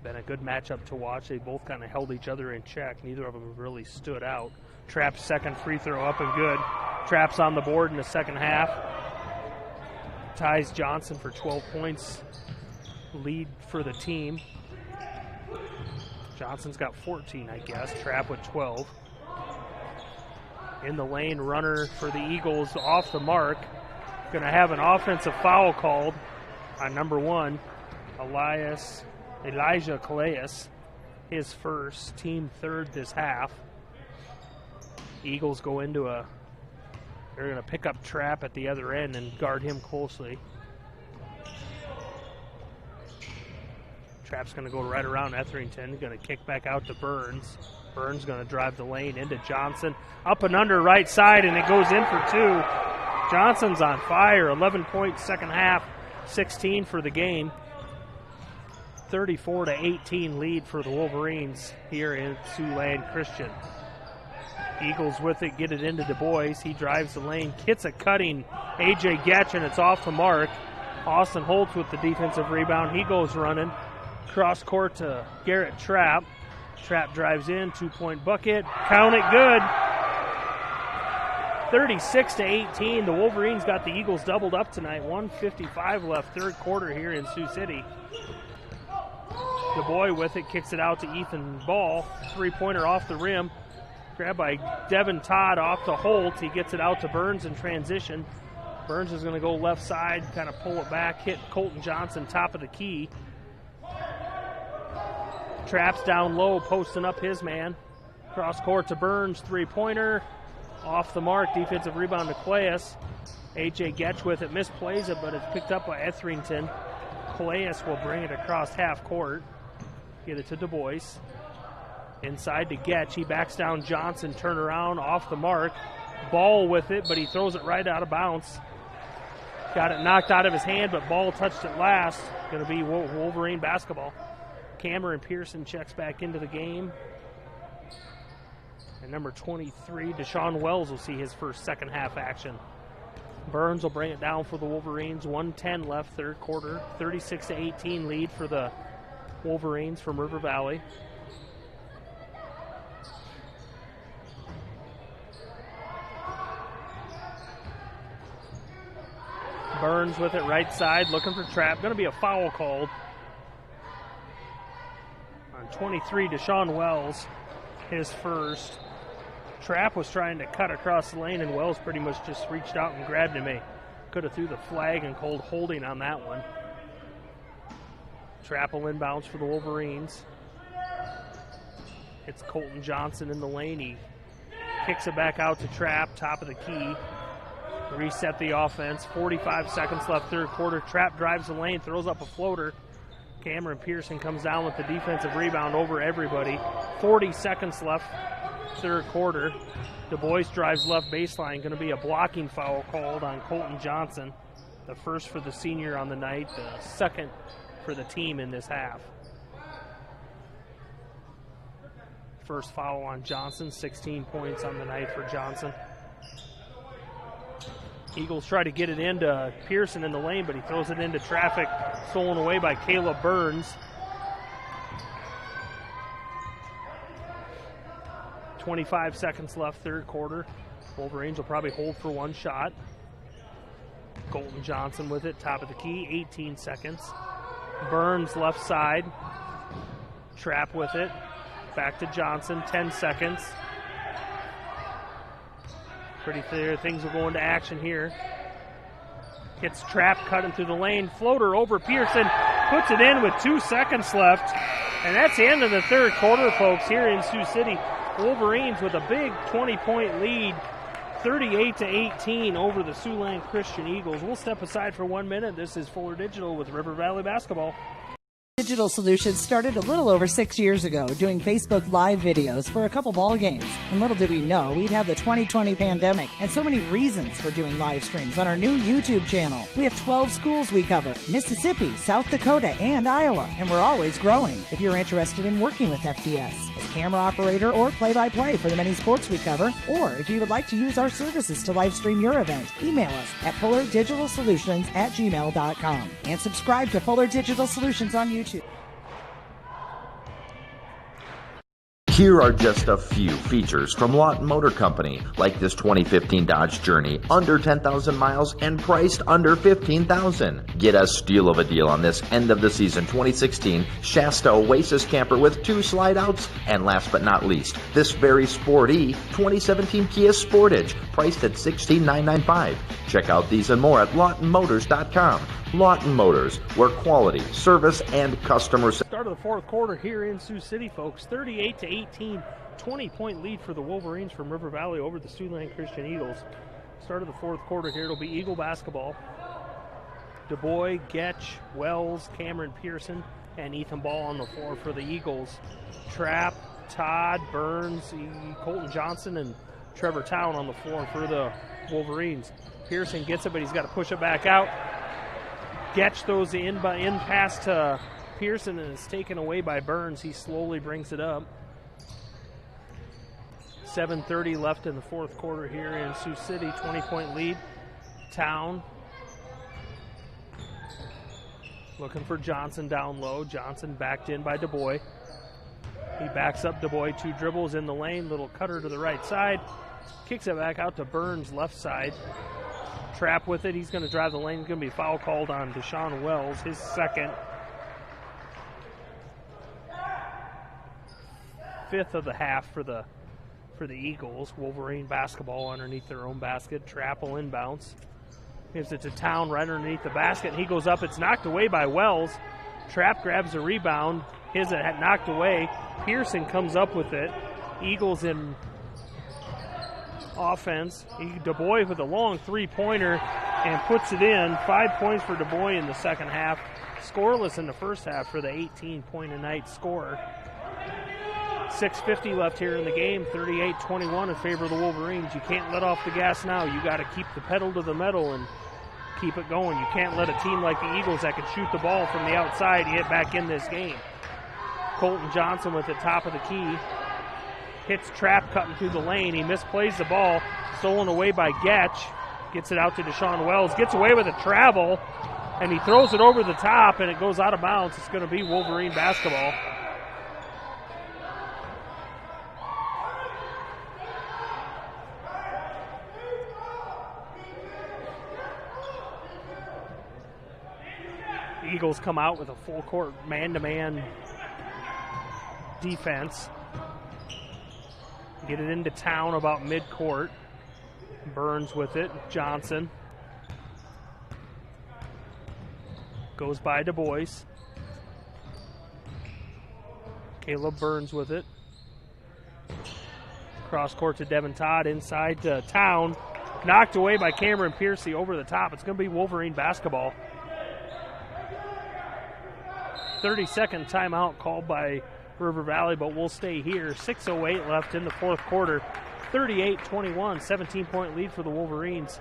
Been a good matchup to watch. They both kind of held each other in check. Neither of them really stood out. Trapp's second free throw up and good. Trapp's on the board in the second half. Ties Johnson for 12 points. Lead for the team. Johnson's got 14, I guess. Trapp with 12. In the lane, runner for the Eagles off the mark. Going to have an offensive foul called on number 1, Elijah Calais. His first, team third this half. Eagles go into they're going to pick up Trapp at the other end and guard him closely. Trapp's going to go right around Etherington. Going to kick back out to Burns. Burns going to drive the lane into Johnson. Up and under right side, and it goes in for two. Johnson's on fire. 11-point second half, 16 for the game. 34-18 lead for the Wolverines here in Siouxland Christian. Eagles with it, get it into Du Bois. He drives the lane, hits a cutting A.J. Getch, and it's off the mark. Austin Holtz with the defensive rebound. He goes running. Cross court to Garrett Trapp. Trapp drives in, 2-point bucket. Count it good. 36-18. The Wolverines got the Eagles doubled up tonight. 1:55 left, third quarter here in Sioux City. Du Bois with it, kicks it out to Ethan Ball. Three-pointer off the rim. Grabbed by Devin Todd off to Holt. He gets it out to Burns in transition. Burns is going to go left side, kind of pull it back, hit Colton Johnson, top of the key. Traps down low, posting up his man. Cross court to Burns, three-pointer. Off the mark, defensive rebound to Claes. A.J. Getch with it, misplays it, but it's picked up by Etherington. Claes will bring it across half court. Get it to Du Bois. Inside to Getch. He backs down Johnson, turn around, off the mark. Ball with it, but he throws it right out of bounds. Got it knocked out of his hand, but Ball touched it last. Going to be Wolverine basketball. Cameron Pearson checks back into the game. And number 23, Deshaun Wells, will see his first second half action. Burns will bring it down for the Wolverines. 1:10 left, third quarter. 36-18 lead for the Wolverines from River Valley. Burns with it right side, looking for Trapp. Going to be a foul called on 23, Deshaun Wells, his first. Trapp was trying to cut across the lane, and Wells pretty much just reached out and grabbed him. Could have threw the flag and called holding on that one. Trapp will inbounds for the Wolverines. It's Colton Johnson in the lane. He kicks it back out to Trapp, top of the key. Reset the offense. 45 seconds left, third quarter. Trapp drives the lane, throws up a floater. Cameron Pearson comes down with the defensive rebound over everybody. 40 seconds left, third quarter. Du Bois drives left baseline. Going to be a blocking foul called on Colton Johnson. The first for the senior on the night, the second for the team in this half. First foul on Johnson, 16 points on the night for Johnson. Eagles try to get it into Pearson in the lane, but he throws it into traffic, stolen away by Caleb Burns. 25 seconds left, third quarter. Wolverines will probably hold for one shot. Colton Johnson with it, top of the key, 18 seconds. Burns left side. Trapp with it. Back to Johnson, 10 seconds. Pretty clear things will go into action here. Gets Trapp cutting through the lane. Floater over Pearson. Puts it in with 2 seconds left. And that's the end of the third quarter, folks, here in Sioux City. Wolverines with a big 20-point lead, 38-18 over the Siouxland Christian Eagles. We'll step aside for 1 minute. This is Fuller Digital with River Valley Basketball. Digital Solutions started a little over 6 years ago doing Facebook Live videos for a couple ball games. And little did we know we'd have the 2020 pandemic and so many reasons for doing live streams on our new YouTube channel. We have 12 schools we cover: Mississippi, South Dakota, and Iowa. And we're always growing. If you're interested in working with FDS as camera operator or play-by-play for the many sports we cover, or if you would like to use our services to live stream your event, email us at fullerdigitalsolutions@gmail.com and subscribe to Fuller Digital Solutions on YouTube. Here are just a few features from Lawton Motor Company, like this 2015 Dodge Journey, under 10,000 miles and priced under $15,000. Get a steal of a deal on this end of the season 2016 Shasta Oasis camper with 2 slide outs. And last but not least, this very sporty 2017 Kia Sportage, priced at $16,995. Check out these and more at LawtonMotors.com. Lawton Motors, where quality, service, and customer... Start of the fourth quarter here in Sioux City, folks. 38-18, 20-point lead for the Wolverines from River Valley over the Siouxland Christian Eagles. Start of the fourth quarter here. It'll be Eagle basketball. Du Bois, Getch, Wells, Cameron Pearson, and Ethan Ball on the floor for the Eagles. Trapp Todd, Burns, Colton Johnson, and Trevor Town on the floor for the Wolverines. Pearson gets it, but he's got to push it back out. Getch throws the in pass to Pearson, and it's taken away by Burns. He slowly brings it up. 7:30 left in the fourth quarter here in Sioux City. 20-point lead. Town looking for Johnson down low. Johnson backed in by DuBois. He backs up DuBois, 2 dribbles in the lane, little cutter to the right side. Kicks it back out to Burns, left side. Trap with it. He's going to drive the lane. He's going to be foul called on Deshaun Wells, his second. 5th of the half for the Eagles. Wolverine basketball underneath their own basket. Trap will inbounds. Gives it to Town right underneath the basket. He goes up. It's knocked away by Wells. Trap grabs the rebound. His had knocked away. Pearson comes up with it. Eagles in offense. DuBois with a long three-pointer and puts it in. 5 points for DuBois in the second half. Scoreless in the first half for the 18-point-a-night scorer. 6:50 left here in the game. 38-21 in favor of the Wolverines. You can't let off the gas now. You got to keep the pedal to the metal and keep it going. You can't let a team like the Eagles that can shoot the ball from the outside get back in this game. Colton Johnson with the top of the key. Hits Trap cutting through the lane. He misplays the ball. Stolen away by Getch. Gets it out to Deshaun Wells. Gets away with a travel. And he throws it over the top and it goes out of bounds. It's going to be Wolverine basketball. Eagles come out with a full court man-to-man defense. Get it into Town about mid-court. Burns with it. Johnson. Goes by DuBois. Caleb Burns with it. Cross court to Devin Todd. Inside to Town. Knocked away by Cameron Piercy over the top. It's going to be Wolverine basketball. 30-second timeout called by River Valley, but we'll stay here. 6:08 left in the fourth quarter. 38-21, 17-point lead for the Wolverines.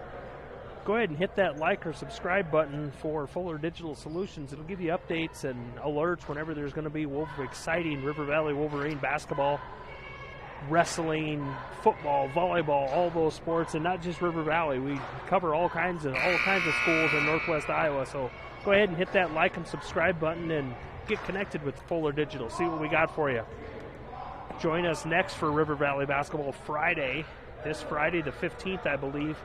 Go ahead and hit that like or subscribe button for Fuller Digital Solutions. It'll give you updates and alerts whenever there's going to be exciting River Valley Wolverine basketball, wrestling, football, volleyball, all those sports, and not just River Valley. We cover all kinds of schools in Northwest Iowa. So go ahead and hit that like and subscribe button and get connected with Fuller Digital. See what we got for you. Join us next for River Valley basketball Friday. This Friday, the 15th, I believe.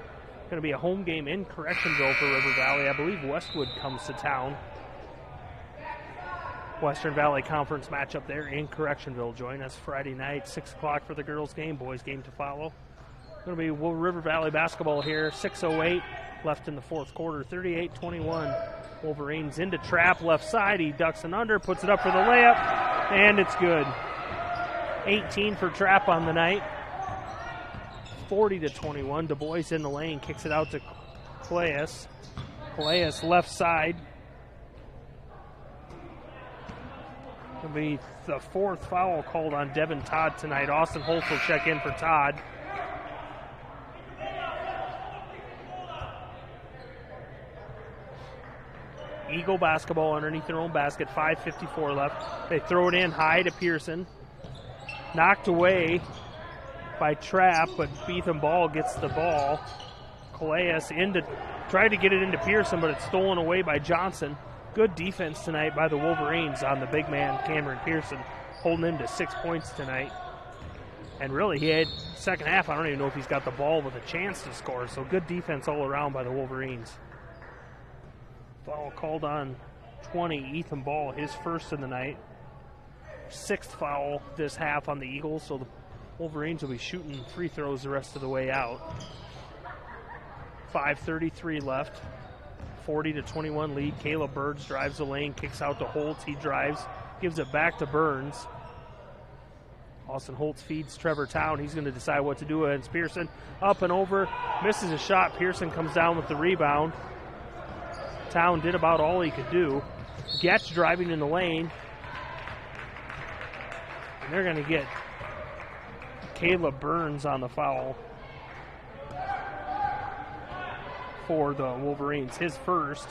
Going to be a home game in Correctionville for River Valley. I believe Westwood comes to town. Western Valley Conference matchup there in Correctionville. Join us Friday night, 6 o'clock for the girls' game. Boys' game to follow. Going to be River Valley basketball here. 6:08 left in the fourth quarter. 38-21. Wolverines into Trap, left side. He ducks and under, puts it up for the layup, and it's good. 18 for Trap on the night. 40-21. DuBois in the lane, kicks it out to Calais. Calais left side. It'll be the fourth foul called on Devin Todd tonight. Austin Holtz will check in for Todd. Eagle basketball underneath their own basket. 5:54 left. They throw it in high to Pearson. Knocked away by Trap, but Beetham Ball gets the ball. Calais tried to get it into Pearson, but it's stolen away by Johnson. Good defense tonight by the Wolverines on the big man, Cameron Pearson, holding him to 6 points tonight. And really, he had second half, I don't even know if he's got the ball with a chance to score, so good defense all around by the Wolverines. Foul called on 20, Ethan Ball, his first of the night. Sixth foul this half on the Eagles, so the Wolverines will be shooting free throws the rest of the way out. 5:33 left. 40-21 lead. Caleb Burns drives the lane, kicks out to Holtz. He drives, gives it back to Burns. Austin Holtz feeds Trevor Town. He's going to decide what to do against Pearson. Up and over, misses a shot. Pearson comes down with the rebound. Town did about all he could do. Getch driving in the lane. And they're going to get Caleb Burns on the foul for the Wolverines. His first,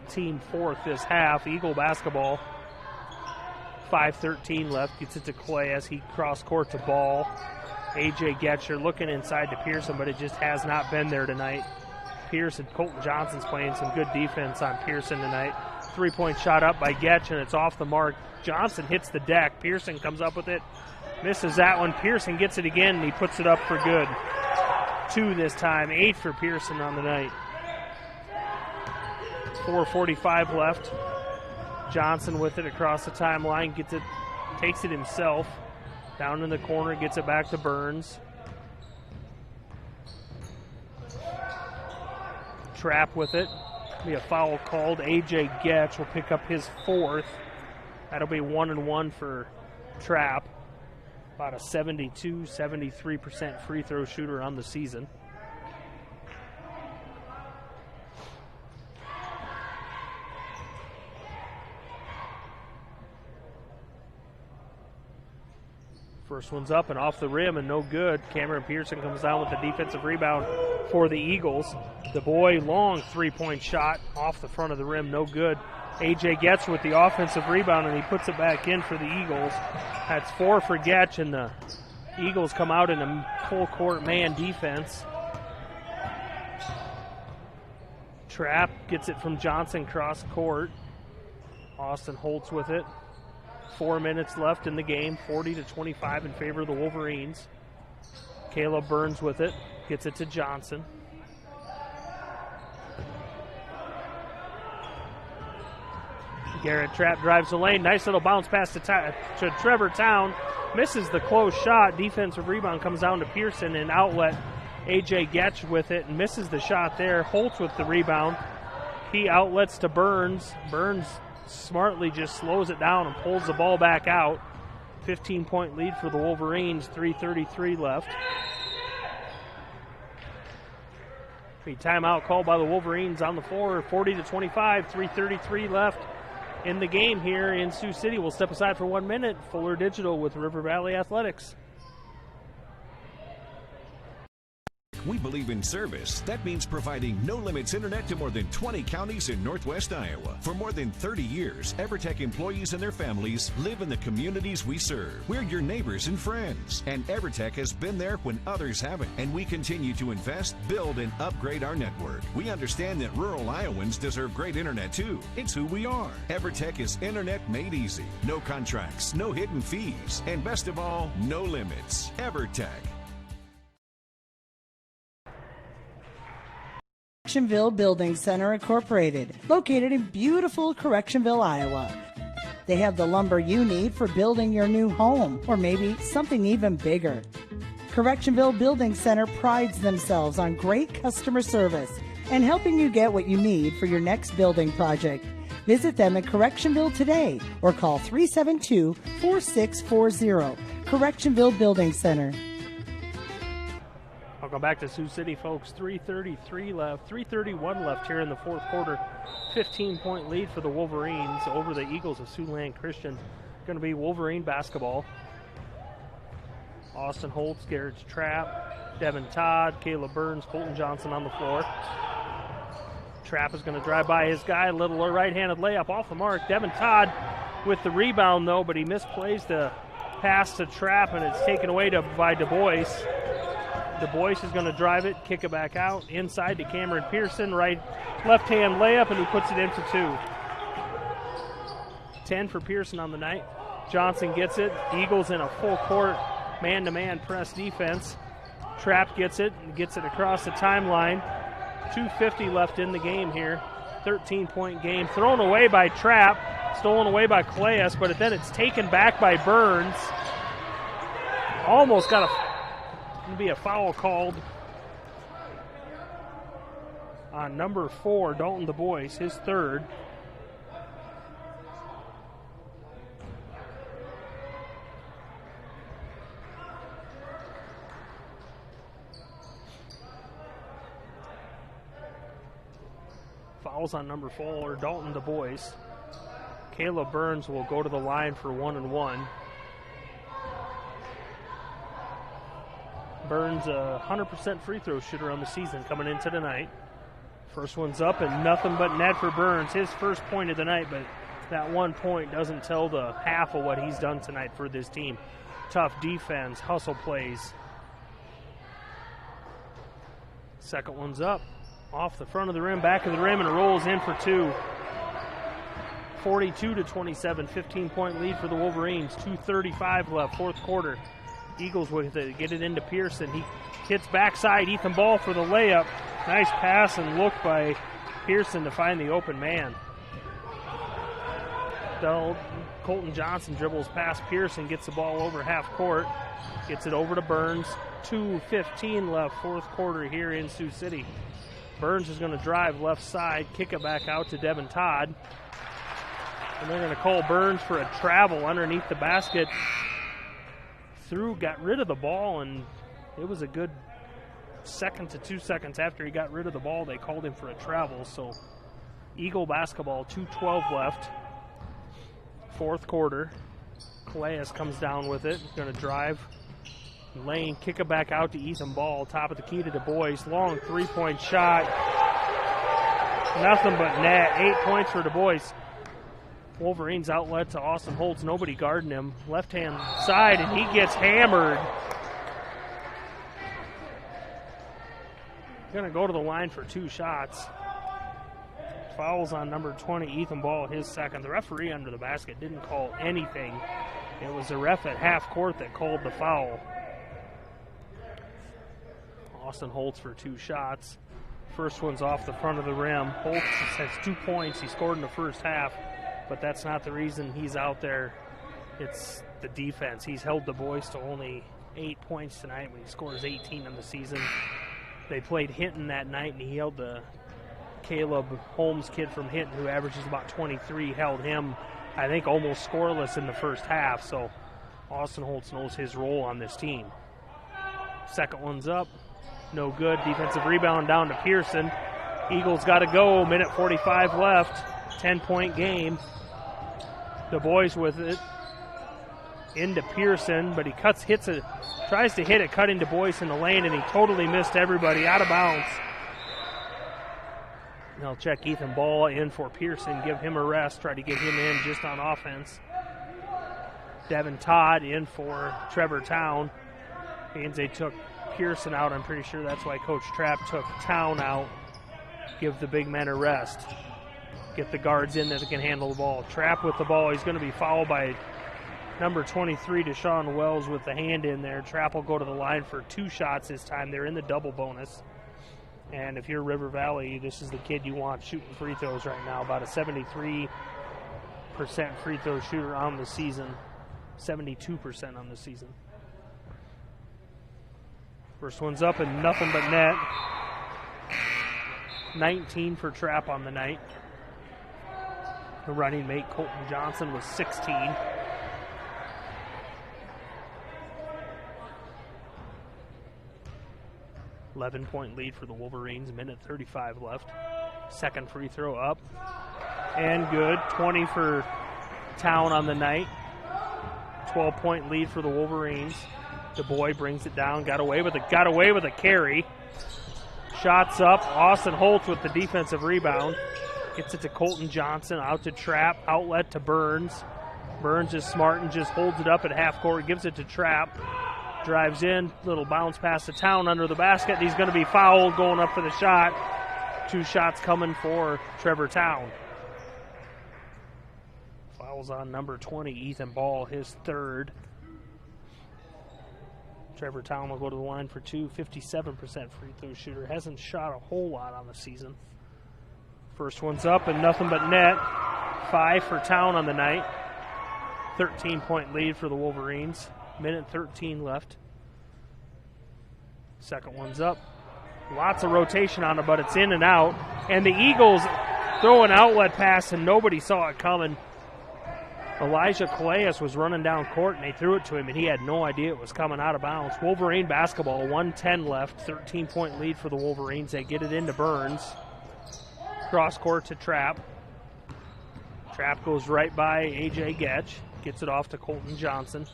team fourth this half. Eagle basketball. 5:13 left. Gets it to Clay as he cross court to Ball. A.J. Getcher looking inside to Pearson, but it just has not been there tonight. Pearson, Colton Johnson's playing some good defense on Pearson tonight. 3-point shot up by Getch, and it's off the mark. Johnson hits the deck. Pearson comes up with it. Misses that one. Pearson gets it again, and he puts it up for good. 2 this time. 8 for Pearson on the night. 4:45 left. Johnson with it across the timeline. Gets it, takes it himself. Down in the corner, gets it back to Burns. Trap with it. Be a foul called. A.J. Getch will pick up his fourth. That'll be 1-1 for Trap. About a 72-73% free throw shooter on the season. First one's up and off the rim and no good. Cameron Pearson comes down with the defensive rebound for the Eagles. The boy long 3-point shot off the front of the rim, no good. A.J. Getch with the offensive rebound, and he puts it back in for the Eagles. That's 4 for Getch, and the Eagles come out in a full court man defense. Trap gets it from Johnson cross court. Austin Holtz with it. 4 minutes left in the game, 40-25 in favor of the Wolverines. Caleb Burns with it, gets it to Johnson. Garrett Trap drives the lane, nice little bounce pass to Trevor Town. Misses the close shot, defensive rebound comes down to Pearson and outlet. A.J. Getch with it and misses the shot there. Holtz with the rebound. He outlets to Burns. Burns smartly just slows it down and pulls the ball back out. 15-point lead for the Wolverines, 3:33 left. A timeout called by the Wolverines on the floor, 40-25, 3:33 left in the game here in Sioux City. We'll step aside for 1 minute. Fuller Digital with River Valley Athletics. We believe in service. That means providing no-limits internet to more than 20 counties in Northwest Iowa. For more than 30 years, EverTech employees and their families live in the communities we serve. We're your neighbors and friends, and EverTech has been there when others haven't, and we continue to invest, build, and upgrade our network. We understand that rural Iowans deserve great internet too. It's who we are. EverTech is internet made easy. No contracts, no hidden fees, and best of all, no limits. EverTech. Correctionville Building Center Incorporated, located in beautiful Correctionville, Iowa. They have the lumber you need for building your new home, or maybe something even bigger. Correctionville Building Center prides themselves on great customer service and helping you get what you need for your next building project. Visit them in Correctionville today or call 372-4640. Correctionville Building Center. Welcome back to Sioux City, folks. 3:33 left, 3:31 left here in the fourth quarter. 15-point lead for the Wolverines over the Eagles of Siouxland Christian. Going to be Wolverine basketball. Austin Holtz, Garrett Trap, Devin Todd, Caleb Burns, Colton Johnson on the floor. Trap is going to drive by his guy, a little right-handed layup off the mark. Devin Todd with the rebound, though, but he misplays the pass to Trap, and it's taken away by Du Bois. Du Bois is going to drive it, kick it back out, inside to Cameron Pearson, left-hand layup, and he puts it in for 2. 10 for Pearson on the night. Johnson gets it. Eagles in a full-court man-to-man press defense. Trap gets it and gets it across the timeline. 2:50 left in the game here. 13-point game. Thrown away by Trap, stolen away by Clayus, but then it's taken back by Burns. Almost got going to be a foul called on number 4, Dalton Du Bois, his third. Fouls on number 4, Dalton Du Bois. Caleb Burns will go to the line for 1-1. Burns a 100% free throw shooter on the season coming into tonight. First one's up and nothing but net for Burns. His first point of the night, but that 1 point doesn't tell the half of what he's done tonight for this team. Tough defense, hustle plays. Second one's up. Off the front of the rim, back of the rim, and rolls in for two. 42-27, 15-point lead for the Wolverines. 2:35 left, fourth quarter. Eagles with it, get it into Pearson. He hits backside, Ethan Ball for the layup. Nice pass and look by Pearson to find the open man. Colton Johnson dribbles past Pearson, gets the ball over half court, gets it over to Burns. 2:15 left, fourth quarter here in Sioux City. Burns is going to drive left side, kick it back out to Devin Todd. And they're going to call Burns for a travel underneath the basket. Got rid of the ball, and it was a good second to 2 seconds after he got rid of the ball, they called him for a travel. So Eagle basketball, 2:12 left, fourth quarter. Calais comes down with it, going to drive lane, kick it back out to Ethan Ball, top of the key to Du Bois. Long three-point shot. Nothing but net. 8 points for Du Bois. Wolverines outlet to Austin Holtz. Nobody guarding him. Left-hand side, and he gets hammered. Going to go to the line for two shots. Fouls on number 20, Ethan Ball, his second. The referee under the basket didn't call anything. It was the ref at half court that called the foul. Austin Holtz for two shots. First one's off the front of the rim. Holtz has 2 points. He scored in the first half, but that's not the reason he's out there. It's the defense. He's held Du Bois to only 8 points tonight when he scores 18 in the season. They played Hinton that night, and he held the Caleb Holmes kid from Hinton, who averages about 23, held him, I think, almost scoreless in the first half. So Austin Holtz knows his role on this team. Second one's up. No good. Defensive rebound down to Pearson. Eagles got to go. Minute 45 left. 10-point game. Du Bois with it into Pearson, but he tries to hit it, cutting Du Bois in the lane, and he totally missed everybody out of bounds. They'll check Ethan Ball in for Pearson, give him a rest, try to get him in just on offense. Devin Todd in for Trevor Town. Means they took Pearson out. I'm pretty sure that's why Coach Trapp took Town out. Give the big men a rest. Get the guards in that can handle the ball. Trapp with the ball. He's going to be fouled by number 23, Deshaun Wells, with the hand in there. Trapp will go to the line for two shots this time. They're in the double bonus. And if you're River Valley, this is the kid you want shooting free throws right now. About a 73% free throw shooter on the season. 72% on the season. First one's up and nothing but net. 19 for Trapp on the night. The running mate, Colton Johnson, was 16. .11-point lead for the Wolverines. Minute 35 left. Second free throw up. And good. 20 for Town on the night. 12-point lead for the Wolverines. Du Bois brings it down. Got away with a carry. Shots up. Austin Holtz with the defensive rebound. Gets it to Colton Johnson. Out to Trapp. Outlet to Burns. Burns is smart and just holds it up at half court. Gives it to Trapp. Drives in. Little bounce pass to Town under the basket. He's going to be fouled going up for the shot. Two shots coming for Trevor Town. Fouls on number 20, Ethan Ball, his third. Trevor Town will go to the line for two. 57% free throw shooter. Hasn't shot a whole lot on the season. First one's up and nothing but net. 5 for Town on the night. 13-point lead for the Wolverines. Minute 13 left. Second one's up. Lots of rotation on it, but it's in and out. And the Eagles throw an outlet pass, and nobody saw it coming. Elijah Calais was running down court, and they threw it to him, and he had no idea it was coming out of bounds. Wolverine basketball, 1:10 left. 13-point lead for the Wolverines. They get it into Burns. Cross court to Trapp. Trapp goes right by A.J. Getch. Gets it off to Colton Johnson.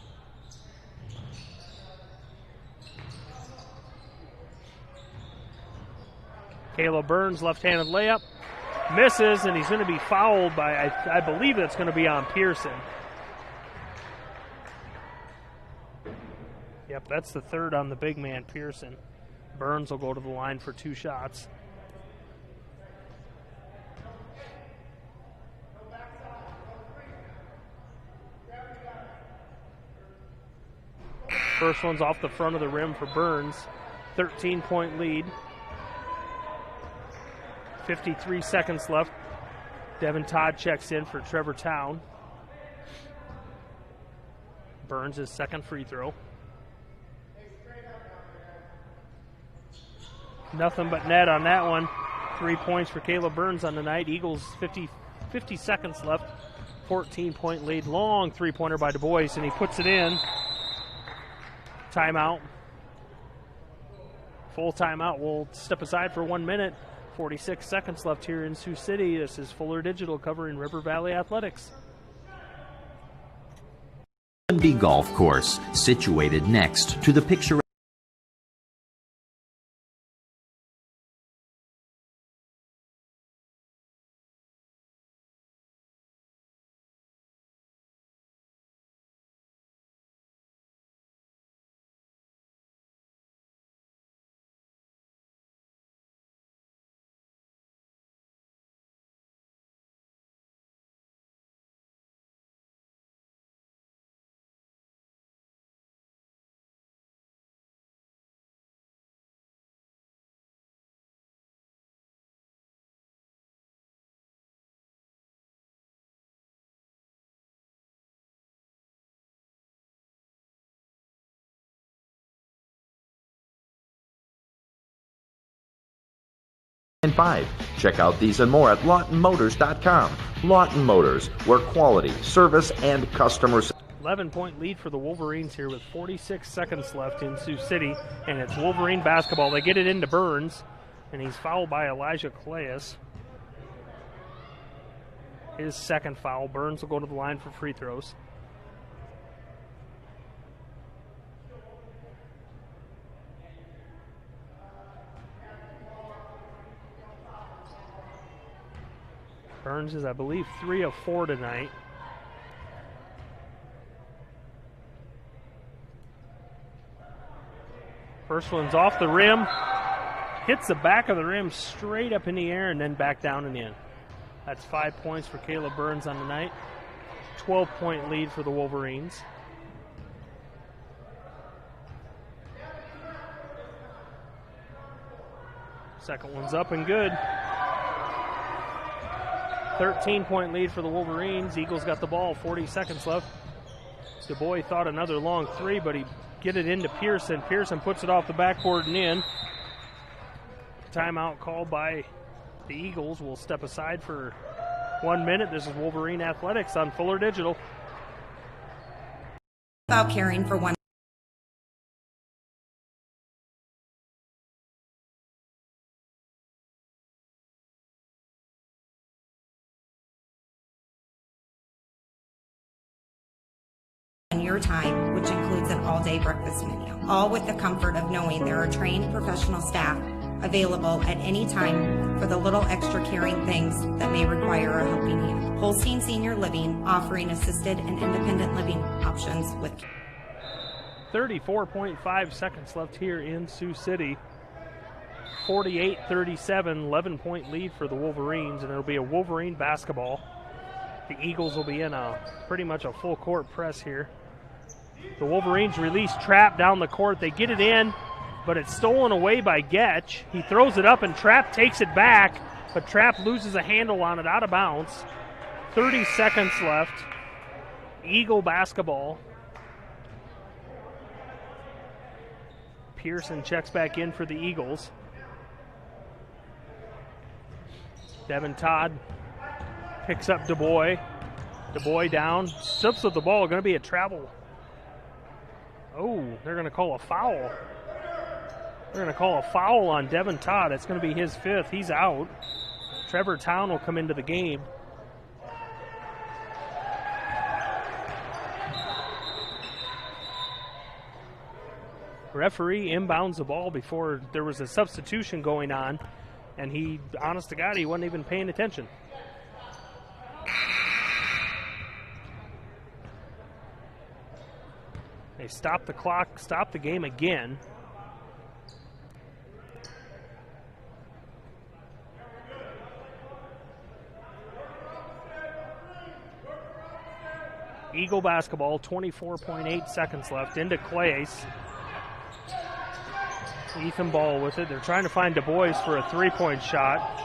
Caleb Burns, left-handed layup, misses, and he's going to be fouled by, I believe that's going to be on Pearson. Yep, that's the third on the big man, Pearson. Burns will go to the line for 2 shots. First one's off the front of the rim for Burns. 13-point lead. 53 seconds left. Devin Todd checks in for Trevor Town. Burns his second free throw. Nothing but net on that one. 3 points for Caleb Burns on the night. Eagles 50 seconds left. 14-point lead. Long three-pointer by Du Bois, and he puts it in. Timeout. Full timeout. We'll step aside for 1 minute. 46 seconds left here in Sioux City. This is Fuller Digital covering River Valley Athletics. B Golf Course, situated next to the picturesque and 5. Check out these and more at LawtonMotors.com. Lawton Motors, where quality, service, and customer 11-point lead for the Wolverines here with 46 seconds left in Sioux City, and it's Wolverine basketball. They get it into Burns, and he's fouled by Elijah Calais. His second foul. Burns will go to the line for free throws. Burns is, I believe, 3 of 4 tonight. First one's off the rim. Hits the back of the rim straight up in the air and then back down and in. That's 5 points for Caleb Burns on the night. 12-point lead for the Wolverines. Second one's up and good. 13-point lead for the Wolverines. Eagles got the ball, 40 seconds left. Du Bois thought another long three, but he get it into Pearson. Pearson puts it off the backboard and in. Timeout called by the Eagles. We'll step aside for 1 minute. This is Wolverine Athletics on Fuller Digital. About caring for one. Your time, which includes an all-day breakfast menu, all with the comfort of knowing there are trained professional staff available at any time for the little extra caring things that may require a helping hand. Holstein Senior Living, offering assisted and independent living options with 34.5 seconds left here in Sioux City. 48-37, 11-point lead for the Wolverines, and it'll be a Wolverine basketball. The Eagles will be in pretty much a full court press here. The Wolverines release Trapp down the court. They get it in, but it's stolen away by Getch. He throws it up, and Trapp takes it back, but Trapp loses a handle on it out of bounds. 30 seconds left. Eagle basketball. Pearson checks back in for the Eagles. Devin Todd picks up Du Bois. Du Bois down, slips with the ball. Going to be a travel. Oh, they're going to call a foul. They're going to call a foul on Devin Todd. It's going to be his fifth. He's out. Trevor Town will come into the game. Referee inbounds the ball before there was a substitution going on. And he, honest to God, he wasn't even paying attention. They stopped the clock, stopped the game again. Eagle basketball, 24.8 seconds left. Into Clays. Ethan Ball with it. They're trying to find Du Bois for a three-point shot.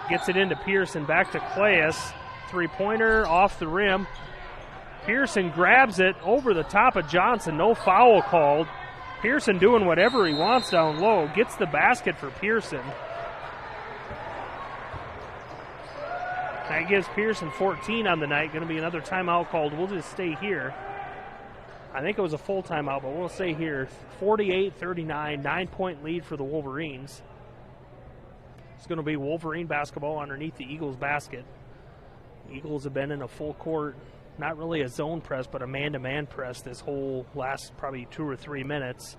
Gets it into Pearson. Back to Clays. Three-pointer off the rim. Pearson grabs it over the top of Johnson. No foul called. Pearson doing whatever he wants down low. Gets the basket for Pearson. That gives Pearson 14 on the night. Going to be another timeout called. We'll just stay here. I think it was a full timeout, but we'll stay here. 48-39, 9-point lead for the Wolverines. It's going to be Wolverine basketball underneath the Eagles basket. Eagles have been in a full court, not really a zone press, but a man-to-man press this whole last probably 2 or 3 minutes.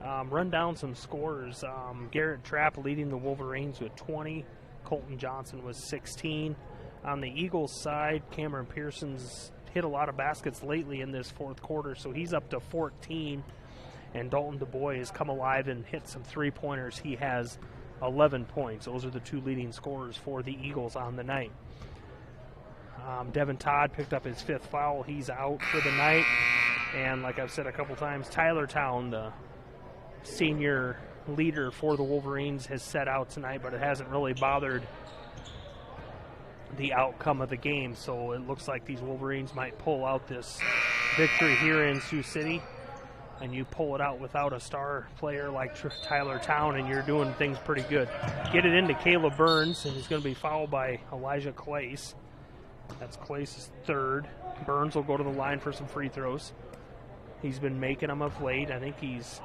Run down some scores. Garrett Trapp leading the Wolverines with 20. Colton Johnson was 16. On the Eagles side, Cameron Pearson's hit a lot of baskets lately in this fourth quarter, so he's up to 14. And Dalton Du Bois has come alive and hit some three-pointers. He has 11 points. Those are the two leading scorers for the Eagles on the night. Devin Todd picked up his 5th foul. He's out for the night. And like I've said a couple times, Tyler Town, the senior leader for the Wolverines, has set out tonight, but it hasn't really bothered the outcome of the game. So it looks like these Wolverines might pull out this victory here in Sioux City. And you pull it out without a star player like Tyler Town, and you're doing things pretty good. Get it into Caleb Burns, and he's going to be fouled by Elijah Clace. That's Clace's 3rd. Burns will go to the line for some free throws. He's been making them of late. I think he's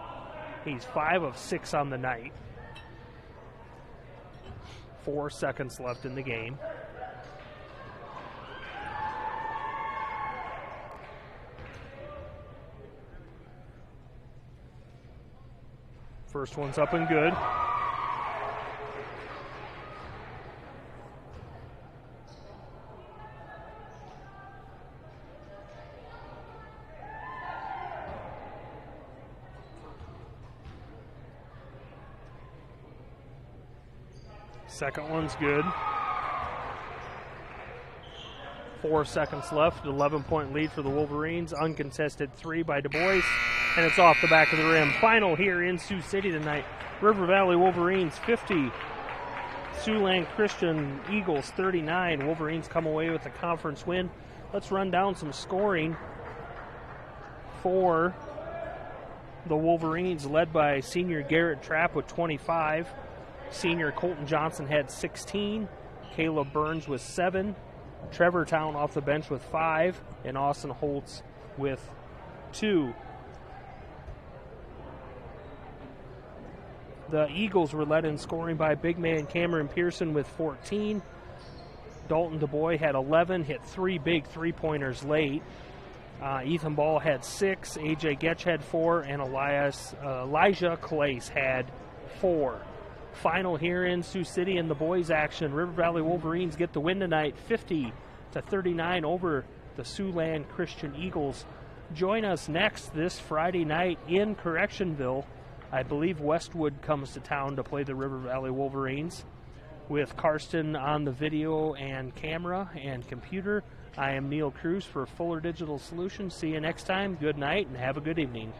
5 of 6 on the night. 4 seconds left in the game. First one's up and good. Second one's good. 4 seconds left. 11-point lead for the Wolverines. Uncontested 3 by Du Bois. And it's off the back of the rim. Final here in Sioux City tonight. River Valley Wolverines 50. Siouxland Christian Eagles 39. Wolverines come away with a conference win. Let's run down some scoring for the Wolverines, led by senior Garrett Trapp with 25. Senior Colton Johnson had 16. Caleb Burns with 7. Trevor Town off the bench with 5. And Austin Holtz with 2. The Eagles were led in scoring by big man Cameron Pearson with 14. Dalton Du Bois had 11, hit 3 big three-pointers late. Ethan Ball had 6, AJ Getch had 4, and Elijah Clace had 4. Final here in Sioux City in the boys' action. River Valley Wolverines get the win tonight, 50-39 over the Siouxland Christian Eagles. Join us next this Friday night in Correctionville. I believe Westwood comes to town to play the River Valley Wolverines. With Karsten on the video and camera and computer, I am Neil Cruz for Fuller Digital Solutions. See you next time. Good night and have a good evening.